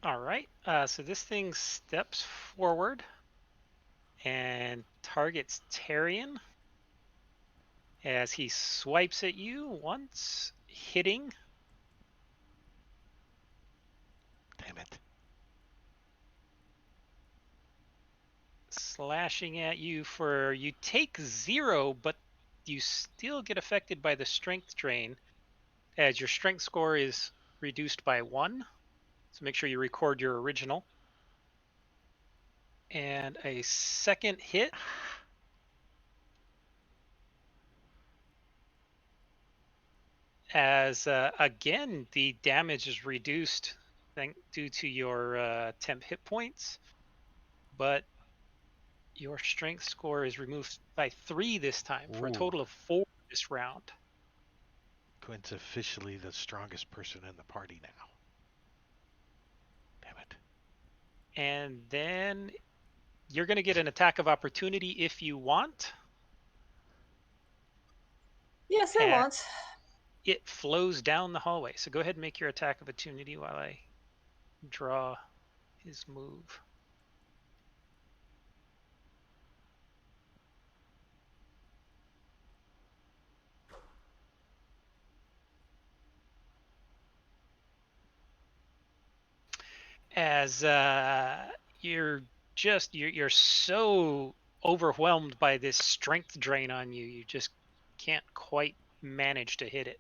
Speaker 2: All right. So this thing steps forward and targets Tyrion as he swipes at you once, hitting.
Speaker 1: Damn it.
Speaker 2: Slashing at you you take 0, but you still get affected by the strength drain as your strength score is reduced by 1. So make sure you record your original. And a second hit. As again, the damage is reduced due to your temp hit points, but your strength score is removed by 3 this time for a total of 4 this round.
Speaker 1: Quint's officially the strongest person in the party now. Damn it.
Speaker 2: And then you're going to get an attack of opportunity if you want.
Speaker 5: Yes, I want.
Speaker 2: It flows down the hallway. So go ahead and make your attack of opportunity while I draw his move. As you're so overwhelmed by this strength drain on you, you just can't quite manage to hit it.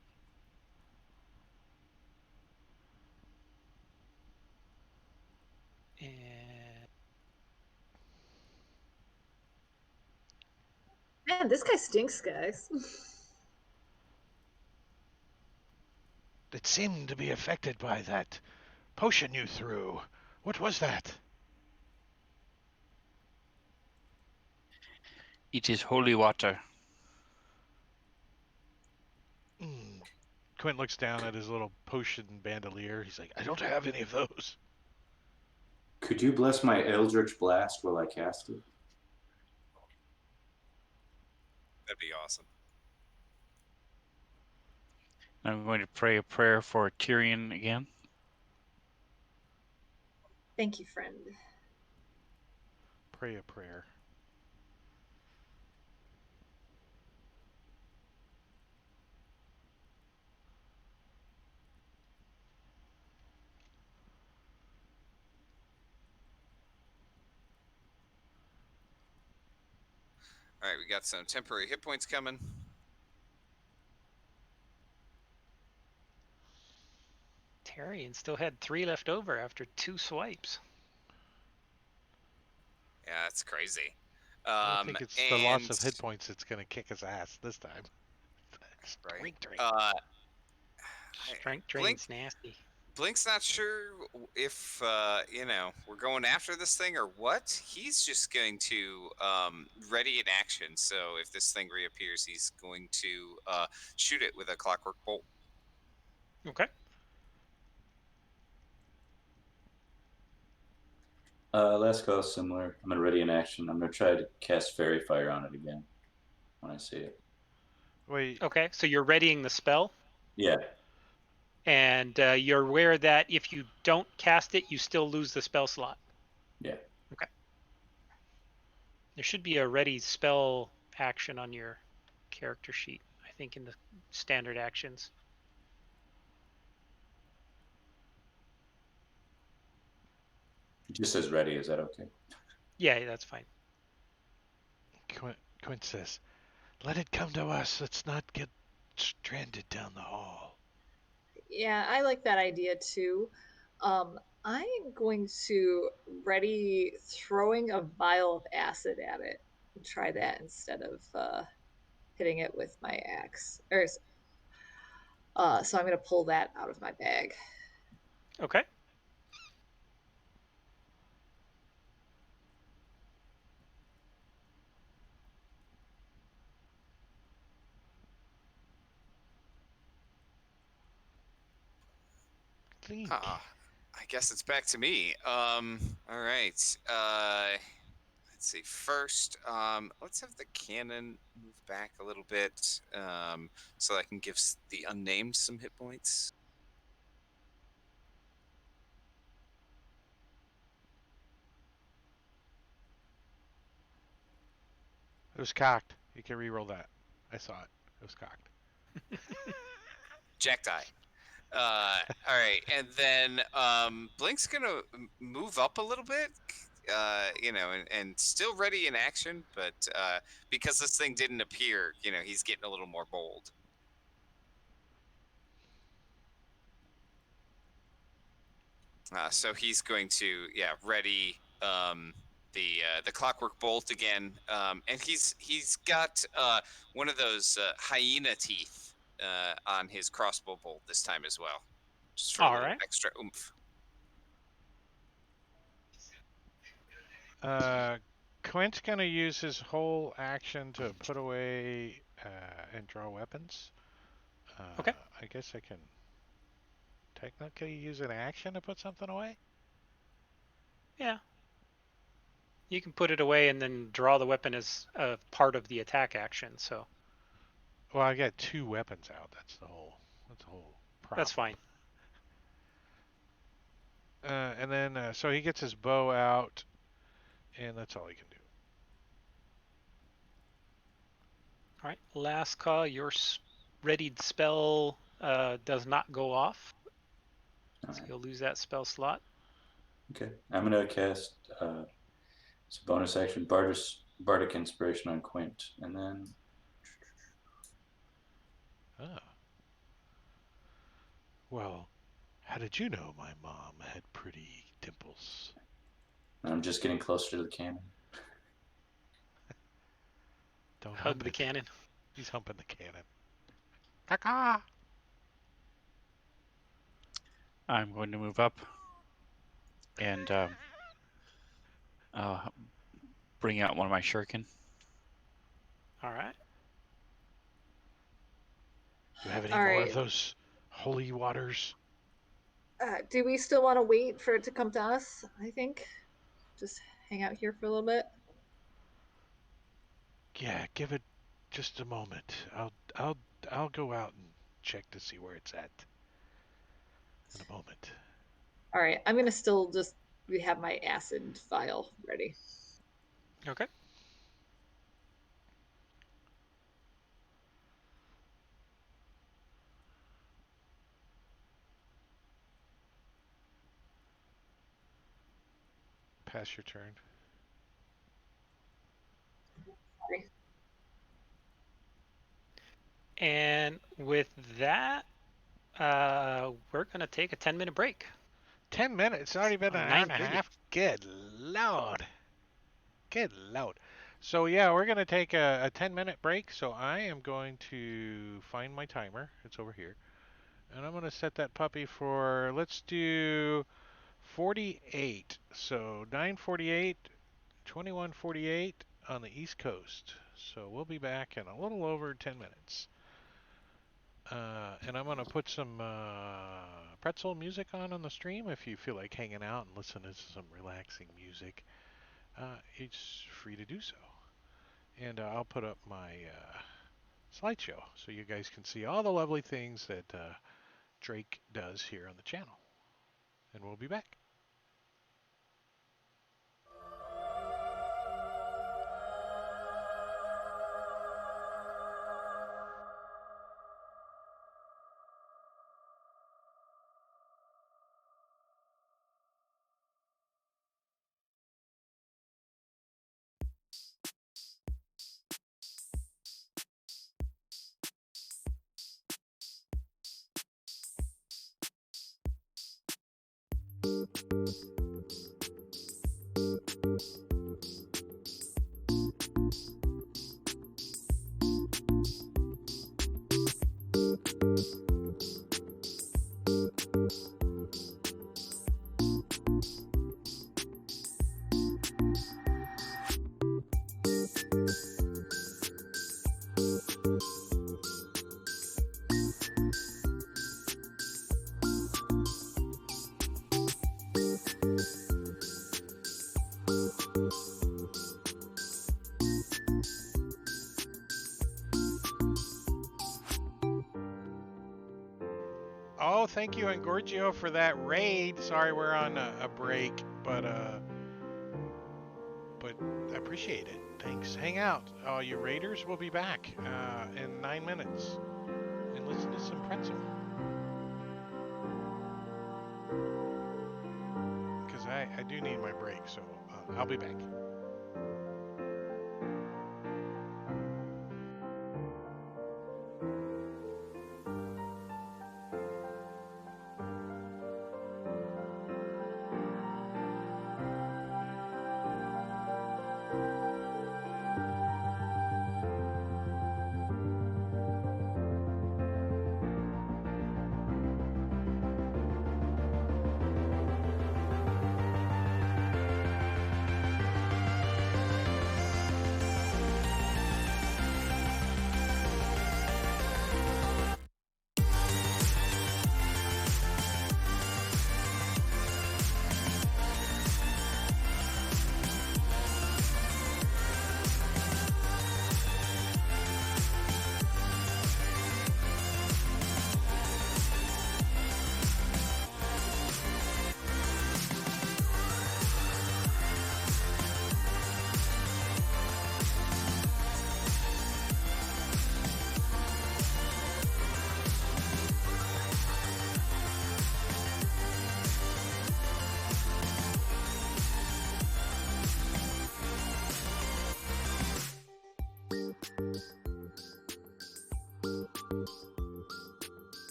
Speaker 2: And
Speaker 5: Man, this guy stinks, guys.
Speaker 1: It seemed to be affected by that potion you threw. What was that?
Speaker 6: It is holy water.
Speaker 1: Quint looks down at his little potion bandolier. He's like, "I don't have any of those."
Speaker 4: Could you bless my Eldritch Blast while I cast it?
Speaker 3: That'd be awesome.
Speaker 6: I'm going to pray a prayer for Tyrion again.
Speaker 5: Thank you, friend.
Speaker 1: Pray a prayer.
Speaker 3: All right, we got some temporary hit points coming.
Speaker 2: Harry, and still had 3 left over after 2 swipes.
Speaker 3: Yeah, that's crazy.
Speaker 1: I don't think it's the loss of hit points that's going to kick his ass this time.
Speaker 3: Right.
Speaker 1: Strength drain.
Speaker 2: Strength
Speaker 3: Blink,
Speaker 2: drain's nasty.
Speaker 3: Blink's not sure if we're going after this thing or what. He's just going to ready in action. So if this thing reappears, he's going to shoot it with a clockwork bolt.
Speaker 2: Okay.
Speaker 4: Last call is similar. I'm gonna ready in action. I'm gonna try to cast Fairy Fire on it again when I see it.
Speaker 1: Wait,
Speaker 2: Okay, so you're readying the spell,
Speaker 4: Yeah.
Speaker 2: and you're aware that if you don't cast it, you still lose the spell slot.
Speaker 4: Yeah.
Speaker 2: Okay. There should be a ready spell action on your character sheet, I think, in the standard actions.
Speaker 4: It just says ready. Is that okay?
Speaker 2: Yeah, that's fine.
Speaker 1: Quint says, let it come to us. Let's not get stranded down the hall.
Speaker 5: Yeah, I like that idea too. I'm going to ready throwing a vial of acid at it. Try that instead of hitting it with my axe. So I'm going to pull that out of my bag.
Speaker 2: Okay.
Speaker 1: Clink.
Speaker 3: I guess it's back to me. All right. Let's see. First, let's have the cannon move back a little bit, so I can give the unnamed some hit points.
Speaker 1: It was cocked. You can re-roll that. I saw it. It was cocked.
Speaker 3: Jack die. All right, and then Blink's gonna move up a little bit, and still ready in action, but because this thing didn't appear, he's getting a little more bold. So he's going to ready the clockwork bolt again, and he's got one of those hyena teeth on his crossbow bolt this time as well, just for a little extra oomph.
Speaker 1: Quint's gonna use his whole action to put away and draw weapons.
Speaker 2: Okay.
Speaker 1: I guess I can technically use an action to put something away.
Speaker 2: Yeah. You can put it away and then draw the weapon as a part of the attack action. So.
Speaker 1: Well, I got 2 weapons out. That's the whole problem.
Speaker 2: That's fine.
Speaker 1: And then so he gets his bow out, and that's all he can do.
Speaker 2: All right. Last call. Your readied spell does not go off, so you'll lose that spell slot.
Speaker 4: Okay. I'm gonna cast. It's a bonus action, Bardic Inspiration on Quint, and then.
Speaker 1: Ah. Well, how did you know my mom had pretty dimples?
Speaker 4: I'm just getting closer to the cannon.
Speaker 1: Don't
Speaker 2: Hug
Speaker 1: hump
Speaker 2: the
Speaker 1: it.
Speaker 2: cannon.
Speaker 1: He's humping the cannon. Caca!
Speaker 6: I'm going to move up and bring out one of my shuriken.
Speaker 2: All right.
Speaker 1: Do you have any
Speaker 5: All
Speaker 1: more
Speaker 5: right.
Speaker 1: of those holy waters?
Speaker 5: Do we still want to wait for it to come to us? I think just hang out here for a little bit.
Speaker 1: Yeah, give it just a moment. I'll go out and check to see where it's at in a moment.
Speaker 5: All right, I'm gonna still just have my acid vial ready.
Speaker 2: Okay.
Speaker 1: Pass your turn.
Speaker 2: And with that, We're gonna take a 10-minute break.
Speaker 1: 10 minutes. It's already been an hour and a
Speaker 2: 9:30.
Speaker 1: half. Good lord. Good lord. So yeah, we're gonna take a 10-minute break. So I am going to find my timer. It's over here, and I'm gonna set that puppy for, let's do 48. So 9:48, 21:48 on the East Coast. So we'll be back in a little over 10 minutes. And I'm going to put some pretzel music on the stream. If you feel like hanging out and listening to some relaxing music, it's free to do so. And I'll put up my slideshow so you guys can see all the lovely things that Drake does here on the channel. And we'll be back. Oh, thank you, Engorgio, for that raid. Sorry we're on a break, but I appreciate it. Thanks. Hang out. All you raiders, we'll be back in 9 minutes. And listen to some pretzel. Because I do need my break, so I'll be back.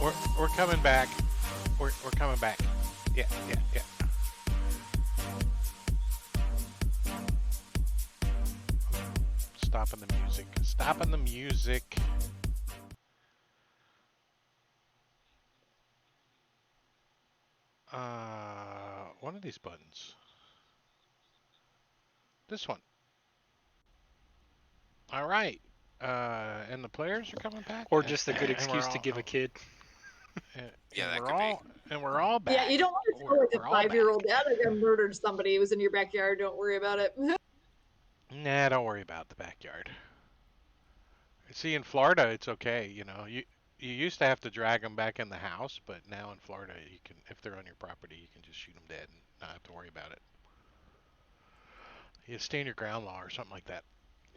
Speaker 1: We're coming back. We're coming back. Yeah, yeah, yeah. Stopping the music. Stopping the music. One of these buttons. This one. All right. And the players are coming back,
Speaker 2: Or just a good
Speaker 1: and we're
Speaker 2: excuse to
Speaker 1: all,
Speaker 2: give a kid.
Speaker 1: and,
Speaker 3: Yeah,
Speaker 1: and
Speaker 3: that
Speaker 1: we're
Speaker 3: could be.
Speaker 1: all, and we're all back.
Speaker 5: Yeah, you don't want to tell
Speaker 1: We're,
Speaker 5: like
Speaker 1: we're
Speaker 5: a
Speaker 1: all
Speaker 5: 5-year-old,
Speaker 1: back.
Speaker 5: yeah, I murdered somebody. It was in your backyard. Don't worry about it.
Speaker 1: Nah, don't worry about the backyard. See, in Florida, it's okay. You used to have to drag them back in the house, but now in Florida, you can, if they're on your property, you can just shoot them dead and not have to worry about it. You stand your ground law or something like that.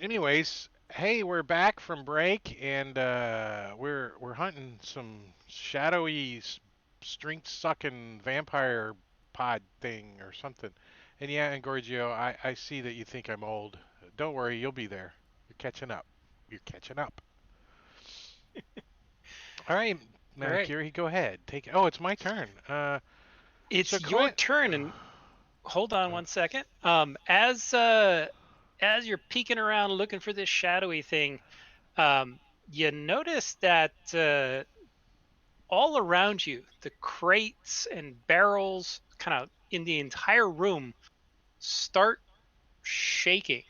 Speaker 1: Anyways, hey, we're back from break, and we're hunting some shadowy, strength sucking vampire pod thing or something. And yeah, and Gorgio, I see that you think I'm old. Don't worry, you'll be there. You're catching up. You're catching up. All right,
Speaker 2: All right.
Speaker 1: Kiri, go ahead. Take. Oh, it's my turn.
Speaker 2: It's
Speaker 1: So
Speaker 2: your
Speaker 1: Quint.
Speaker 2: turn, and hold on
Speaker 1: Uh,
Speaker 2: one second. As you're peeking around looking for this shadowy thing, you notice that all around you, the crates and barrels, kind of in the entire room, start shaking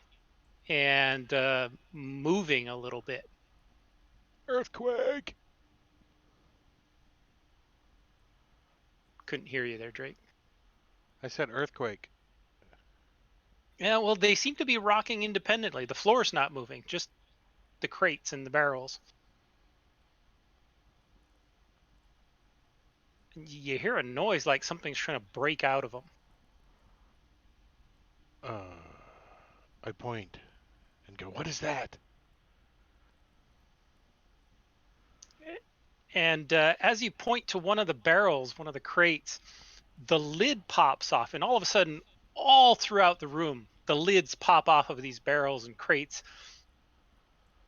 Speaker 2: and moving a little bit.
Speaker 1: Earthquake.
Speaker 2: Couldn't hear you there, Drake.
Speaker 1: I said earthquake.
Speaker 2: Yeah, well, they seem to be rocking independently. The floor's not moving, just the crates and the barrels. You hear a noise like something's trying to break out of them.
Speaker 1: Uh, I point and go, what is that?
Speaker 2: And as you point to one of the barrels, one of the crates, the lid pops off, and all of a sudden, all throughout the room, the lids pop off of these barrels and crates,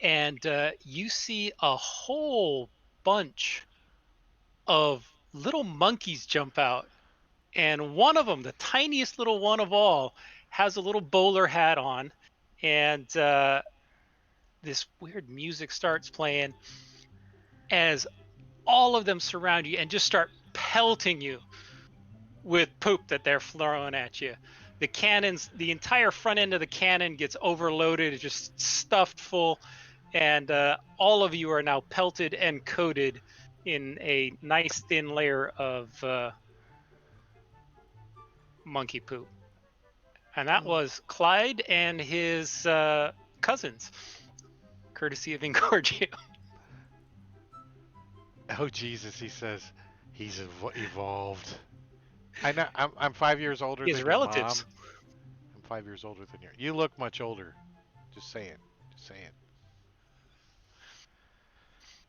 Speaker 2: and you see a whole bunch of little monkeys jump out. And one of them, the tiniest little one of all, has a little bowler hat on, and this weird music starts playing as all of them surround you and just start pelting you with poop that they're throwing at you. The cannons, the entire front end of the cannon gets overloaded, it's just stuffed full, and all of you are now pelted and coated in a nice thin layer of monkey poop. And that was Clyde and his cousins, courtesy of Ingorgio.
Speaker 1: Oh Jesus, he says he's evolved. I know. I'm 5 years older
Speaker 2: His
Speaker 1: than your mom.
Speaker 2: relatives.
Speaker 1: I'm 5 years older than your. You look much older. Just saying. Just saying.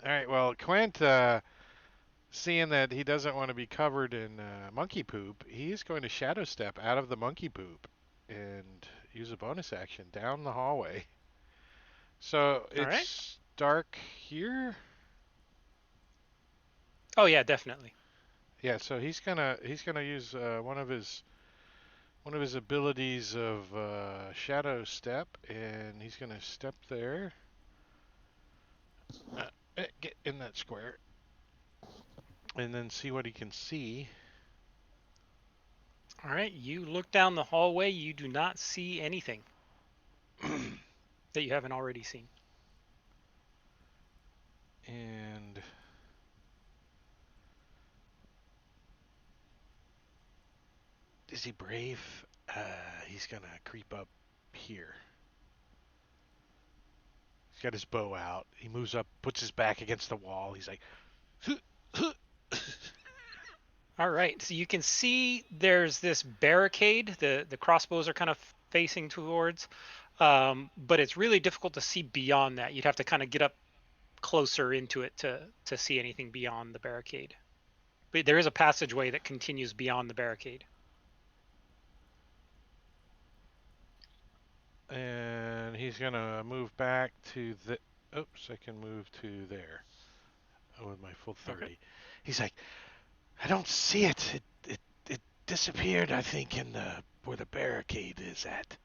Speaker 1: All right. Well, Quint, seeing that he doesn't want to be covered in monkey poop, he's going to shadow step out of the monkey poop and use a bonus action down the hallway. So
Speaker 2: All right.
Speaker 1: it's dark here.
Speaker 2: Oh yeah, definitely.
Speaker 1: Yeah. So he's gonna use one of his abilities of shadow step, and he's gonna step there. Get in that square, and then see what he can see.
Speaker 2: All right. You look down the hallway. You do not see anything that you haven't already seen.
Speaker 1: And is he brave? He's gonna creep up here. He's got his bow out. He moves up, puts his back against the wall. He's like,
Speaker 2: All right. So you can see there's this barricade. The crossbows are kind of facing towards, but it's really difficult to see beyond that. You'd have to kind of get up closer into it to see anything beyond the barricade. But there is a passageway that continues beyond the barricade.
Speaker 1: and he's gonna move back to the. Oops, I can move to there with my full 30.
Speaker 2: Okay.
Speaker 1: He's like, I don't see it. It disappeared, I think, in the where the barricade is at.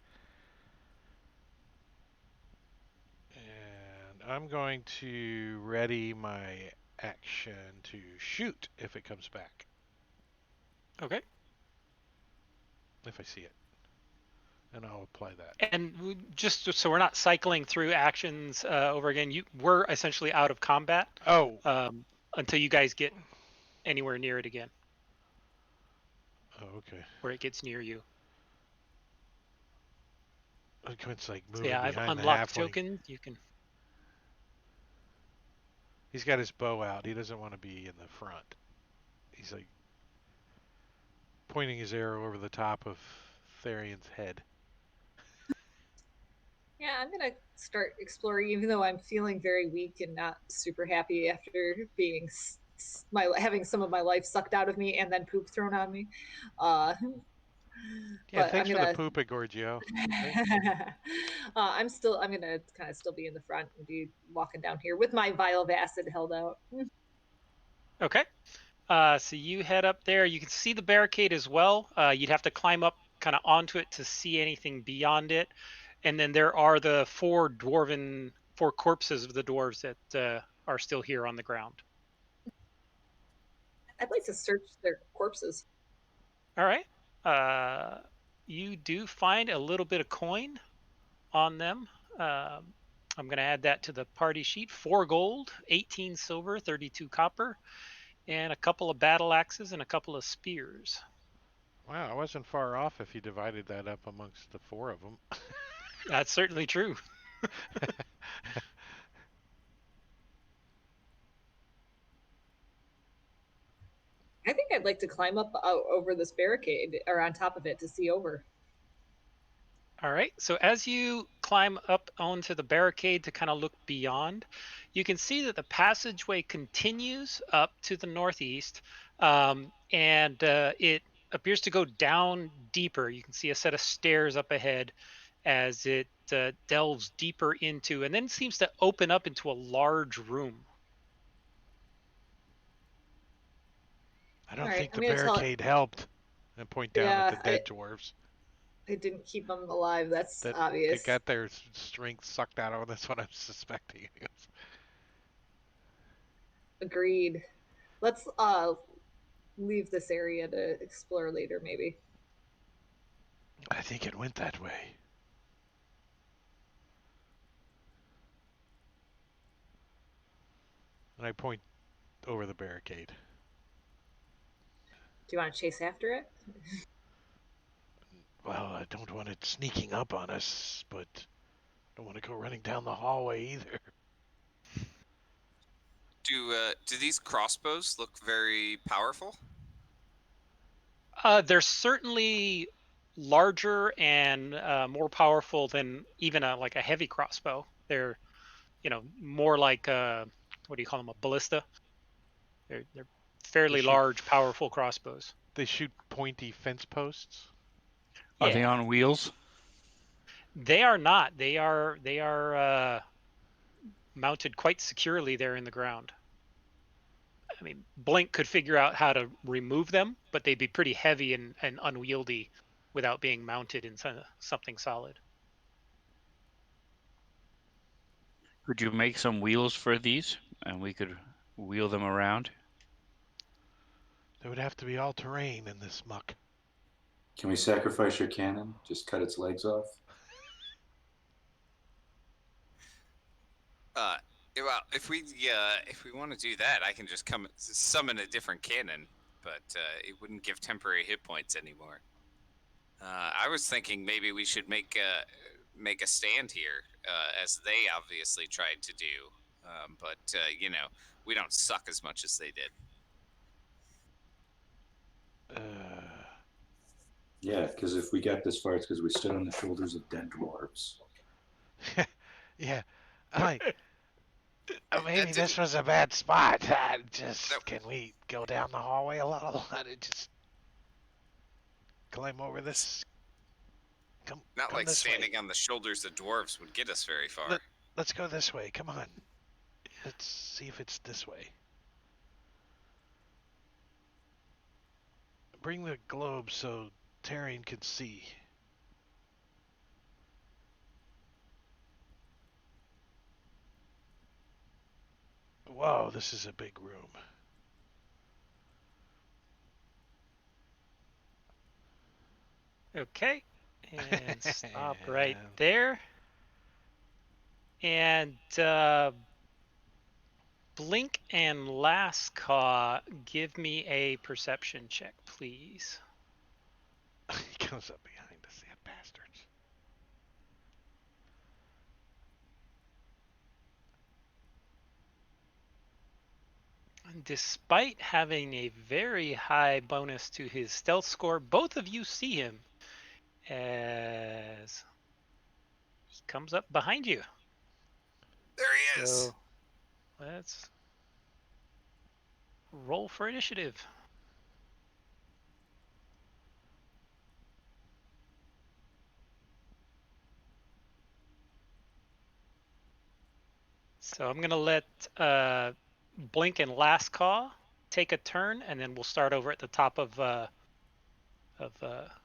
Speaker 1: And I'm going to ready my action to shoot if it comes back.
Speaker 2: Okay.
Speaker 1: If I see it. And I'll apply that.
Speaker 2: And just so we're not cycling through actions over again, we're essentially out of combat
Speaker 1: Oh,
Speaker 2: until you guys get anywhere near it again,
Speaker 1: okay.
Speaker 2: where it gets near you.
Speaker 1: It's like
Speaker 2: So
Speaker 1: moving
Speaker 2: yeah, I've
Speaker 1: behind the
Speaker 2: unlocked
Speaker 1: halfling.
Speaker 2: tokens. You can.
Speaker 1: He's got his bow out. He doesn't want to be in the front. He's like pointing his arrow over the top of Therion's head.
Speaker 5: Yeah, I'm gonna start exploring, even though I'm feeling very weak and not super happy after being having some of my life sucked out of me and then poop thrown on me. Uh,
Speaker 1: Yeah,
Speaker 5: but I'm
Speaker 1: thanks for the
Speaker 5: gonna.
Speaker 1: poop at Gorgio.
Speaker 5: I'm gonna kind of still be in the front and be walking down here with my vial of acid held out.
Speaker 2: Okay. So you head up there. You can see the barricade as well. You'd have to climb up kind of onto it to see anything beyond it. And then there are the four corpses of the dwarves that are still here on the ground.
Speaker 5: I'd like to search their corpses.
Speaker 2: All right. You do find a little bit of coin on them. I'm going to add that to the party sheet. 4 gold, 18 silver, 32 copper, and a couple of battle axes and a couple of spears.
Speaker 1: Wow, I wasn't far off if you divided that up amongst the four of them.
Speaker 2: That's certainly true.
Speaker 5: I think I'd like to climb up over this barricade or on top of it to see over.
Speaker 2: All right. So as you climb up onto the barricade to kind of look beyond, you can see that the passageway continues up to the northeast, and it appears to go down deeper. You can see a set of stairs up ahead as it delves deeper into, and then seems to open up into a large room.
Speaker 1: I don't
Speaker 5: All right,
Speaker 1: think
Speaker 5: I'm
Speaker 1: the
Speaker 5: gonna tell it.
Speaker 1: barricade helped. And point down at
Speaker 5: Yeah,
Speaker 1: the dead dwarves.
Speaker 5: I didn't keep them alive. That's
Speaker 1: That
Speaker 5: obvious.
Speaker 1: they got their strength sucked out of them. That's what I'm suspecting.
Speaker 5: Agreed. Let's leave this area to explore later, maybe.
Speaker 1: I think it went that way. And I point over the barricade.
Speaker 5: Do you want to chase after it?
Speaker 1: Well, I don't want it sneaking up on us, but don't want to go running down the hallway either.
Speaker 3: Do these crossbows look very powerful?
Speaker 2: They're certainly larger and more powerful than even like a heavy crossbow. They're, more like what do you call them? A ballista. They're fairly large, powerful crossbows.
Speaker 1: They shoot pointy fence posts.
Speaker 6: Are they
Speaker 2: Yeah,
Speaker 6: on wheels?
Speaker 2: they are not. They are mounted quite securely there in the ground. I mean, Blink could figure out how to remove them, but they'd be pretty heavy and unwieldy without being mounted in something solid.
Speaker 6: Could you make some wheels for these, and we could wheel them around?
Speaker 1: They would have to be all terrain in this muck.
Speaker 4: Can we sacrifice your cannon? Just cut its legs off?
Speaker 3: Well, if we want to do that, I can just summon a different cannon, but it wouldn't give temporary hit points anymore. I was thinking maybe we should make a stand here, as they obviously tried to do, but we don't suck as much as they did.
Speaker 4: Yeah, because if we got this far, it's because we stood on the shoulders of dead dwarves.
Speaker 1: Yeah, maybe this was a bad spot. Can we go down the hallway a little? Just climb over this. Come
Speaker 3: like
Speaker 1: this
Speaker 3: standing
Speaker 1: way.
Speaker 3: on the shoulders of dwarves would get us very far.
Speaker 1: Let's go this way. Come on. Let's see if it's this way. Bring the globe so Tarian can see. Whoa, this is a big room.
Speaker 2: Okay. And stop right there. And Blink and Lascaw, give me a perception check, please.
Speaker 1: He comes up behind us, that bastards.
Speaker 2: Despite having a very high bonus to his stealth score, both of you see him as he comes up behind you.
Speaker 3: There he is.
Speaker 2: So let's roll for initiative. So I'm gonna let Blink and Lascaw take a turn, and then we'll start over at the top of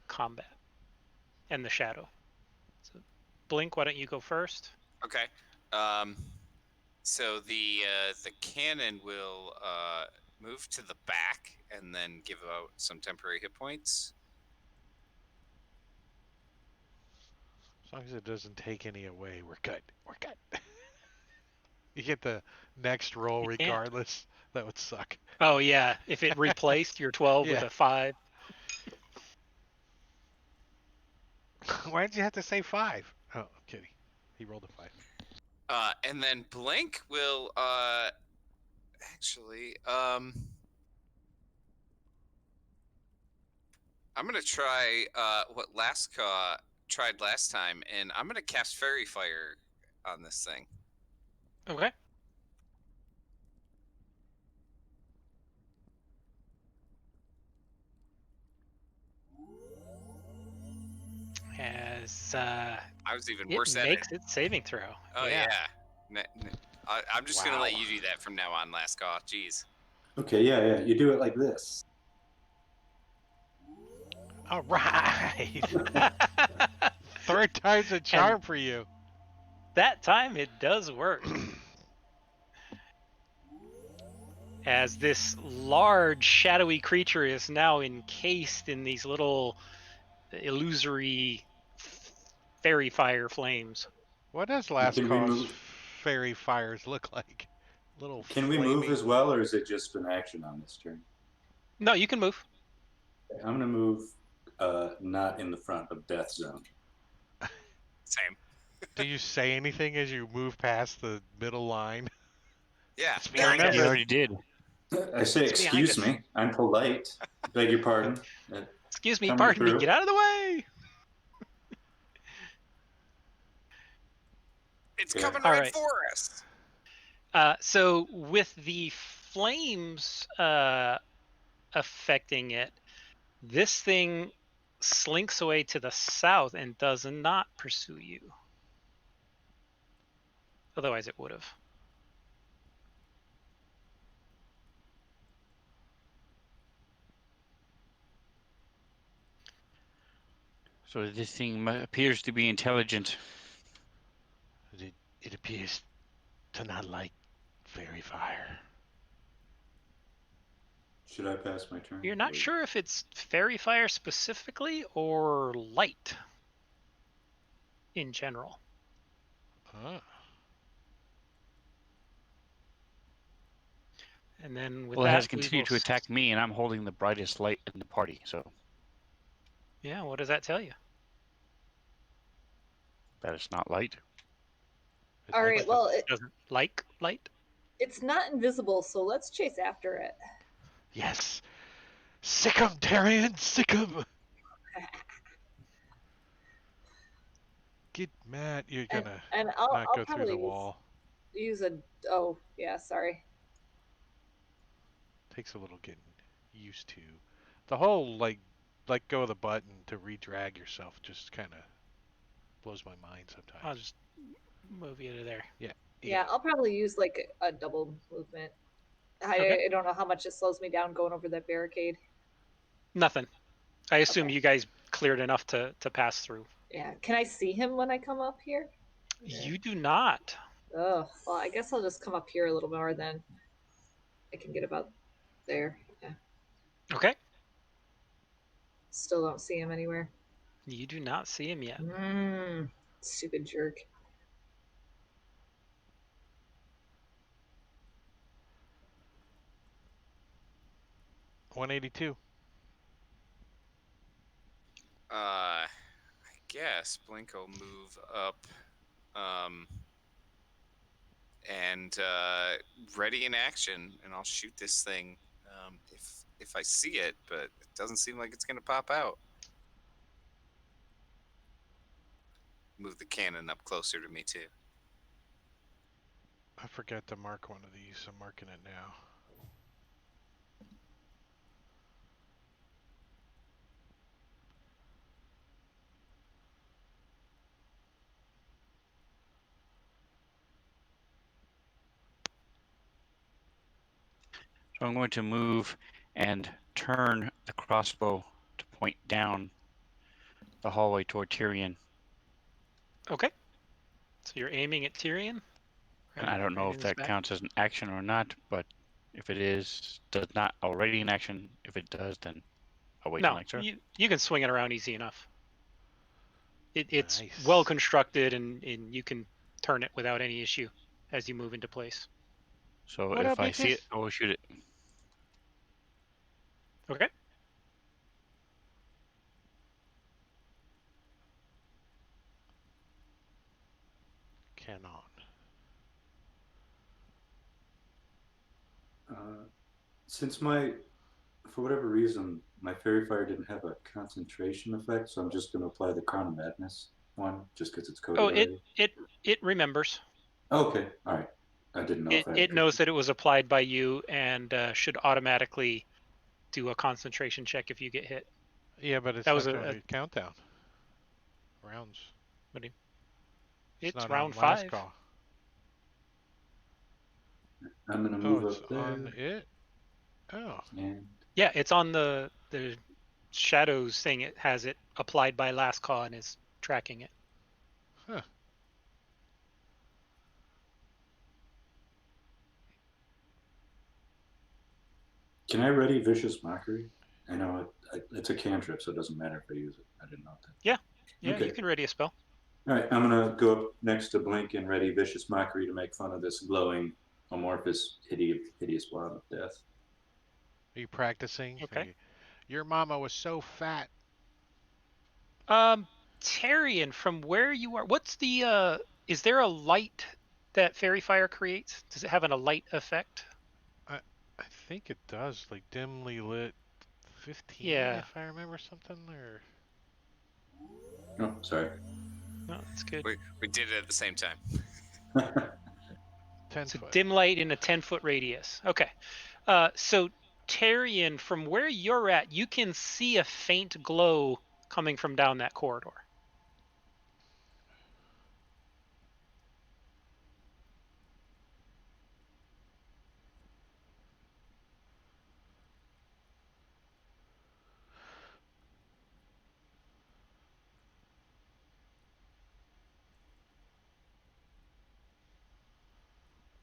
Speaker 2: combat and the shadow. So Blink, why don't you go first?
Speaker 3: Okay. So the cannon will move to the back and then give out some temporary hit points.
Speaker 1: As long as it doesn't take any away, we're good. We're good. You get the next roll
Speaker 2: You can't.
Speaker 1: regardless. That would suck.
Speaker 2: Oh yeah, if it replaced your 12 with
Speaker 1: Yeah.
Speaker 2: a 5.
Speaker 1: Why did you have to say 5? Oh, I'm kidding. He rolled a 5.
Speaker 3: And then Blink will actually I'm gonna try what Lascaw tried last time, and I'm gonna cast Fairy Fire on this thing.
Speaker 2: Okay. As
Speaker 3: I was even
Speaker 2: it
Speaker 3: worse at it.
Speaker 2: makes its saving throw.
Speaker 3: Oh yeah. I'm just gonna
Speaker 1: Wow.
Speaker 3: let you do that from now on, Lascaw. Jeez.
Speaker 4: Okay, yeah. You do it like this.
Speaker 1: All right. Third time's a charm for you.
Speaker 2: That time it does work. As this large shadowy creature is now encased in these little illusory fairy fire flames.
Speaker 1: What does
Speaker 4: Can
Speaker 1: last
Speaker 4: we
Speaker 1: cause
Speaker 4: move?
Speaker 1: fairy fires look like? Little
Speaker 4: Can we
Speaker 1: flaming...
Speaker 4: move as well, or is it just an action on this turn?
Speaker 2: No, you can move.
Speaker 4: I'm gonna move, not in the front of death zone.
Speaker 3: Same.
Speaker 1: Do you say anything as you move past the middle line?
Speaker 3: Yeah.
Speaker 1: It's
Speaker 3: There
Speaker 1: behind
Speaker 3: he
Speaker 1: us.
Speaker 6: You
Speaker 3: is.
Speaker 6: already did.
Speaker 4: I say,
Speaker 1: It's behind
Speaker 4: excuse
Speaker 1: us.
Speaker 4: me. I'm polite. Beg your pardon.
Speaker 2: Excuse me,
Speaker 4: Coming
Speaker 2: pardon me,
Speaker 4: through.
Speaker 2: get out of the way!
Speaker 3: It's
Speaker 4: Okay.
Speaker 3: coming
Speaker 2: All
Speaker 3: right
Speaker 2: right.
Speaker 3: for us.
Speaker 2: So with the flames affecting it, this thing slinks away to the south and does not pursue you. Otherwise it would have.
Speaker 6: So this thing appears to be intelligent.
Speaker 1: It appears to not like fairy fire.
Speaker 4: Should I pass my turn?
Speaker 2: You're not sure if it's fairy fire specifically or light in general.
Speaker 1: Huh.
Speaker 2: And then with
Speaker 6: Well, it has
Speaker 2: that, we will.
Speaker 6: continued to attack me, and I'm holding the brightest light in the party. So
Speaker 2: Yeah, what does that tell you?
Speaker 6: that is not light.
Speaker 1: It
Speaker 5: All
Speaker 1: likes
Speaker 5: right, well,
Speaker 2: Doesn't like light?
Speaker 5: it's not invisible, so let's chase after it.
Speaker 1: Yes. Sick 'em, Tarian, sick 'em. Get mad. You're gonna
Speaker 5: And I'll
Speaker 1: not go through
Speaker 5: probably
Speaker 1: the wall.
Speaker 5: use a. Oh yeah, sorry.
Speaker 1: Takes a little getting used to. The whole like let go of the button to re-drag yourself just kind of blows my mind sometimes.
Speaker 2: I'll just move you to there.
Speaker 5: Yeah, I'll probably use like a double movement.
Speaker 2: Okay.
Speaker 5: I don't know how much it slows me down going over that barricade.
Speaker 2: Nothing. I assume you guys cleared enough to pass through.
Speaker 5: Yeah. Can I see him when I come up here?
Speaker 2: You do not.
Speaker 5: Oh, well, I guess I'll just come up here a little more then. I can get about there. Yeah.
Speaker 2: Okay.
Speaker 5: Still don't see him anywhere.
Speaker 2: You do not see him yet.
Speaker 5: Stupid jerk.
Speaker 1: $182.
Speaker 3: I guess Blink will move up, and ready in action, and I'll shoot this thing if I see it, but it doesn't seem like it's gonna pop out. Move the cannon up closer to me too.
Speaker 1: I forgot to mark one of these. I'm marking it now.
Speaker 6: So I'm going to move and turn the crossbow to point down the hallway toward Tyrion.
Speaker 2: Okay. So you're aiming at Tyrion?
Speaker 6: And I don't know
Speaker 2: right
Speaker 6: if
Speaker 2: in his
Speaker 6: that
Speaker 2: back?
Speaker 6: counts as an action or not, but if it is, does not already an action. If it does, then I'll wait till
Speaker 2: No,
Speaker 6: next turn.
Speaker 2: you can swing it around easy enough. It's
Speaker 1: Nice.
Speaker 2: well constructed, and you can turn it without any issue as you move into place.
Speaker 6: So
Speaker 1: What
Speaker 6: if
Speaker 1: up,
Speaker 6: I see it,
Speaker 1: bitches?
Speaker 6: I will shoot it.
Speaker 2: Okay.
Speaker 1: Cannot.
Speaker 4: Since for whatever reason, my fairy fire didn't have a concentration effect, so I'm just going to apply the Crown of Madness one, just because it's coded
Speaker 2: Oh,
Speaker 4: already.
Speaker 2: it remembers.
Speaker 4: Okay, all right. I didn't know if I
Speaker 2: It knows that it was applied by you and should automatically do a concentration check if you get hit.
Speaker 1: Yeah, but it's
Speaker 2: That was
Speaker 1: not going to count down. Rounds. It's
Speaker 2: it's
Speaker 1: not on
Speaker 2: round
Speaker 1: last
Speaker 2: 5.
Speaker 1: call.
Speaker 4: I'm going to
Speaker 1: Oh,
Speaker 4: move
Speaker 1: it's
Speaker 4: up there.
Speaker 1: on it? Oh.
Speaker 4: And
Speaker 2: Yeah, it's on the shadows thing. It has it applied by last call and is tracking it.
Speaker 1: Huh.
Speaker 4: can I ready Vicious Mockery? I know it's a cantrip, so it doesn't matter if I use it. I didn't know that.
Speaker 2: Yeah,
Speaker 4: Okay.
Speaker 2: you can ready a spell.
Speaker 4: All right, I'm going to go up next to Blink and ready Vicious Mockery to make fun of this glowing, amorphous, hideous blob of death.
Speaker 1: Are you practicing?
Speaker 2: Okay.
Speaker 1: Your mama was so fat.
Speaker 2: Tyrion, from where you are, what's the is there a light that fairy fire creates? Does it have a light effect?
Speaker 1: I think it does. Like dimly lit 15,
Speaker 2: Yeah.
Speaker 1: if I remember something. Or
Speaker 4: Oh, sorry.
Speaker 2: No, that's good.
Speaker 3: We did it at the same time.
Speaker 1: 10
Speaker 2: So
Speaker 1: foot.
Speaker 2: dim light in a 10-foot radius. Okay. So Tyrion, from where you're at, you can see a faint glow coming from down that corridor.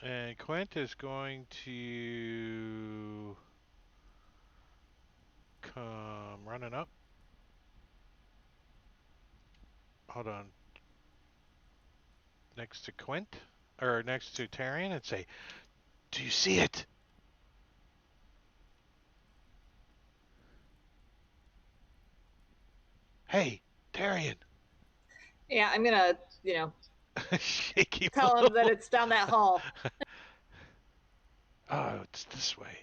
Speaker 1: And Quint is going to come running up. Hold on. Next to Quint, or next to Tarian, and say, "Do you see it?" Hey, Tarian.
Speaker 5: Yeah, I'm gonna,
Speaker 1: Shake him
Speaker 5: tell him that it's down that hall.
Speaker 1: Oh, it's this way.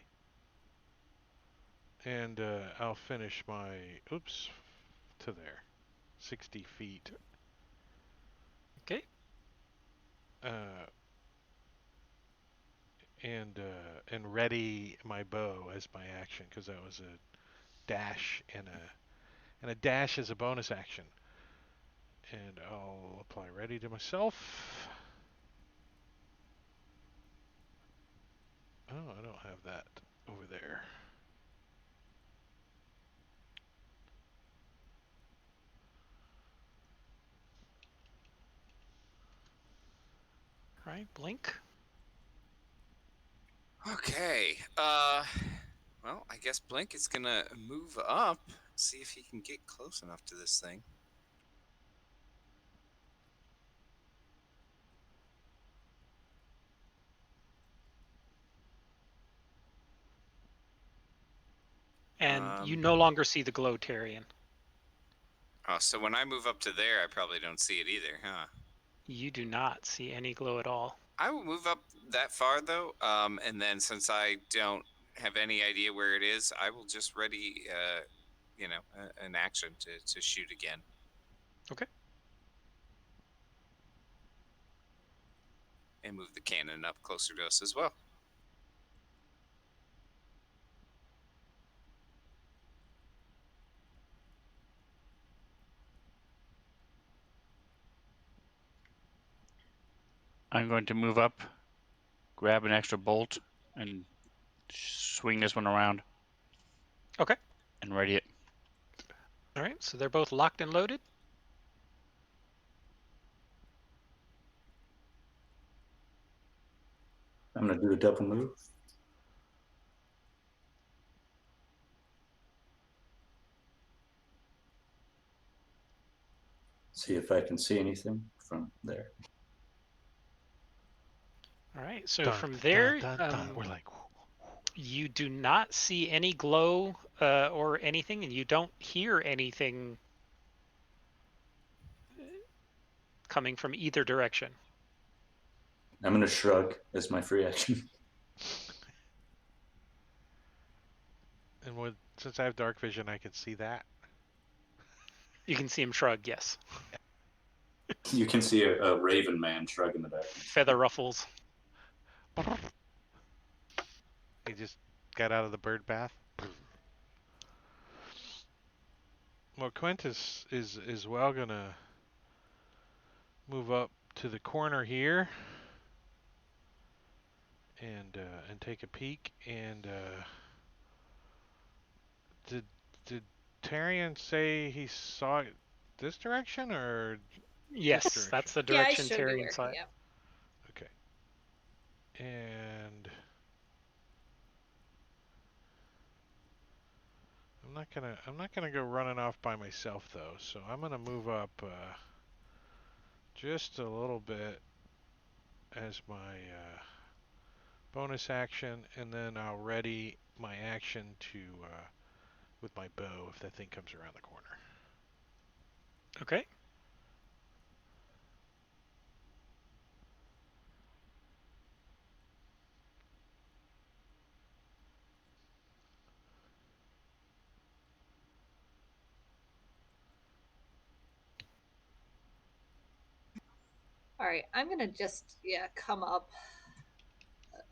Speaker 1: And I'll finish my, oops, to there. 60 feet.
Speaker 2: Okay.
Speaker 1: Uh, and ready my bow as my action, because that was a dash and a dash is a bonus action. And I'll apply ready to myself. Oh, I don't have that over there.
Speaker 2: right, blink.
Speaker 3: Okay. Well, I guess Blink is gonna move up, see if he can get close enough to this thing.
Speaker 2: And you
Speaker 3: Um,
Speaker 2: no longer see the glow, Tyrion.
Speaker 3: Oh, so when I move up to there, I probably don't see it either, huh?
Speaker 2: You do not see any glow at all.
Speaker 3: I will move up that far though, and then since I don't have any idea where it is, I will just ready, an action to shoot again.
Speaker 2: Okay.
Speaker 3: And move the cannon up closer to us as well.
Speaker 6: I'm going to move up, grab an extra bolt, and swing this one around.
Speaker 2: Okay.
Speaker 6: And ready it.
Speaker 2: All right, so they're both locked and loaded.
Speaker 4: I'm going to do a double move. See if I can see anything from there.
Speaker 2: All right, so
Speaker 1: Dun,
Speaker 2: from
Speaker 1: dun,
Speaker 2: there,
Speaker 1: dun, dun. We're like,
Speaker 2: you do not see any glow or anything, and you don't hear anything coming from either direction.
Speaker 4: I'm going to shrug as my free action.
Speaker 1: and since I have dark vision, I can see that.
Speaker 2: You can see him shrug, yes.
Speaker 4: You can see a raven man shrug in the back.
Speaker 2: Feather ruffles.
Speaker 1: He just got out of the bird bath. Well, Quint is well gonna move up to the corner here and take a peek. And did Tarion say he saw it this direction or
Speaker 2: Yes,
Speaker 1: this direction?
Speaker 2: that's the
Speaker 5: Yeah, I
Speaker 2: direction
Speaker 5: should be
Speaker 2: Tyrion
Speaker 5: where.
Speaker 2: saw it.
Speaker 5: Yeah.
Speaker 1: Okay. And I'm not gonna go running off by myself though. So I'm gonna move up just a little bit as my bonus action, and then I'll ready my action to with my bow if that thing comes around the corner.
Speaker 2: Okay.
Speaker 5: All right, I'm gonna just come up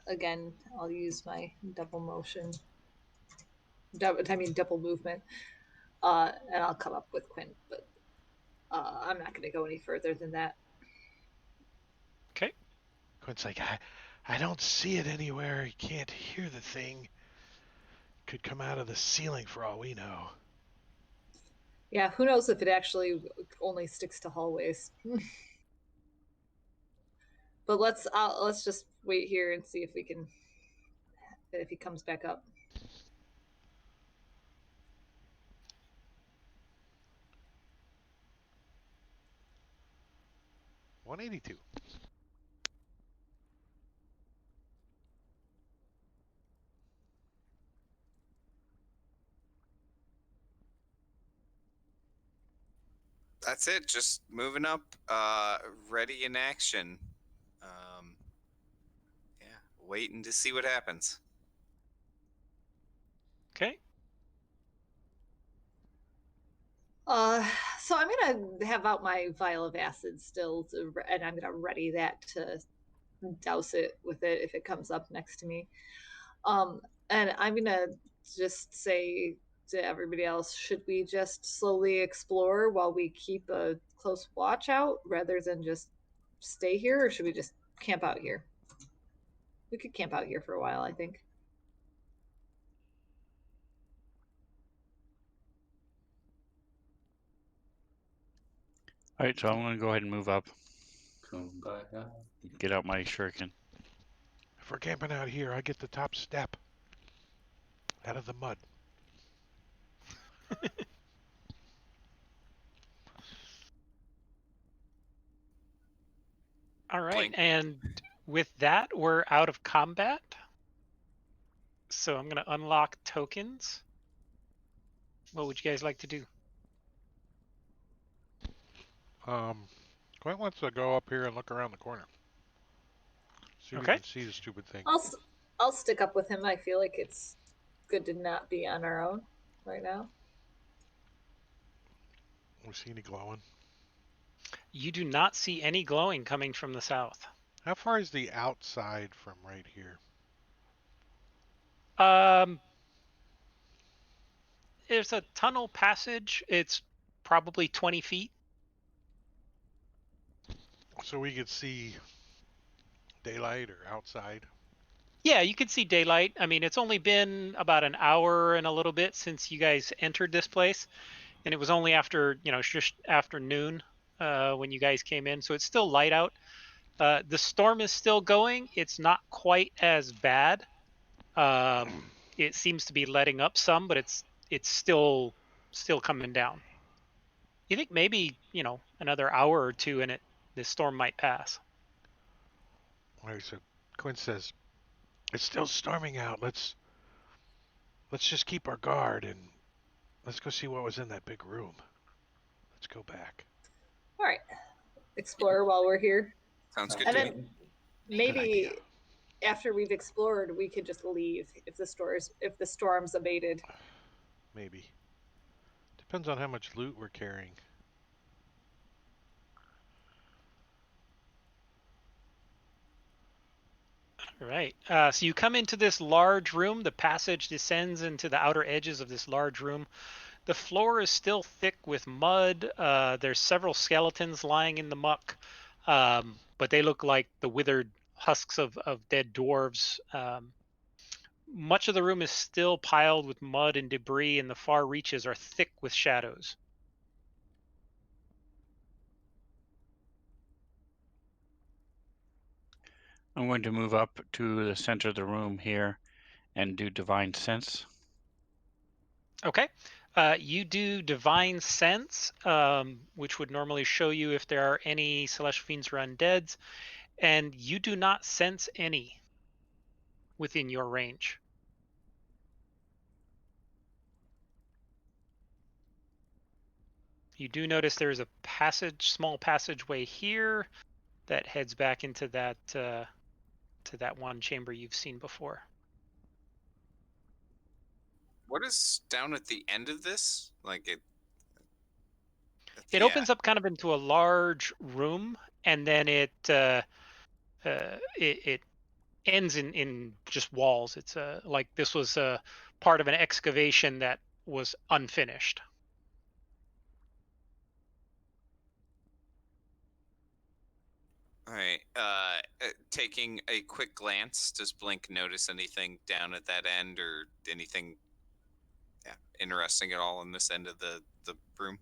Speaker 5: again. I'll use my double motion. Double movement. And I'll come up with Quint, but I'm not gonna go any further than that.
Speaker 2: Okay.
Speaker 1: Quint's like, I don't see it anywhere. You can't hear the thing. Could come out of the ceiling for all we know.
Speaker 5: Yeah, who knows if it actually only sticks to hallways. But let's just wait here and see if we can if he comes back up.
Speaker 1: $182.
Speaker 3: That's it. Just moving up, ready in action. Yeah, waiting to see what happens.
Speaker 2: Okay.
Speaker 5: So I'm gonna have out my vial of acid still, and I'm gonna ready that to douse it with it if it comes up next to me. And I'm gonna just say to everybody else, should we just slowly explore while we keep a close watch out rather than just stay here, or should we just camp out here? We could camp out here for a while, I think.
Speaker 6: All right, so I'm going to go ahead and move up.
Speaker 4: Kumbaya.
Speaker 6: Get out my shuriken.
Speaker 1: If we're camping out here, I get the top step out of the mud.
Speaker 2: All right,
Speaker 3: Blink.
Speaker 2: and with that, we're out of combat. So I'm going to unlock tokens. What would you guys like to do?
Speaker 1: Quint wants to go up here and look around the corner. See if we
Speaker 2: Okay.
Speaker 1: can see the stupid thing.
Speaker 5: I'll stick up with him. I feel like it's good to not be on our own right now.
Speaker 1: We see any glowing?
Speaker 2: You do not see any glowing coming from the south.
Speaker 1: How far is the outside from right here?
Speaker 2: There's a tunnel passage. It's probably 20 feet.
Speaker 1: So we could see daylight or outside.
Speaker 2: Yeah, you can see daylight. I mean, it's only been about an hour and a little bit since you guys entered this place, and it was only after, just after noon when you guys came in, so it's still light out. The storm is still going. It's not quite as bad. It seems to be letting up some, but it's still coming down. You think maybe, another hour or two and this storm might pass.
Speaker 1: All right, so Quint says, it's still storming out. Let's just keep our guard and let's go see what was in that big room. Let's go back.
Speaker 5: All right, explore while we're here.
Speaker 3: Sounds good
Speaker 5: And
Speaker 3: to me.
Speaker 5: then maybe after we've explored, we could just leave if the storm's abated.
Speaker 1: Maybe. Depends on how much loot we're carrying.
Speaker 2: All right. So you come into this large room. The passage descends into the outer edges of this large room. The floor is still thick with mud. There's several skeletons lying in the muck, but they look like the withered husks of dead dwarves. Much of the room is still piled with mud and debris, and the far reaches are thick with shadows.
Speaker 6: I'm going to move up to the center of the room here and do divine sense.
Speaker 2: Okay. You do divine sense, which would normally show you if there are any celestial fiends or undeads, and you do not sense any within your range. You do notice there is a small passageway here that heads back into that to that one chamber you've seen before.
Speaker 3: What is down at the end of this? Like it.
Speaker 2: It opens up kind of into a large room, and then it ends in just walls. It's like this was a part of an excavation that was unfinished.
Speaker 3: All right. Taking a quick glance, does Blink notice anything down at that end or anything interesting at all in this end of the room?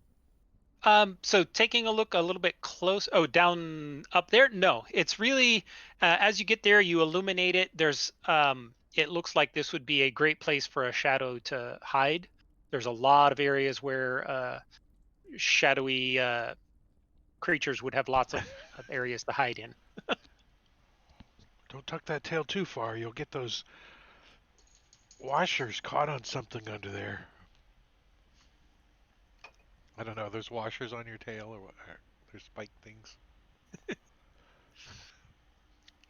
Speaker 2: So taking a look a little bit close. Oh, down up there? No, it's really as you get there, you illuminate it. There's it looks like this would be a great place for a shadow to hide. There's a lot of areas where shadowy creatures would have lots of areas to hide in.
Speaker 1: Don't tuck that tail too far. You'll get those washers caught on something under there. I don't know. There's washers on your tail or what? There's spike things.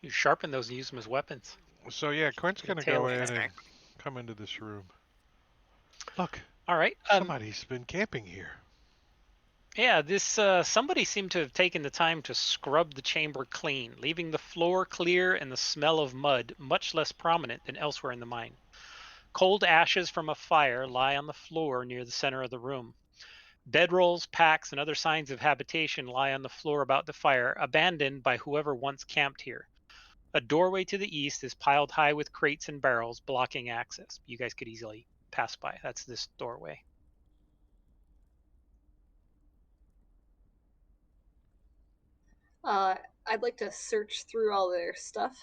Speaker 2: You sharpen those and use them as weapons.
Speaker 1: So yeah, Quint's
Speaker 2: The
Speaker 1: gonna
Speaker 2: tail
Speaker 1: go in
Speaker 2: end.
Speaker 1: and come into this room. Look,
Speaker 2: All right.
Speaker 1: somebody's been camping here.
Speaker 2: Yeah, this somebody seemed to have taken the time to scrub the chamber clean, leaving the floor clear and the smell of mud much less prominent than elsewhere in the mine. Cold ashes from a fire lie on the floor near the center of the room. Bedrolls, packs, and other signs of habitation lie on the floor about the fire, abandoned by whoever once camped here. A doorway to the east is piled high with crates and barrels, blocking access. You guys could easily pass by. That's this doorway.
Speaker 5: I'd like to search through all their stuff.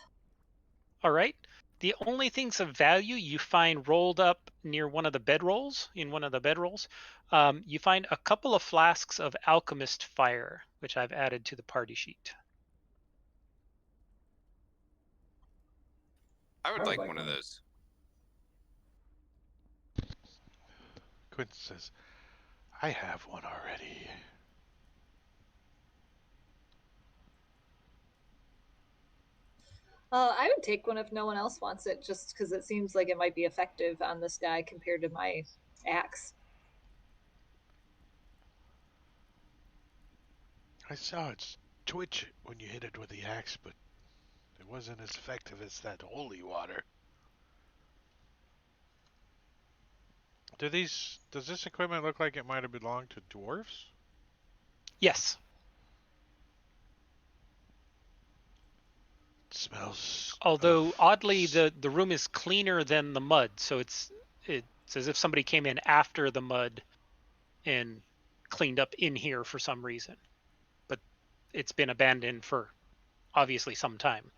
Speaker 2: All right. The only things of value you find rolled up near one of the bedrolls, you find a couple of flasks of alchemist fire, which I've added to the party sheet.
Speaker 3: I would like one of those.
Speaker 1: Quinn says, I have one already.
Speaker 5: I would take one if no one else wants it, just because it seems like it might be effective on this guy compared to my axe.
Speaker 1: I saw it twitch when you hit it with the axe, but it wasn't as effective as that holy water. Does this equipment look like it might have belonged to dwarves?
Speaker 2: Yes.
Speaker 1: It smells.
Speaker 2: Although oddly, the room is cleaner than the mud, so it's as if somebody came in after the mud and cleaned up in here for some reason. But it's been abandoned for obviously some time.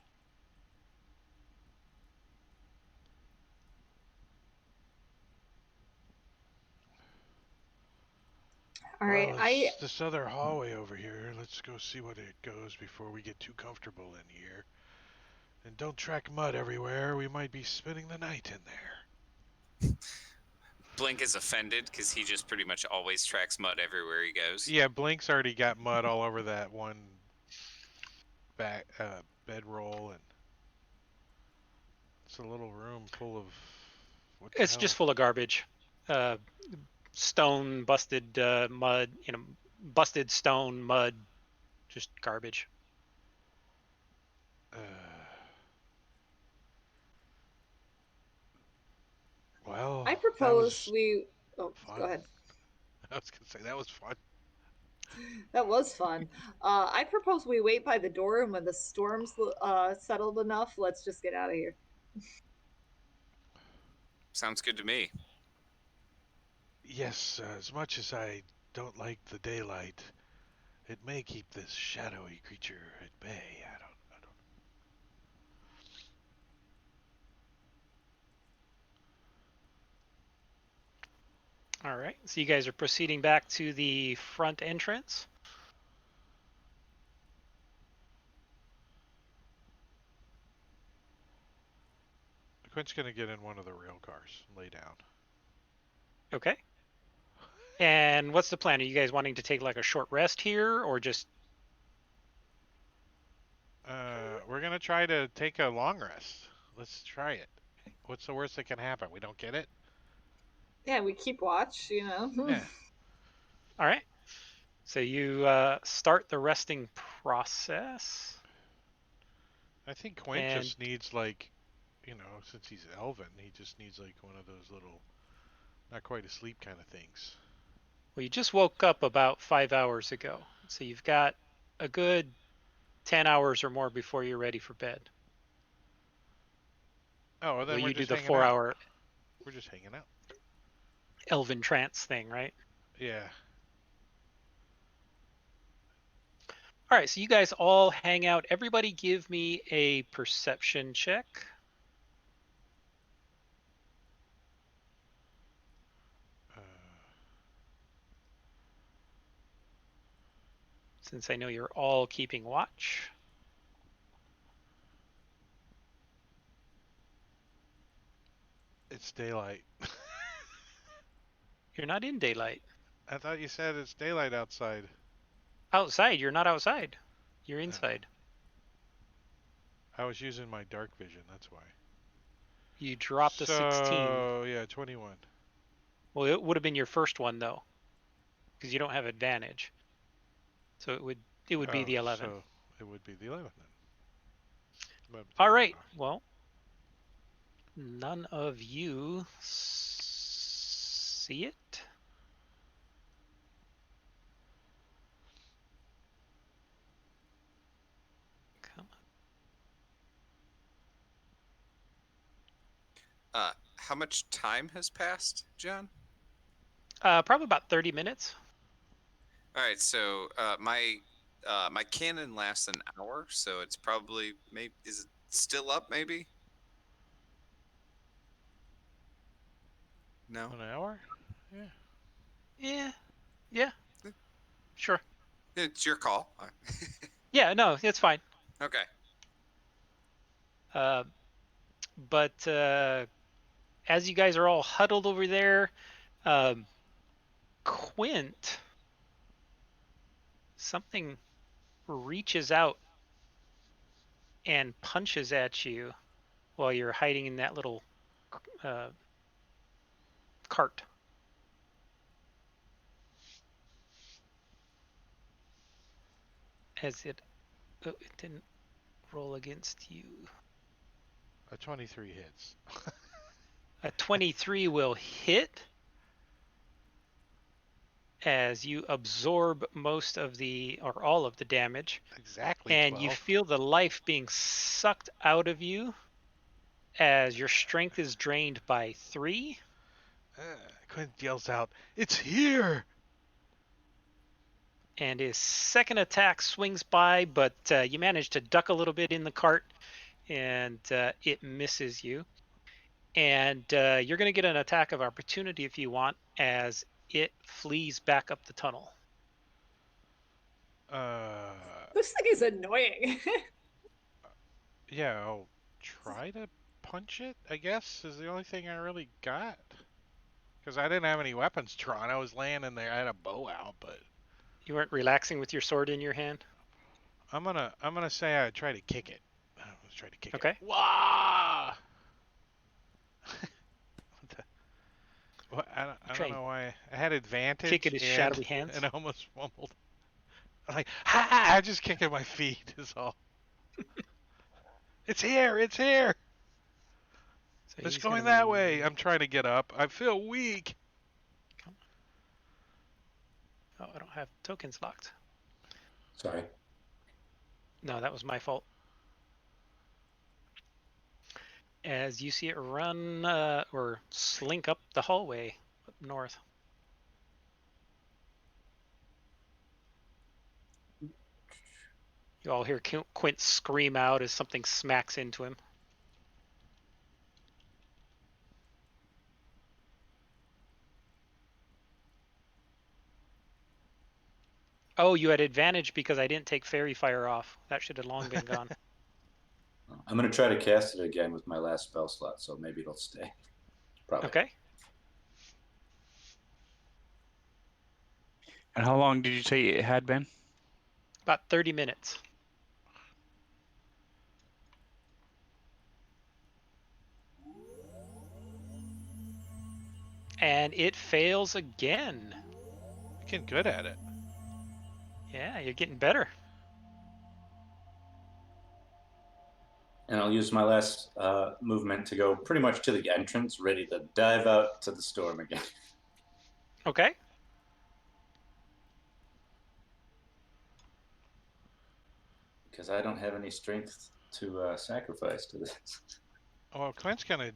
Speaker 5: All right,
Speaker 1: Well, this other hallway over here. Let's go see what it goes before we get too comfortable in here. And don't track mud everywhere. We might be spending the night in there.
Speaker 3: Blink is offended because he just pretty much always tracks mud everywhere he goes.
Speaker 1: Yeah, Blink's already got mud all over that one bedroll, and it's a little room full of. What the
Speaker 2: It's
Speaker 1: hell?
Speaker 2: just full of garbage, stone, busted mud, busted stone, mud, just garbage.
Speaker 1: Well,
Speaker 5: I propose we. Oh,
Speaker 1: fun.
Speaker 5: go ahead.
Speaker 1: I was gonna say that was fun.
Speaker 5: That was fun. I propose we wait by the door, and when the storm's settled enough, let's just get out of here.
Speaker 3: Sounds good to me.
Speaker 1: Yes, as much as I don't like the daylight, it may keep this shadowy creature at bay. I don't.
Speaker 2: All right. So you guys are proceeding back to the front entrance.
Speaker 1: Quinn's gonna get in one of the rail cars and lay down.
Speaker 2: Okay. And what's the plan? Are you guys wanting to take like a short rest here, or just?
Speaker 1: We're gonna try to take a long rest. Let's try it. What's the worst that can happen? We don't get it?
Speaker 5: Yeah, we keep watch,
Speaker 1: Yeah.
Speaker 2: All right. So you start the resting process.
Speaker 1: I think Quinn just needs like, since he's elven, he just needs like one of those little, not quite asleep kind of things.
Speaker 2: Well, you just woke up about 5 hours ago, so you've got a good 10 hours or more before you're ready for bed.
Speaker 1: Oh, well, then we're
Speaker 2: you do
Speaker 1: just
Speaker 2: the
Speaker 1: hanging
Speaker 2: 4
Speaker 1: out.
Speaker 2: hour
Speaker 1: We're just hanging out.
Speaker 2: elven trance thing, right?
Speaker 1: Yeah.
Speaker 2: All right, so you guys all hang out. Everybody give me a perception check. Since I know you're all keeping watch.
Speaker 1: It's daylight.
Speaker 2: You're not in daylight.
Speaker 1: I thought you said it's daylight outside.
Speaker 2: Outside? You're not outside. You're inside.
Speaker 1: I was using my dark vision, that's why.
Speaker 2: You dropped a 16.
Speaker 1: Oh, yeah, 21.
Speaker 2: Well, it would have been your first one though, because you don't have advantage. So it would be the 11.
Speaker 1: So it would be the 11 then.
Speaker 2: All right. Well, none of you see it. Come
Speaker 3: on. How much time has passed, John?
Speaker 2: Probably about 30 minutes.
Speaker 3: All right, so my My cannon lasts an hour, so it's probably maybe is it still up? Maybe. No.
Speaker 1: An hour? Yeah.
Speaker 2: Yeah. Yeah. Sure.
Speaker 3: It's your call.
Speaker 2: Yeah. No, it's fine.
Speaker 3: Okay.
Speaker 2: But as you guys are all huddled over there, Quint, something reaches out and punches at you while you're hiding in that little uh, cart. As it, oh, it didn't roll against you.
Speaker 1: A 23 hits.
Speaker 2: A 23 will hit as you absorb most of the, or all of the damage,
Speaker 1: Exactly
Speaker 2: and you
Speaker 1: 12.
Speaker 2: feel the life being sucked out of you as your strength is drained by 3.
Speaker 1: Quint yells out, "It's here!"
Speaker 2: And his second attack swings by, but you manage to duck a little bit in the cart, and it misses you. And you're going to get an attack of opportunity if you want, as it flees back up the tunnel.
Speaker 5: This thing is annoying.
Speaker 1: Yeah, I'll try to punch it, I guess, is the only thing I really got. Because I didn't have any weapons drawn. I was laying in there. I had a bow out, but
Speaker 2: You weren't relaxing with your sword in your hand?
Speaker 1: I'm gonna say I try to kick it. Let's try to kick it.
Speaker 2: Okay.
Speaker 1: Wah! What I
Speaker 2: Try
Speaker 1: don't
Speaker 2: and
Speaker 1: know why I had
Speaker 2: kick
Speaker 1: advantage
Speaker 2: at his
Speaker 1: and
Speaker 2: shadowy hands.
Speaker 1: and I almost fumbled. I'm like, ha! I just kicking my feet is all. It's here! It's here!
Speaker 2: So
Speaker 1: It's
Speaker 2: he's going
Speaker 1: going
Speaker 2: to
Speaker 1: that way.
Speaker 2: move.
Speaker 1: I'm trying to get up. I feel weak.
Speaker 2: Oh, I don't have tokens locked.
Speaker 4: Sorry.
Speaker 2: No, that was my fault. As you see it run or slink up the hallway up north. You all hear Quint scream out as something smacks into him. Oh, you had advantage because I didn't take fairy fire off. That should have long been gone.
Speaker 4: I'm going to try to cast it again with my last spell slot, so maybe it'll stay. Probably.
Speaker 2: Okay.
Speaker 6: And how long did you say it had been?
Speaker 2: About 30 minutes. And it fails again.
Speaker 1: Getting good at it.
Speaker 2: Yeah, you're getting better.
Speaker 4: And I'll use my last movement to go pretty much to the entrance, ready to dive out to the storm again.
Speaker 2: Okay.
Speaker 4: Because I don't have any strength to sacrifice to this.
Speaker 1: Well, Quint's gonna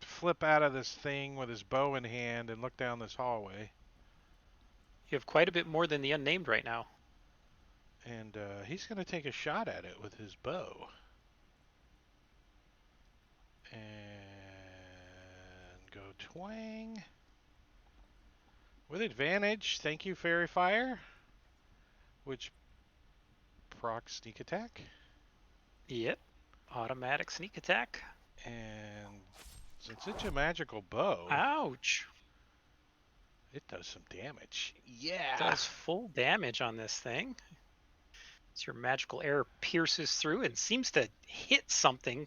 Speaker 1: flip out of this thing with his bow in hand and look down this hallway.
Speaker 2: You have quite a bit more than the unnamed right now.
Speaker 1: And he's going to take a shot at it with his bow. And go twang. With advantage, thank you, Fairy Fire. Which procs sneak attack.
Speaker 2: Yep. Automatic sneak attack.
Speaker 1: And since it's a magical bow,
Speaker 2: Ouch.
Speaker 1: it does some damage. Yeah.
Speaker 2: Does full damage on this thing. As your magical arrow pierces through and seems to hit something,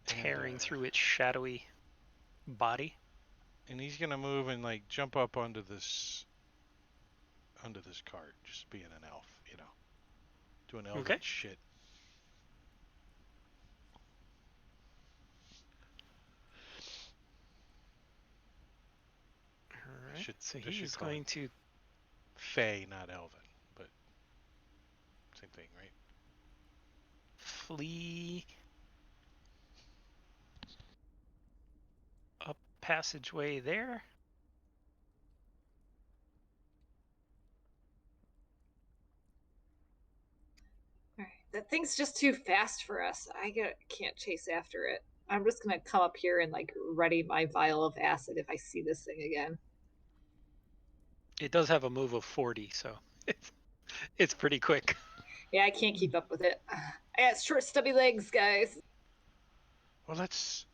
Speaker 2: tearing through its shadowy body.
Speaker 1: And he's gonna move and like jump up onto this cart, just being an elf, you know, doing elven
Speaker 2: Okay.
Speaker 1: shit.
Speaker 2: All right. So
Speaker 1: I
Speaker 2: he
Speaker 1: should
Speaker 2: is
Speaker 1: call
Speaker 2: going
Speaker 1: it
Speaker 2: to
Speaker 1: Fey, not elven, but same thing, right?
Speaker 2: flee up passageway there.
Speaker 5: That thing's just too fast for us. Can't chase after it. I'm just gonna come up here and like ready my vial of acid if I see this thing again.
Speaker 2: It does have a move of 40, so it's pretty quick.
Speaker 5: Yeah, I can't keep up with it. I got short, stubby legs, guys.
Speaker 1: Well, let's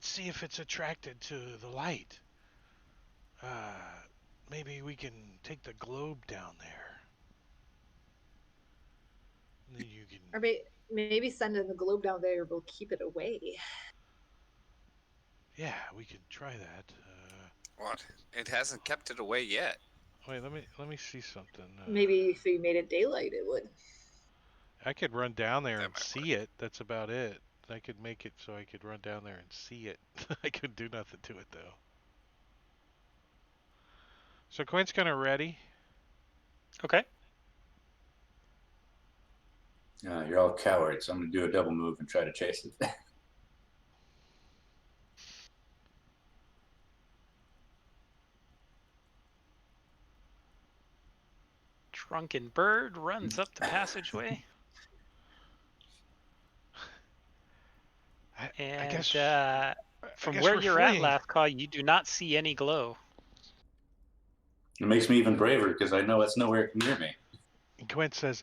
Speaker 1: see if it's attracted to the light. Maybe we can take the globe down there. And then you can.
Speaker 5: Or maybe sending the globe down there will keep it away.
Speaker 1: Yeah, we can try that.
Speaker 3: What? It hasn't kept it away yet.
Speaker 1: Wait, let me see something.
Speaker 5: Maybe if we made it daylight, it would.
Speaker 1: I could run down there
Speaker 3: That
Speaker 1: and
Speaker 3: might
Speaker 1: see it. That's about it. I could make it so I could run down there and see it. I couldn't do nothing to it though. So Quinn's kind of ready.
Speaker 2: Okay.
Speaker 4: You're all cowards. I'm going to do a double move and try to chase it.
Speaker 2: Drunken bird runs up the passageway. And
Speaker 1: I guess
Speaker 2: from
Speaker 1: guess
Speaker 2: where
Speaker 1: we're
Speaker 2: you're at,
Speaker 1: fleeing.
Speaker 2: Lathclaw, you do not see any glow.
Speaker 4: It makes me even braver because I know it's nowhere near me.
Speaker 1: And Quinn says,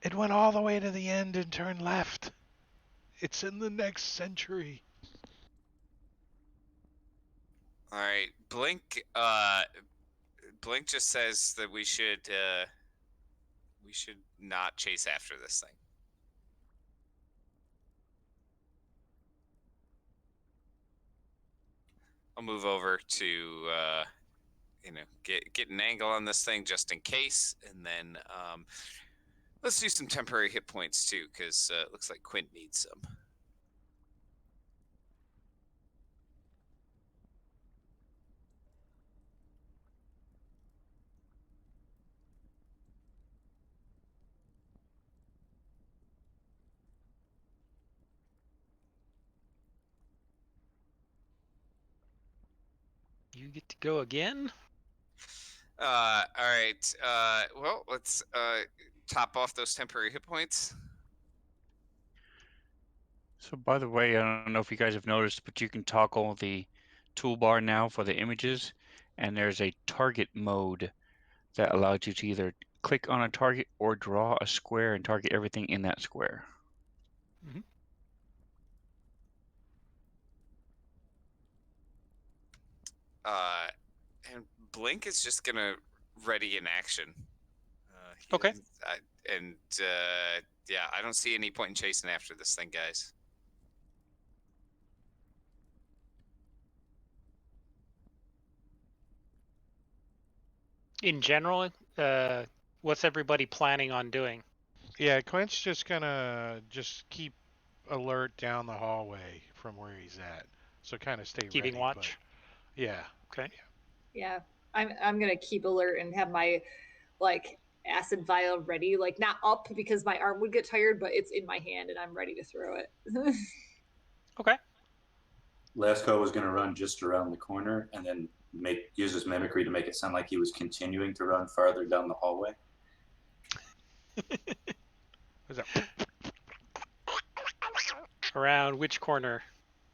Speaker 1: "It went all the way to the end and turned left. It's in the next century."
Speaker 3: All right, Blink. Blink just says that we should not chase after this thing. I'll move over to get an angle on this thing just in case, and then let's do some temporary hit points too, because it looks like Quint needs some.
Speaker 2: You get to go again.
Speaker 3: All right. Well, let's top off those temporary hit points.
Speaker 6: So by the way, I don't know if you guys have noticed, but you can toggle the toolbar now for the images, and there's a target mode that allows you to either click on a target or draw a square and target everything in that square.
Speaker 2: Mm-hmm.
Speaker 3: And Blink is just gonna ready in action.
Speaker 2: Okay.
Speaker 3: Yeah, I don't see any point in chasing after this thing, guys.
Speaker 2: In general, what's everybody planning on doing?
Speaker 1: Yeah, Quinn's just gonna keep alert down the hallway from where he's at. So kind of stay
Speaker 2: Keeping
Speaker 1: ready.
Speaker 2: watch?
Speaker 1: But yeah.
Speaker 2: Okay.
Speaker 5: Yeah, I'm gonna keep alert and have my like acid vial ready, like not up because my arm would get tired, but it's in my hand and I'm ready to throw it.
Speaker 2: Okay.
Speaker 4: Lasco was going to run just around the corner and then use his mimicry to make it sound like he was continuing to run farther down the hallway.
Speaker 1: What's that?
Speaker 2: Around which corner?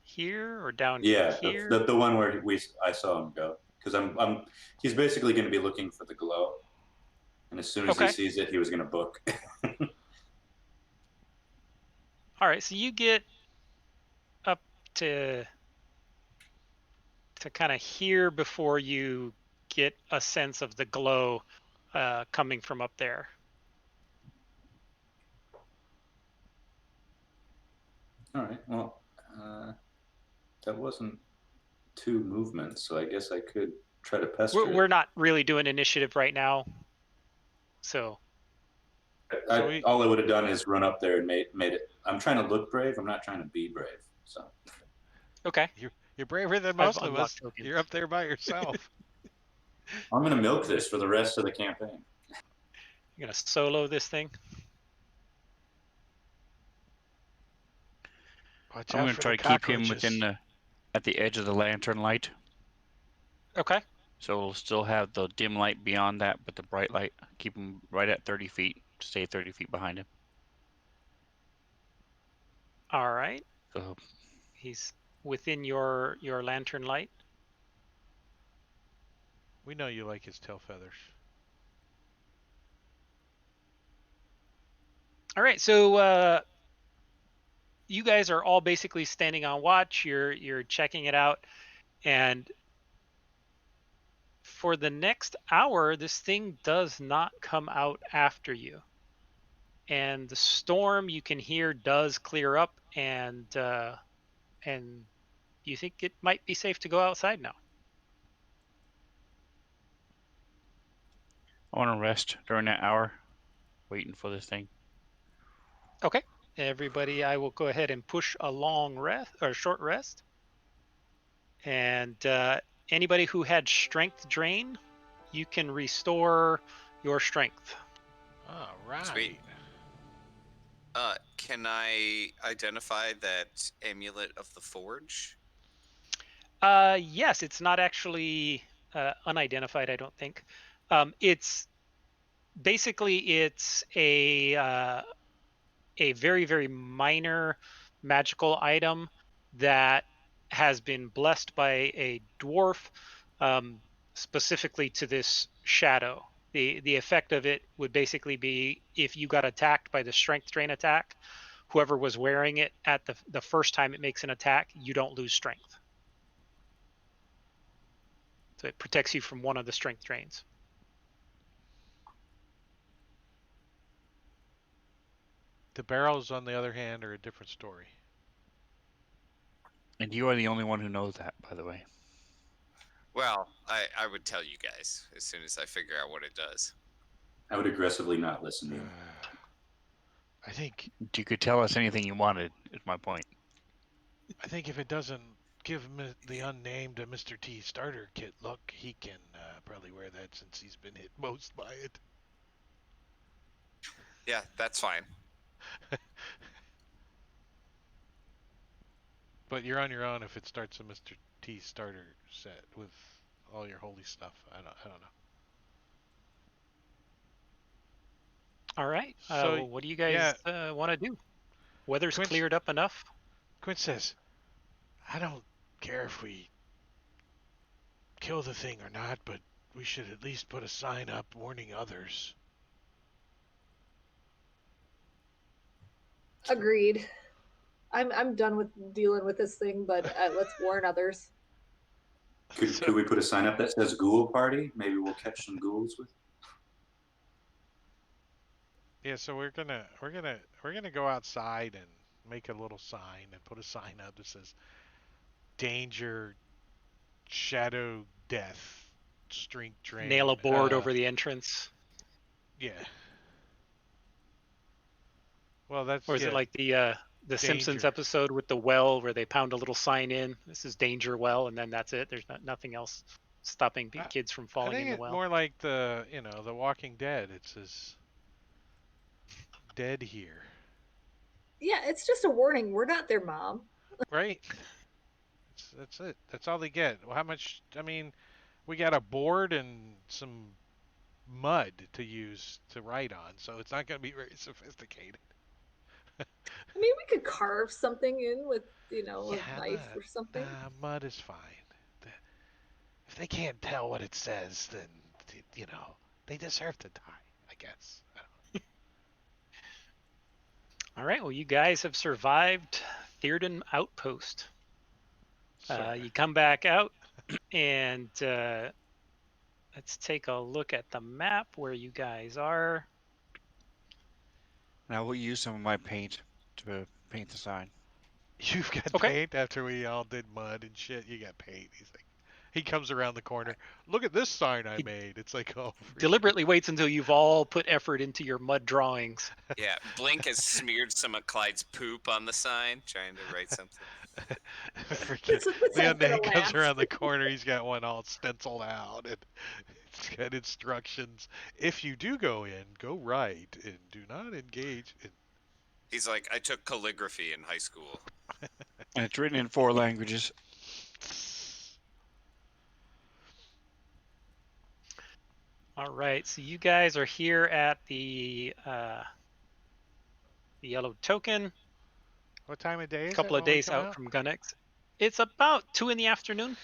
Speaker 2: Here or down
Speaker 4: Yeah,
Speaker 2: here?
Speaker 4: the one where I saw him go, because he's basically going to be looking for the glow, and as soon as he sees it, he was going to book.
Speaker 2: All right, so you get up to kind of here before you get a sense of the glow coming from up there.
Speaker 4: All right, well, that wasn't 2 movements, so I guess I could try to pester it.
Speaker 2: We're not really doing initiative right now, so.
Speaker 4: All I would have done is run up there and made it. I'm trying to look brave. I'm not trying to be brave. So.
Speaker 2: Okay.
Speaker 1: You're braver than most of us. Tokens. You're up there by yourself.
Speaker 4: I'm gonna milk this for the rest of the campaign.
Speaker 2: You're gonna solo this thing.
Speaker 1: Watch
Speaker 6: I'm
Speaker 1: out
Speaker 6: gonna
Speaker 1: for
Speaker 6: try
Speaker 1: the
Speaker 6: to keep him
Speaker 1: cockroaches.
Speaker 6: at the edge of the lantern light.
Speaker 2: Okay.
Speaker 6: So we'll still have the dim light beyond that, but the bright light, keep him right at 30 feet. Stay 30 feet behind him.
Speaker 2: All right.
Speaker 6: So
Speaker 2: He's within your lantern light.
Speaker 1: We know you like his tail feathers.
Speaker 2: All right. So you guys are all basically standing on watch. You're checking it out, and for the next hour, this thing does not come out after you. And the storm you can hear does clear up, and you think it might be safe to go outside now.
Speaker 6: I want to rest during that hour, waiting for this thing.
Speaker 2: Okay. Everybody, I will go ahead and push a long rest or short rest. And anybody who had strength drain, you can restore your strength.
Speaker 1: All right.
Speaker 3: Sweet. Can I identify that amulet of the forge?
Speaker 2: Yes, it's not actually unidentified, I don't think. It's basically it's a very, very minor magical item that has been blessed by a dwarf, um, specifically to this shadow. The effect of it would basically be if you got attacked by the strength drain attack, whoever was wearing it at the first time it makes an attack, you don't lose strength. So it protects you from one of the strength drains.
Speaker 1: The barrels, on the other hand, are a different story.
Speaker 6: And you are the only one who knows that, by the way.
Speaker 3: Well, I would tell you guys as soon as I figure out what it does.
Speaker 4: I would aggressively not listen to you.
Speaker 1: I think
Speaker 6: You could tell us anything you wanted, is my point.
Speaker 1: if it doesn't give the unnamed a Mr. T starter kit look, he can probably wear that since he's been hit most by it.
Speaker 3: Yeah, that's fine.
Speaker 1: But you're on your own if it starts a Mr. T starter set with all your holy stuff. I don't know.
Speaker 2: All right.
Speaker 1: So
Speaker 2: Well, what do you guys want to do? Weather's
Speaker 1: Quince-
Speaker 2: cleared up enough.
Speaker 1: Quinn says, I don't care if we kill the thing or not, but we should at least put a sign up warning others.
Speaker 5: Agreed. I'm done with dealing with this thing, but let's warn others.
Speaker 4: Could we put a sign up that says Ghoul Party? Maybe we'll catch some ghouls with.
Speaker 1: Yeah, so we're gonna go outside and make a little sign and put a sign up that says danger, shadow, death, strength drain.
Speaker 2: Nail a board over the entrance.
Speaker 1: Yeah. Well, that's
Speaker 2: Or is it like the Simpsons
Speaker 1: Danger.
Speaker 2: episode with the well where they pound a little sign in? This is danger well, and then that's it. There's nothing else stopping kids from
Speaker 1: I
Speaker 2: falling
Speaker 1: think
Speaker 2: in the
Speaker 1: it's
Speaker 2: well.
Speaker 1: more like the Walking Dead. It says dead here,
Speaker 5: Yeah, it's just a warning. We're not their mom.
Speaker 1: right? That's it. That's all they get. Well, how much? I mean, we got a board and some mud to use to write on, so it's not going to be very sophisticated.
Speaker 5: I mean, we could carve something in with, a knife or something.
Speaker 1: Mud is fine. If they can't tell what it says, then they deserve to die, I guess.
Speaker 2: All right. Well, you guys have survived Theoden Outpost. You come back out, and let's take a look at the map where you guys are.
Speaker 6: And I will use some of my paint to paint the sign.
Speaker 1: You've got
Speaker 2: Okay.
Speaker 1: paint after we all did mud and shit. You got paint. He comes around the corner. Look at this sign I made. It's like, oh,
Speaker 2: Deliberately waits until you've all put effort into your mud drawings.
Speaker 3: Yeah, Blink has smeared some of Clyde's poop on the sign, trying to write something.
Speaker 1: Freaking
Speaker 5: This
Speaker 1: the
Speaker 5: has been a
Speaker 1: unnamed comes
Speaker 5: laugh.
Speaker 1: around the corner. He's got one all stenciled out, and it's got instructions. If you do go in, go right, and do not engage.
Speaker 3: He's like, I took calligraphy in high school.
Speaker 6: And it's written in 4 languages.
Speaker 2: All right, so you guys are here at the yellow token.
Speaker 1: What time of day
Speaker 2: A
Speaker 1: is it
Speaker 2: couple of
Speaker 1: when we
Speaker 2: days
Speaker 1: come
Speaker 2: out
Speaker 1: out?
Speaker 2: from Gunnox. It's about 2 in the afternoon.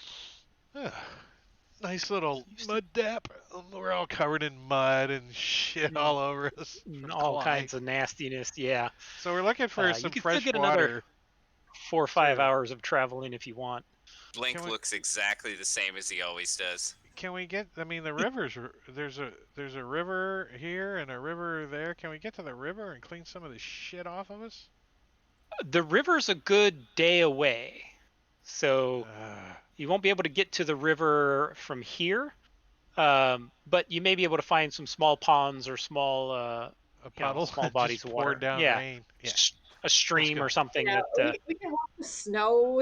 Speaker 1: Nice little
Speaker 2: You st-
Speaker 1: mud dap. We're all covered in mud and shit
Speaker 2: mm,
Speaker 1: all over us from
Speaker 2: all
Speaker 1: Clyde.
Speaker 2: kinds of nastiness. Yeah.
Speaker 1: So we're looking for
Speaker 2: You
Speaker 1: some
Speaker 2: could still
Speaker 1: fresh
Speaker 2: get another
Speaker 1: water
Speaker 2: 4 or 5
Speaker 1: to.
Speaker 2: hours of traveling if you want.
Speaker 3: Blink
Speaker 1: Can we
Speaker 3: looks exactly the same as he always does.
Speaker 1: can we get? I mean, the rivers. There's a river here and a river there. Can we get to the river and clean some of the shit off of us?
Speaker 2: The river's a good day away. So you won't be able to get to the river from here. But you may be able to find some small ponds or small
Speaker 1: a puddle
Speaker 2: small
Speaker 1: just
Speaker 2: bodies of
Speaker 1: poured
Speaker 2: water.
Speaker 1: down
Speaker 2: Yeah.
Speaker 1: rain. Yeah,
Speaker 2: A
Speaker 1: let's
Speaker 2: stream
Speaker 1: go.
Speaker 2: or something
Speaker 5: Yeah,
Speaker 2: that
Speaker 5: we can walk the snow.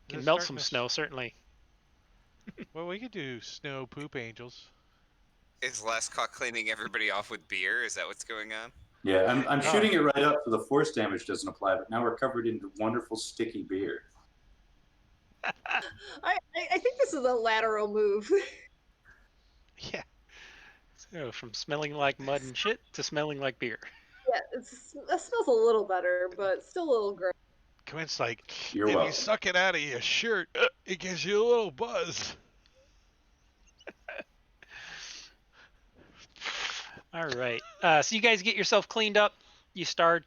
Speaker 2: can
Speaker 1: It's
Speaker 2: melt
Speaker 1: starting
Speaker 2: some
Speaker 1: to.
Speaker 2: snow, certainly.
Speaker 1: Well, we could do snow poop angels.
Speaker 3: Is last caught cleaning everybody off with beer? Is that what's going on?
Speaker 4: Yeah, I'm
Speaker 1: Oh,
Speaker 4: shooting it right up so the force damage doesn't apply, but now we're covered in wonderful sticky beer.
Speaker 5: I think this is a lateral move.
Speaker 1: yeah.
Speaker 2: So from smelling like mud and shit to smelling like beer.
Speaker 5: Yeah, it smells a little better, but still a little gross.
Speaker 1: Quint's like,
Speaker 4: You're
Speaker 1: if you
Speaker 4: welcome.
Speaker 1: suck it out of your shirt, it gives you a little buzz.
Speaker 2: All right. So you guys get yourself cleaned up. You start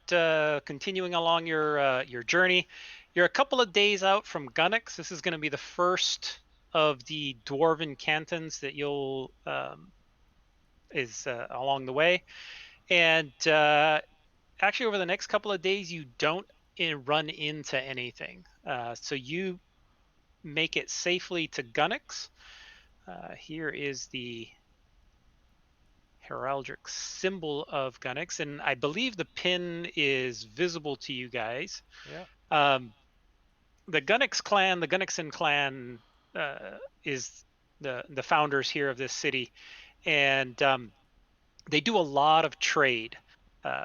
Speaker 2: continuing along your journey. You're a couple of days out from Gunnox. This is going to be the first of the dwarven cantons that you'll is along the way. And actually, over the next couple of days, you don't run into anything. So you make it safely to Gunnox. Here is the heraldic symbol of Gunnox, and I believe the pin is visible to you guys.
Speaker 1: Yeah.
Speaker 2: The Gunnox clan, the Gunnoxan clan, is the founders here of this city, and they do a lot of trade.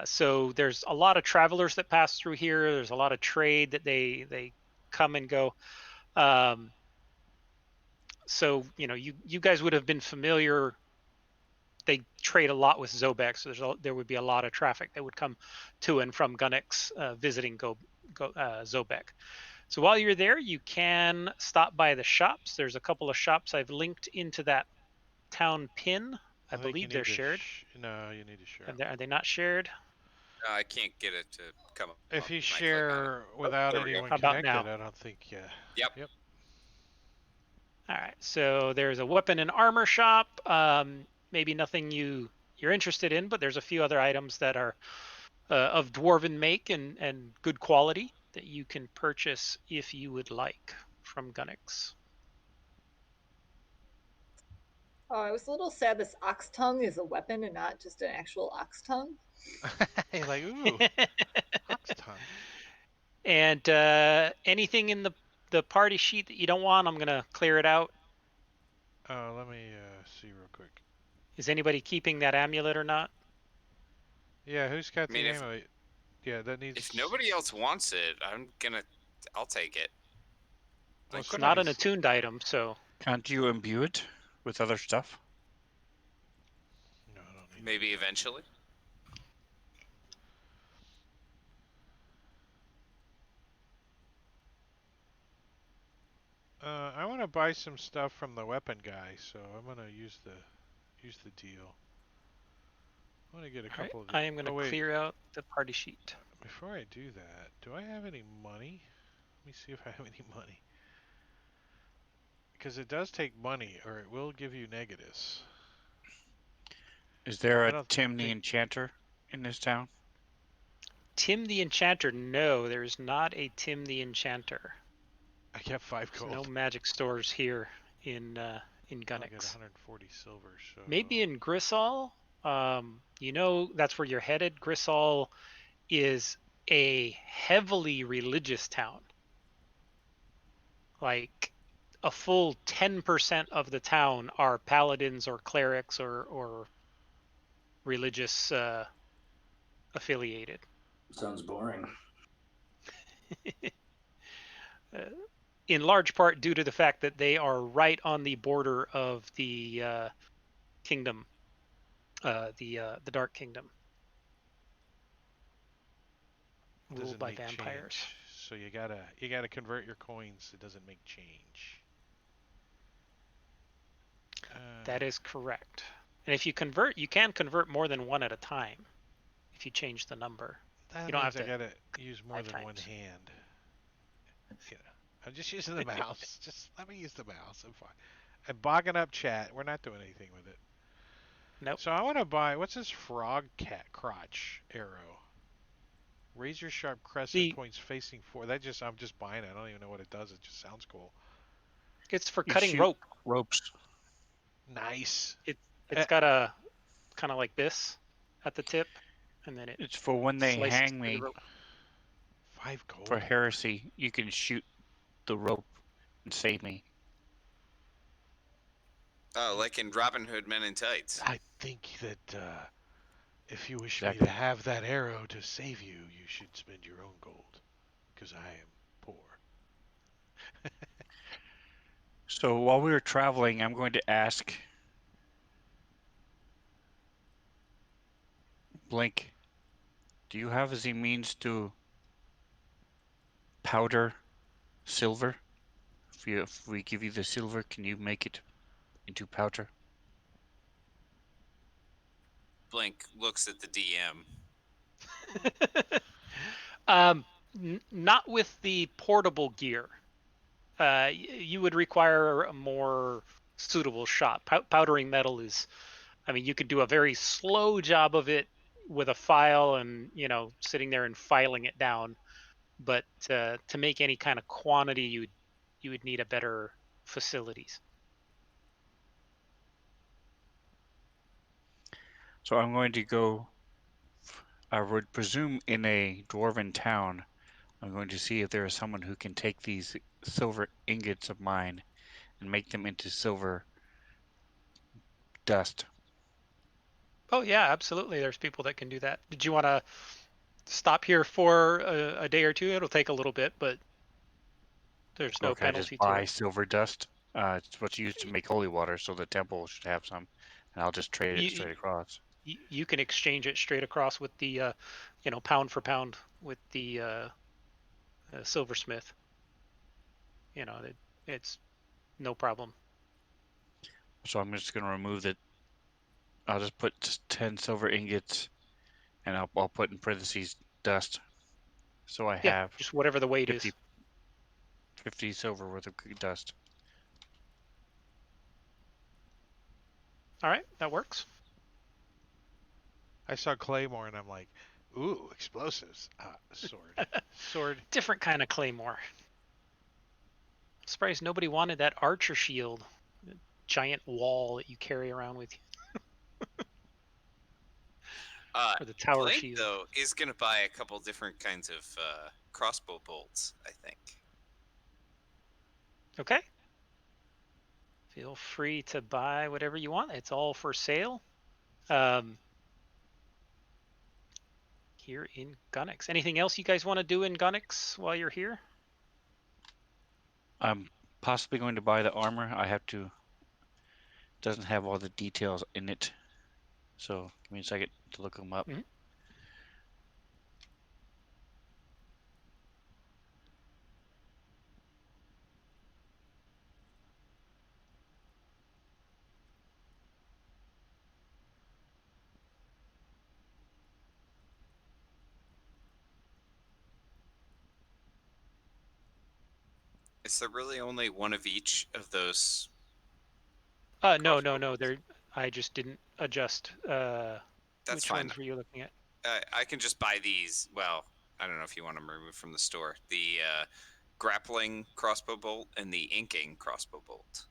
Speaker 2: So there's a lot of travelers that pass through here. There's a lot of trade that they come and go. So you guys would have been familiar. They trade a lot with Zobek, so there would be a lot of traffic that would come to and from Gunnox visiting Zobek. So while you're there, you can stop by the shops. There's a couple of shops I've linked into that town pin. I
Speaker 1: think you
Speaker 2: believe they're
Speaker 1: need to.
Speaker 2: shared.
Speaker 1: No, you need to share.
Speaker 2: Are they not shared?
Speaker 3: I can't get it to come up.
Speaker 1: If you
Speaker 3: when I click on it.
Speaker 1: share without
Speaker 3: there we go.
Speaker 1: anyone
Speaker 2: How about
Speaker 1: connected,
Speaker 2: now?
Speaker 1: I don't think. Yeah.
Speaker 3: Yep.
Speaker 2: All right. So there's a weapon and armor shop. Maybe nothing you're interested in, but there's a few other items that are of dwarven make and good quality that you can purchase if you would like from Gunnox.
Speaker 5: Oh, I was a little sad this ox tongue is a weapon and not just an actual ox tongue.
Speaker 1: Hey, like, ooh, ox tongue.
Speaker 2: And anything in the party sheet that you don't want, I'm gonna clear it out.
Speaker 1: Let me see real quick.
Speaker 2: Is anybody keeping that amulet or not?
Speaker 1: Yeah, who's got
Speaker 3: I mean,
Speaker 1: the
Speaker 3: if-
Speaker 1: amulet? Yeah, that needs.
Speaker 3: If nobody else wants it, I'll take it.
Speaker 1: Well,
Speaker 2: It's not an
Speaker 1: somebody's-
Speaker 2: attuned item, so
Speaker 6: Can't you imbue it with other stuff?
Speaker 1: No, I don't need.
Speaker 3: Maybe eventually.
Speaker 1: I want to buy some stuff from the weapon guy, so I'm gonna use the deal. I want to get a couple of.
Speaker 2: I am gonna
Speaker 1: Oh, wait.
Speaker 2: clear out the party sheet.
Speaker 1: Before I do that, do I have any money? Let me see if I have any money. Because it does take money, or it will give you negatives.
Speaker 6: Is there
Speaker 1: I
Speaker 6: a
Speaker 1: don't
Speaker 6: Tim the
Speaker 1: think-
Speaker 6: Enchanter in this town?
Speaker 2: Tim the Enchanter. No, there's not a Tim the Enchanter.
Speaker 1: I get 5
Speaker 2: There's
Speaker 1: gold.
Speaker 2: no magic stores here in
Speaker 1: I'll get
Speaker 2: Gunnox.
Speaker 1: 140 silver. So
Speaker 2: Maybe in Grisall. That's where you're headed. Grisall is a heavily religious town. Like a full 10% of the town are paladins or clerics or religious affiliated.
Speaker 4: Sounds boring.
Speaker 2: In large part due to the fact that they are right on the border of the kingdom, the Dark Kingdom. ruled
Speaker 1: Doesn't
Speaker 2: by
Speaker 1: make
Speaker 2: vampires.
Speaker 1: change. So you gotta convert your coins. It doesn't make change.
Speaker 2: That is correct. And if you convert, you can convert more than one at a time if you change the number.
Speaker 1: That
Speaker 2: You don't
Speaker 1: means
Speaker 2: have
Speaker 1: I
Speaker 2: to
Speaker 1: gotta use more
Speaker 2: 5
Speaker 1: than one
Speaker 2: times.
Speaker 1: hand. You know, I'm just using the mouse. Just let me use the mouse. I'm fine. I'm bogging up chat. We're not doing anything with it.
Speaker 2: Nope.
Speaker 1: So I want to buy, what's this frog cat crotch arrow? Razor sharp crescent points facing forward. I'm just buying it. I don't even know what it does. It just sounds cool.
Speaker 2: It's for
Speaker 6: You
Speaker 2: cutting
Speaker 6: shoot
Speaker 2: rope.
Speaker 6: ropes.
Speaker 1: Nice.
Speaker 2: It's got a kind of like this at the tip, and then it
Speaker 6: It's for when they
Speaker 2: slices
Speaker 6: hang
Speaker 2: through the
Speaker 6: me
Speaker 2: rope.
Speaker 1: 5
Speaker 6: for
Speaker 1: gold.
Speaker 6: heresy. You can shoot the rope and save me.
Speaker 3: Oh, like in Robin Hood Men in Tights.
Speaker 1: I think that if you wish
Speaker 6: Exactly.
Speaker 1: me to have that arrow to save you, you should spend your own gold, because I am poor.
Speaker 6: So while we were traveling, I'm going to ask Blink, do you have the means to powder silver? If we give you the silver, can you make it into powder?
Speaker 3: Blink looks at the DM.
Speaker 2: Not with the portable gear. You would require a more suitable shot. Powdering metal is, I mean, you could do a very slow job of it with a file and, sitting there and filing it down. But to make any kind of quantity, you would need a better facilities.
Speaker 6: So I'm going to go, I would presume, in a dwarven town. I'm going to see if there is someone who can take these silver ingots of mine and make them into silver dust.
Speaker 2: Oh yeah, absolutely. There's people that can do that. Did you want to stop here for a day or two? It'll take a little bit, but there's
Speaker 6: Or
Speaker 2: no
Speaker 6: can I just
Speaker 2: penalty to
Speaker 6: buy
Speaker 2: it.
Speaker 6: silver dust? It's what's used to make holy water, so the temple should have some, and I'll just trade it straight
Speaker 2: You,
Speaker 6: across.
Speaker 2: you can exchange it straight across with the pound for pound with the silversmith. It's no problem.
Speaker 6: So I'm just going to remove that. I'll just put 10 silver ingots, and I'll put in parentheses dust. So I
Speaker 2: Yeah,
Speaker 6: have
Speaker 2: just whatever the weight
Speaker 6: 50,
Speaker 2: is.
Speaker 6: 50 silver worth of dust.
Speaker 2: All right, that works.
Speaker 1: I saw Claymore and I'm like, ooh, explosives. Sword. Sword.
Speaker 2: Different kind of claymore. I'm surprised nobody wanted that archer shield, the giant wall that you carry around with you, or the tower
Speaker 3: Blink,
Speaker 2: shield.
Speaker 3: though, is going to buy a couple different kinds of crossbow bolts, I think.
Speaker 2: Okay. Feel free to buy whatever you want. It's all for sale. Here in Gunix. Anything else you guys want to do in Gunix while you're here?
Speaker 6: I'm possibly going to buy the armor. I have to. Doesn't have all the details in it, so give me a second to look them up.
Speaker 2: Mm-hmm.
Speaker 3: Is there really only one of each of those?
Speaker 2: No. I just didn't adjust.
Speaker 3: That's
Speaker 2: Which
Speaker 3: fine.
Speaker 2: ones were you looking at?
Speaker 3: I can just buy these. Well, I don't know if you want them removed from the store. The grappling crossbow bolt and the inking crossbow bolt.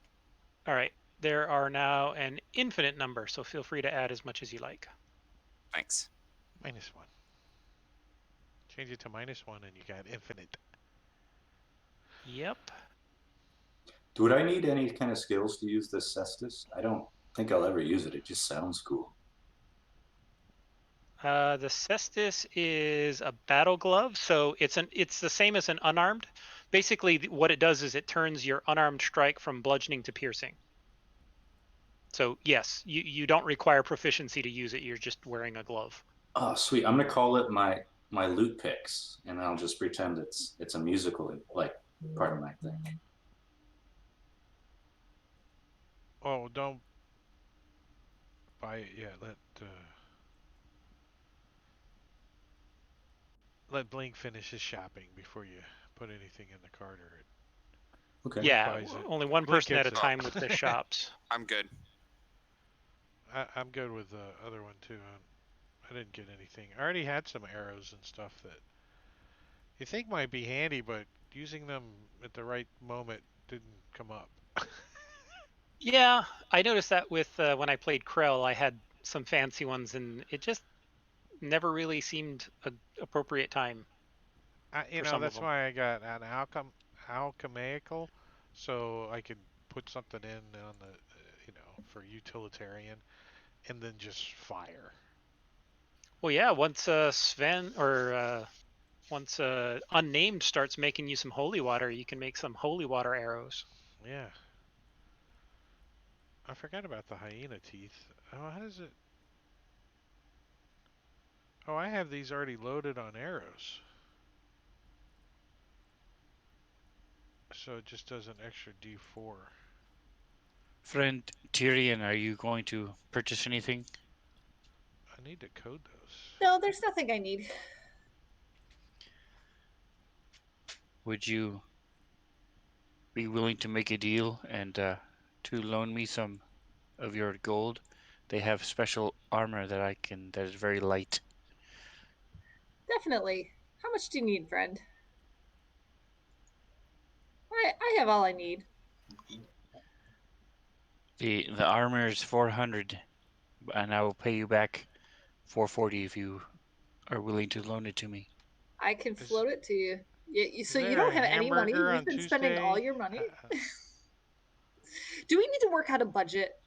Speaker 2: All right. There are now an infinite number, so feel free to add as much as you like.
Speaker 3: Thanks.
Speaker 1: -1. Change it to -1 and you got infinite.
Speaker 2: Yep.
Speaker 4: Would I need any kind of skills to use this cestus? I don't think I'll ever use it. It just sounds cool.
Speaker 2: The cestus is a battle glove, so it's the same as an unarmed. Basically, what it does is it turns your unarmed strike from bludgeoning to piercing. So yes, you don't require proficiency to use it. You're just wearing a glove.
Speaker 4: Oh, sweet. I'm gonna call it my my loot picks, and I'll just pretend it's a musical like part of my thing.
Speaker 1: Oh, don't buy it yet. Let Blink finish his shopping before you put anything in the cart, or
Speaker 4: Okay.
Speaker 1: Blink
Speaker 2: Yeah,
Speaker 1: buys it.
Speaker 2: only one
Speaker 1: Blink
Speaker 2: person at
Speaker 1: gets
Speaker 2: a
Speaker 1: it.
Speaker 2: time with the shops.
Speaker 3: I'm good.
Speaker 1: I'm good with the other one too. I didn't get anything. I already had some arrows and stuff that you think might be handy, but using them at the right moment didn't come up.
Speaker 2: Yeah, I noticed that with when I played Krell, I had some fancy ones, and it just never really seemed a appropriate time for some of
Speaker 1: That's
Speaker 2: them.
Speaker 1: why I got an alchemical, so I could put something in on the, for utilitarian, and then just fire.
Speaker 2: Well, yeah, once Sven or once unnamed starts making you some holy water, you can make some holy water arrows.
Speaker 1: Yeah, I forgot about the hyena teeth. Oh, how does it? Oh, I have these already loaded on arrows, so it just does an extra D4.
Speaker 6: Friend Tyrion, are you going to purchase anything?
Speaker 1: I need to code those.
Speaker 5: No, there's nothing I need.
Speaker 6: Would you be willing to make a deal and to loan me some of your gold? They have special armor that is very light.
Speaker 5: Definitely. How much do you need, friend? I have all I need.
Speaker 6: The armor is 400, and I will pay you back 440 if you are willing to loan it to me.
Speaker 5: I can
Speaker 1: Is
Speaker 5: float it to you.
Speaker 1: is
Speaker 5: So you
Speaker 1: there
Speaker 5: don't
Speaker 1: a
Speaker 5: have any money?
Speaker 1: hamburger
Speaker 5: You've
Speaker 1: on
Speaker 5: been spending all
Speaker 1: Tuesday?
Speaker 5: your money? Do we need to work out a budget?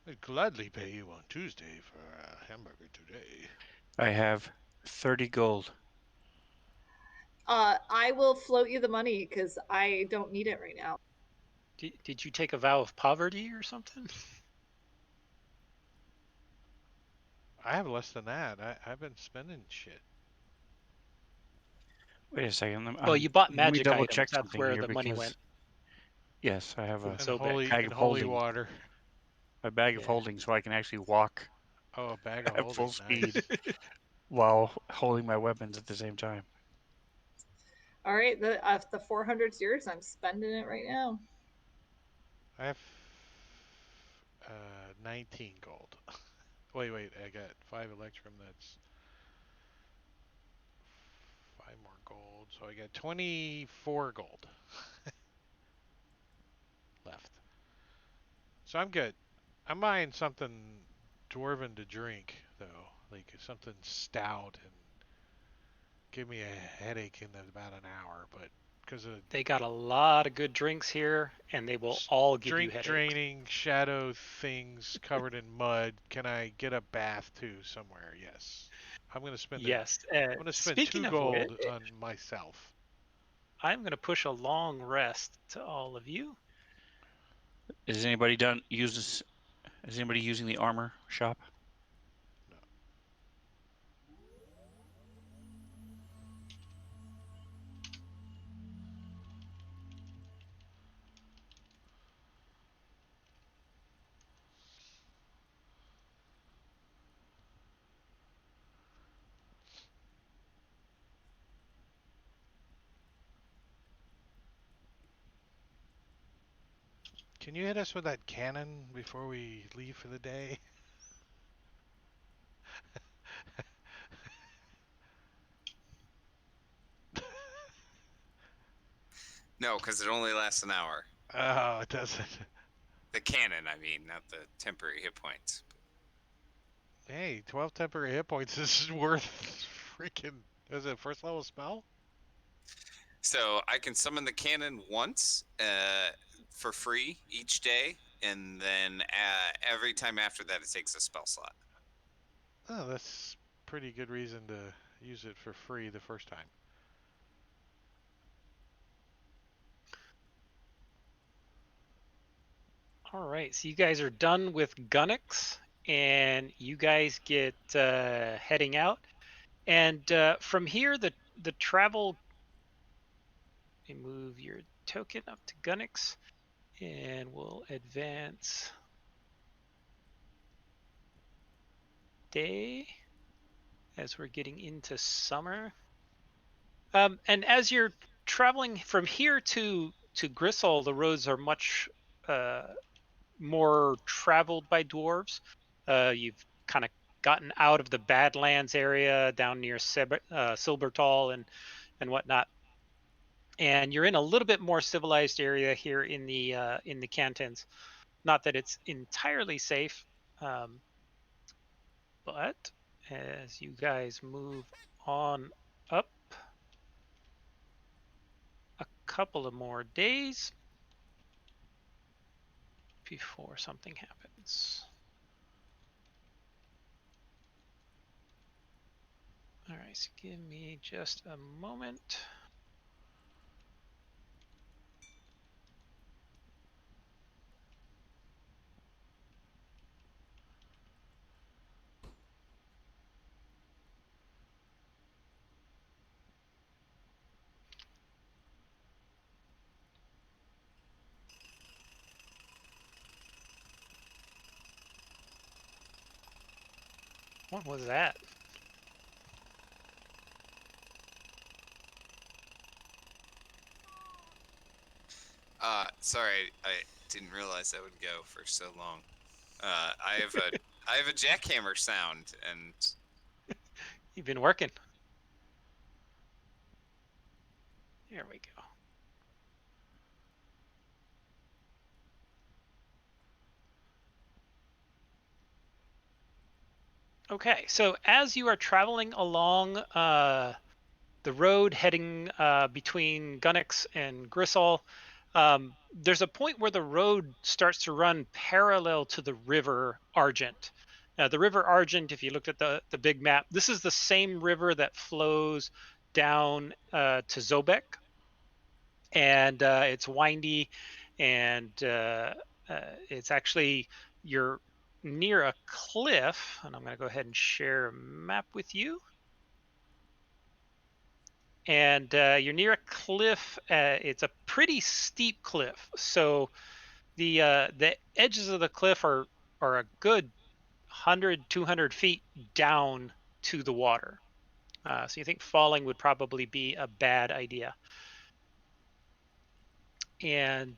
Speaker 1: I'd gladly pay you on Tuesday for a hamburger today.
Speaker 6: I have 30 gold.
Speaker 5: I will float you the money because I don't need it right now.
Speaker 2: Did you take a vow of poverty or something?
Speaker 1: I have less than that. I've been spending shit.
Speaker 6: Wait a second.
Speaker 2: Well, you bought
Speaker 6: Let me
Speaker 2: magic
Speaker 6: double
Speaker 2: items.
Speaker 6: check
Speaker 2: That's
Speaker 6: something
Speaker 2: where
Speaker 6: here
Speaker 2: the money went.
Speaker 6: because yes, I have
Speaker 2: Food
Speaker 1: And
Speaker 2: Sobek.
Speaker 6: bag
Speaker 1: and
Speaker 6: of
Speaker 1: holy
Speaker 6: holding,
Speaker 1: water.
Speaker 6: a bag of
Speaker 2: Yeah.
Speaker 6: holding, so I can actually walk
Speaker 1: Oh, a bag of
Speaker 6: at full
Speaker 1: holding.
Speaker 6: speed
Speaker 1: Nice.
Speaker 6: while holding my weapons at the same time.
Speaker 5: All right, the 400's yours. I'm spending it right now.
Speaker 1: I have 19 gold. Wait. I got 5 electrum. That's 5 more gold. So I got 24 gold left. So I'm good. I'm buying something dwarven to drink, though. Like something stout and give me a headache in about an hour. But because of
Speaker 2: They got a lot of good drinks here, and they will all give you
Speaker 1: drink
Speaker 2: headaches.
Speaker 1: draining shadow things covered in mud, can I get a bath too somewhere? Yes. I'm gonna spend it.
Speaker 2: Yes.
Speaker 1: I'm gonna spend
Speaker 2: Speaking
Speaker 1: two
Speaker 2: of which,
Speaker 1: gold on myself.
Speaker 2: I'm going to push a long rest to all of you.
Speaker 6: Is anybody done uses? Is anybody using the armor shop?
Speaker 1: No. Can you hit us with that cannon before we leave for the day?
Speaker 3: No, because it only lasts an hour.
Speaker 1: Oh, it doesn't.
Speaker 3: The cannon, I mean, not the temporary hit points.
Speaker 1: Hey, 12 temporary hit points is worth freaking. Is it first level spell?
Speaker 3: So I can summon the cannon once for free each day, and then every time after that, it takes a spell slot.
Speaker 1: Oh, that's pretty good reason to use it for free the first time.
Speaker 2: All right, so you guys are done with Gunnix and you guys get heading out. And from here, the travel. Let me move your token up to Gunnix, and we'll advance day as we're getting into summer. And as you're traveling from here to Gristle, the roads are much more traveled by dwarves. You've kind of gotten out of the Badlands area down near Silbertal and whatnot, and you're in a little bit more civilized area here in the cantons. Not that it's entirely safe, um, but as you guys move on up a couple of more days before something happens. All right, so give me just a moment. What was that?
Speaker 3: Sorry, I didn't realize that would go for so long. I have a jackhammer sound, and
Speaker 2: You've been working. There we go. Okay, so as you are traveling along the road heading between Gunnix and Gristle, there's a point where the road starts to run parallel to the River Argent. Now, the River Argent, if you looked at the big map, this is the same river that flows down to Zobek, and it's windy, and it's actually you're near a cliff, and I'm going to go ahead and share a map with you. And you're near a cliff. It's a pretty steep cliff, so the edges of the cliff are a good 100, 200 feet down to the water. So you think falling would probably be a bad idea. And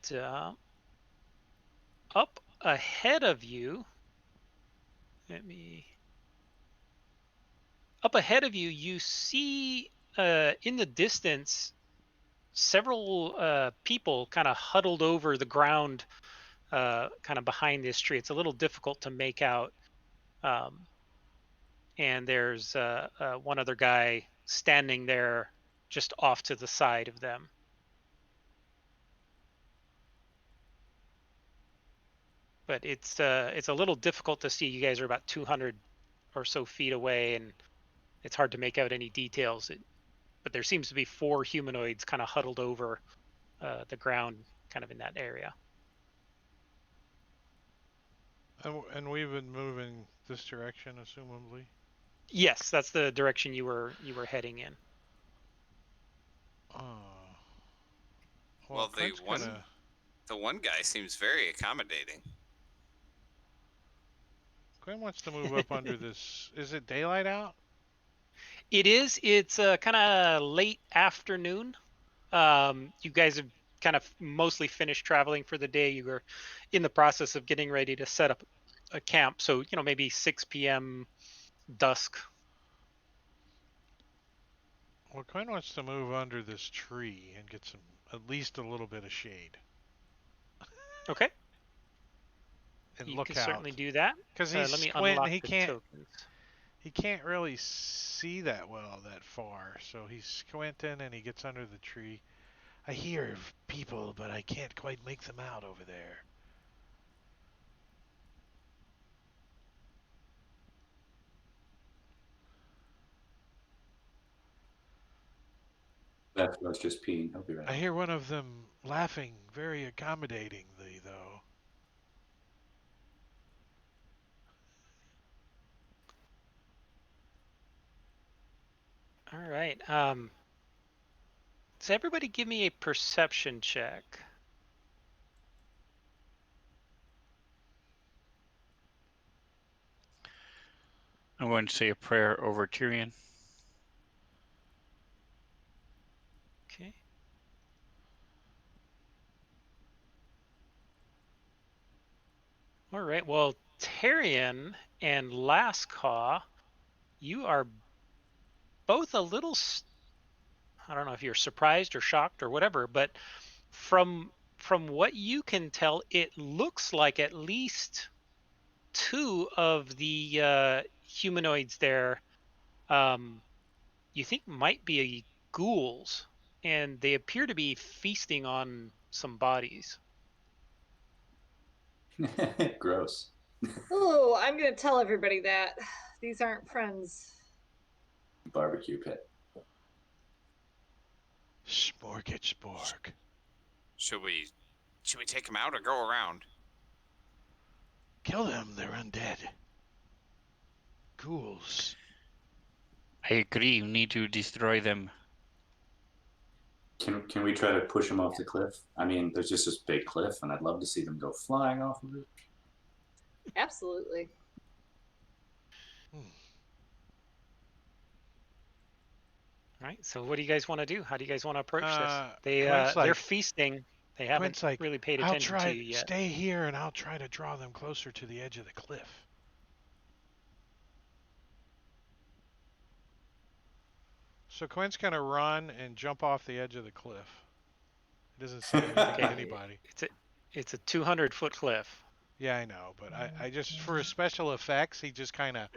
Speaker 2: up ahead of you, up ahead of you, you see in the distance several people kind of huddled over the ground, kind of behind this tree. It's a little difficult to make out. And there's one other guy standing there just off to the side of them. But it's a little difficult to see. You guys are about 200 or so feet away, and it's hard to make out any details. But there seems to be 4 humanoids kind of huddled over the ground, kind of in that area.
Speaker 1: And we've been moving this direction, assumably.
Speaker 2: Yes, that's the direction you were heading in.
Speaker 3: well,
Speaker 1: Clint's
Speaker 3: the one guy seems very accommodating.
Speaker 1: Quinn wants to move up under this. Is it daylight out?
Speaker 2: It is. It's kind of late afternoon. You guys have kind of mostly finished traveling for the day. You were in the process of getting ready to set up a camp. So, maybe 6 p.m. dusk.
Speaker 1: Well, Quinn wants to move under this tree and get at least a little bit of shade.
Speaker 2: Okay.
Speaker 1: And
Speaker 2: You
Speaker 1: look
Speaker 2: can
Speaker 1: out.
Speaker 2: certainly do that.
Speaker 1: Because he's
Speaker 2: let me
Speaker 1: squinting.
Speaker 2: unlock the tokens.
Speaker 1: He can't really see that well that far, so he's squinting and he gets under the tree. I hear people, but I can't quite make them out over there.
Speaker 4: That's I was just peeing. I'll be right.
Speaker 1: I hear one of them laughing very accommodatingly, though.
Speaker 2: All right. So everybody give me a perception check.
Speaker 6: I'm going to say a prayer over Tyrion.
Speaker 2: Okay. All right. Well, Tyrion and Lascaw, you are both a little, I don't know if you're surprised or shocked or whatever, but from what you can tell, it looks like at least two of the humanoids there, you think might be ghouls, and they appear to be feasting on some bodies.
Speaker 4: Gross.
Speaker 5: Oh, I'm gonna tell everybody that these aren't friends.
Speaker 4: Barbecue pit.
Speaker 1: Smorgasbord.
Speaker 3: Should we take him out or go around?
Speaker 1: Kill them, they're undead. Ghouls.
Speaker 6: I agree. We need to destroy them.
Speaker 4: Can we try to push them off the cliff? I mean, there's just this big cliff, and I'd love to see them go flying off of it.
Speaker 5: Absolutely.
Speaker 2: All right. So what do you guys want to do? How do you guys want to approach this?
Speaker 1: Quint's
Speaker 2: They're
Speaker 1: like,
Speaker 2: feasting. They haven't
Speaker 1: Quint's like,
Speaker 2: really paid
Speaker 1: I'll
Speaker 2: attention to
Speaker 1: try,
Speaker 2: you yet.
Speaker 1: stay here and I'll try to draw them closer to the edge of the cliff. So Quint's gonna run and jump off the edge of the cliff. He doesn't say anything to
Speaker 2: Okay.
Speaker 1: anybody.
Speaker 2: It's a 200-foot cliff.
Speaker 1: Yeah, I know, but I just, for special effects, he just kind of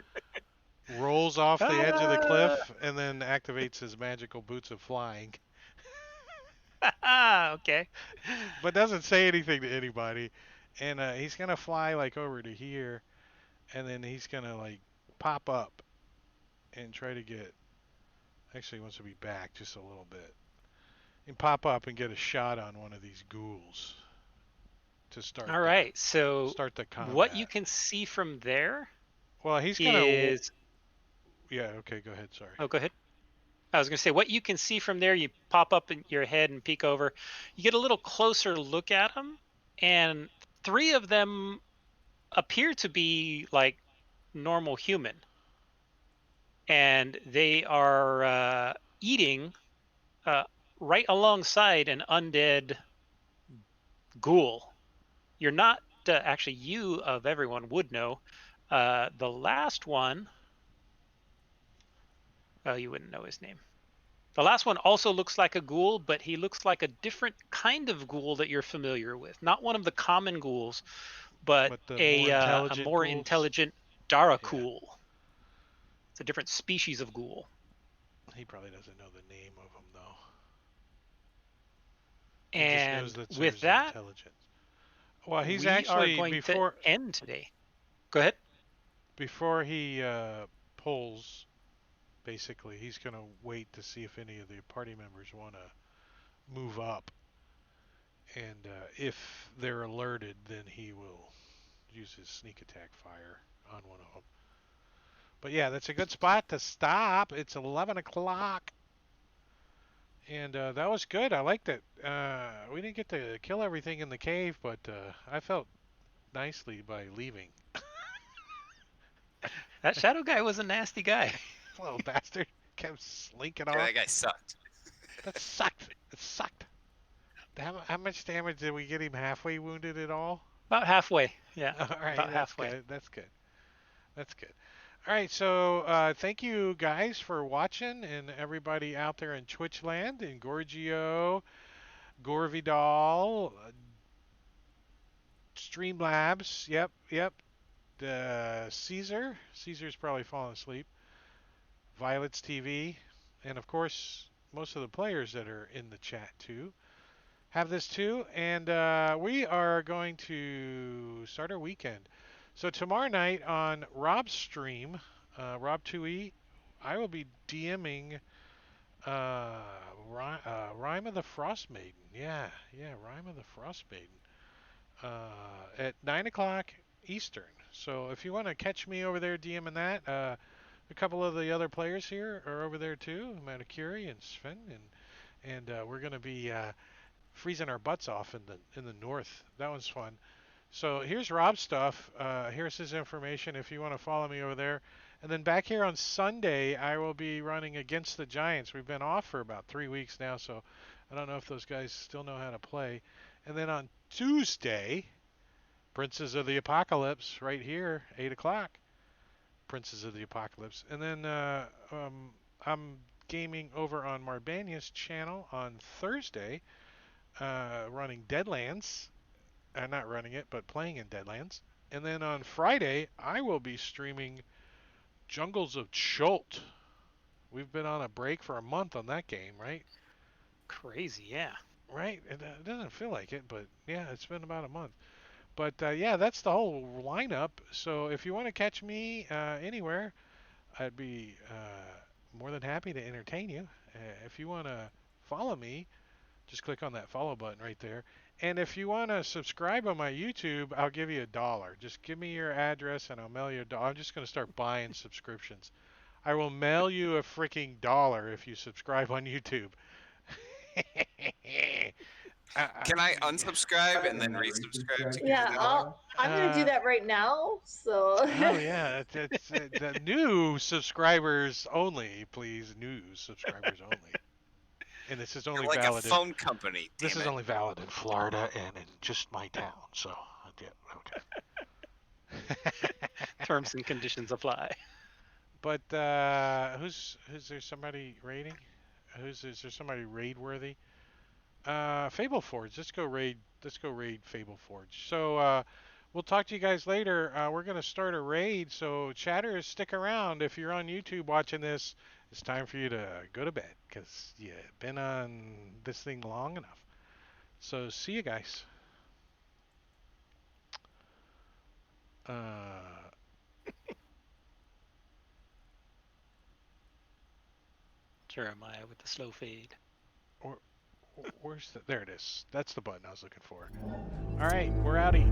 Speaker 1: rolls off the edge of the cliff and then activates his magical boots of flying.
Speaker 2: Okay.
Speaker 1: But doesn't say anything to anybody. And he's gonna fly like over to here, and then he's gonna like pop up and try to get. Actually, he wants to be back just a little bit, and pop up and get a shot on one of these ghouls to start.
Speaker 2: All right. So
Speaker 1: start the combat.
Speaker 2: what you can see from there
Speaker 1: Well, he's gonna.
Speaker 2: is.
Speaker 1: Yeah. Okay. Go ahead. Sorry.
Speaker 2: Oh, go ahead. I was going to say, what you can see from there, you pop up in your head and peek over. You get a little closer look at them, and three of them appear to be like normal human. And they are eating right alongside an undead ghoul. You're not, actually, you of everyone would know. The last one, well, you wouldn't know his name. The last one also looks like a ghoul, but he looks like a different kind of ghoul that you're familiar with. Not one of the common ghouls, but a more intelligent Darakool. Yeah. It's a different species of ghoul.
Speaker 1: He probably doesn't know the name of them, though.
Speaker 2: And
Speaker 1: just knows that
Speaker 2: with that,
Speaker 1: intelligence. Well, he's
Speaker 2: we
Speaker 1: actually
Speaker 2: are going
Speaker 1: before
Speaker 2: to end today. Go ahead.
Speaker 1: Before he pulls, basically, he's going to wait to see if any of the party members want to move up. And if they're alerted, then he will use his sneak attack fire on one of them. But yeah, that's a good spot to stop. It's 11 o'clock. And that was good. I liked it. We didn't get to kill everything in the cave, but I felt nicely by leaving.
Speaker 2: That shadow guy was a nasty guy.
Speaker 1: Little bastard kept slinking off.
Speaker 3: That guy sucked.
Speaker 1: That sucked. It sucked. How much damage did we get him? Halfway wounded at all?
Speaker 2: About halfway. Yeah.
Speaker 1: All right.
Speaker 2: About halfway.
Speaker 1: Good. That's good. That's good. All right. So thank you guys for watching, and everybody out there in Twitch land, in Gorgio, Gorvidal, Streamlabs. Yep. Caesar's probably falling asleep. Violet's TV, and of course most of the players that are in the chat too have this too. And we are going to start our weekend. So tomorrow night on Rob's stream, Rob2E, I will be DMing Rime of the Frost Maiden. Yeah, Rime of the Frost Maiden. At 9 o'clock Eastern. So if you want to catch me over there DMing that, A couple of the other players here are over there too, Matakuri and Sven, and we're gonna be freezing our butts off in the north. That one's fun. So here's Rob's stuff. Here's his information if you want to follow me over there. And then back here on Sunday, I will be running against the Giants. We've been off for about 3 weeks now, so I don't know if those guys still know how to play. And then on Tuesday, Princes of the Apocalypse right here, 8 o'clock. Princes of the Apocalypse. And then I'm gaming over on Marbania's channel on Thursday, running Deadlands. Not running it, but playing in Deadlands. And then on Friday, I will be streaming Jungles of Chult. We've been on a break for a month on that game, right?
Speaker 2: Crazy, yeah.
Speaker 1: Right? It doesn't feel like it, but yeah, it's been about a month. But yeah, that's the whole lineup. So if you want to catch me anywhere, I'd be more than happy to entertain you. If you want to follow me, just click on that follow button right there. And if you want to subscribe on my YouTube, I'll give you $1. Just give me your address and I'll mail you $1. I'm just going to start buying subscriptions. I will mail you a freaking $1 if you subscribe on YouTube.
Speaker 3: Can I unsubscribe and then resubscribe to give
Speaker 5: Yeah,
Speaker 3: you the
Speaker 5: I'm gonna do that right now. So.
Speaker 1: Oh yeah, it's the new subscribers only, please. New subscribers only. And this is
Speaker 3: You're
Speaker 1: only
Speaker 3: like
Speaker 1: valid.
Speaker 3: a phone company.
Speaker 1: This
Speaker 3: Damn
Speaker 1: is
Speaker 3: it.
Speaker 1: only valid in Florida and in just my town. So yeah, okay.
Speaker 2: Terms and conditions apply.
Speaker 1: But who's there? Somebody raiding? Is there somebody raid worthy? Fable Forge. Let's go raid. Let's go raid Fable Forge. So we'll talk to you guys later. We're gonna start a raid. So chatters, stick around. If you're on YouTube watching this, it's time for you to go to bed because you've been on this thing long enough. So see you guys.
Speaker 2: Jeremiah with the slow fade.
Speaker 1: Where's the? There it is. That's the button I was looking for. All right, we're outie.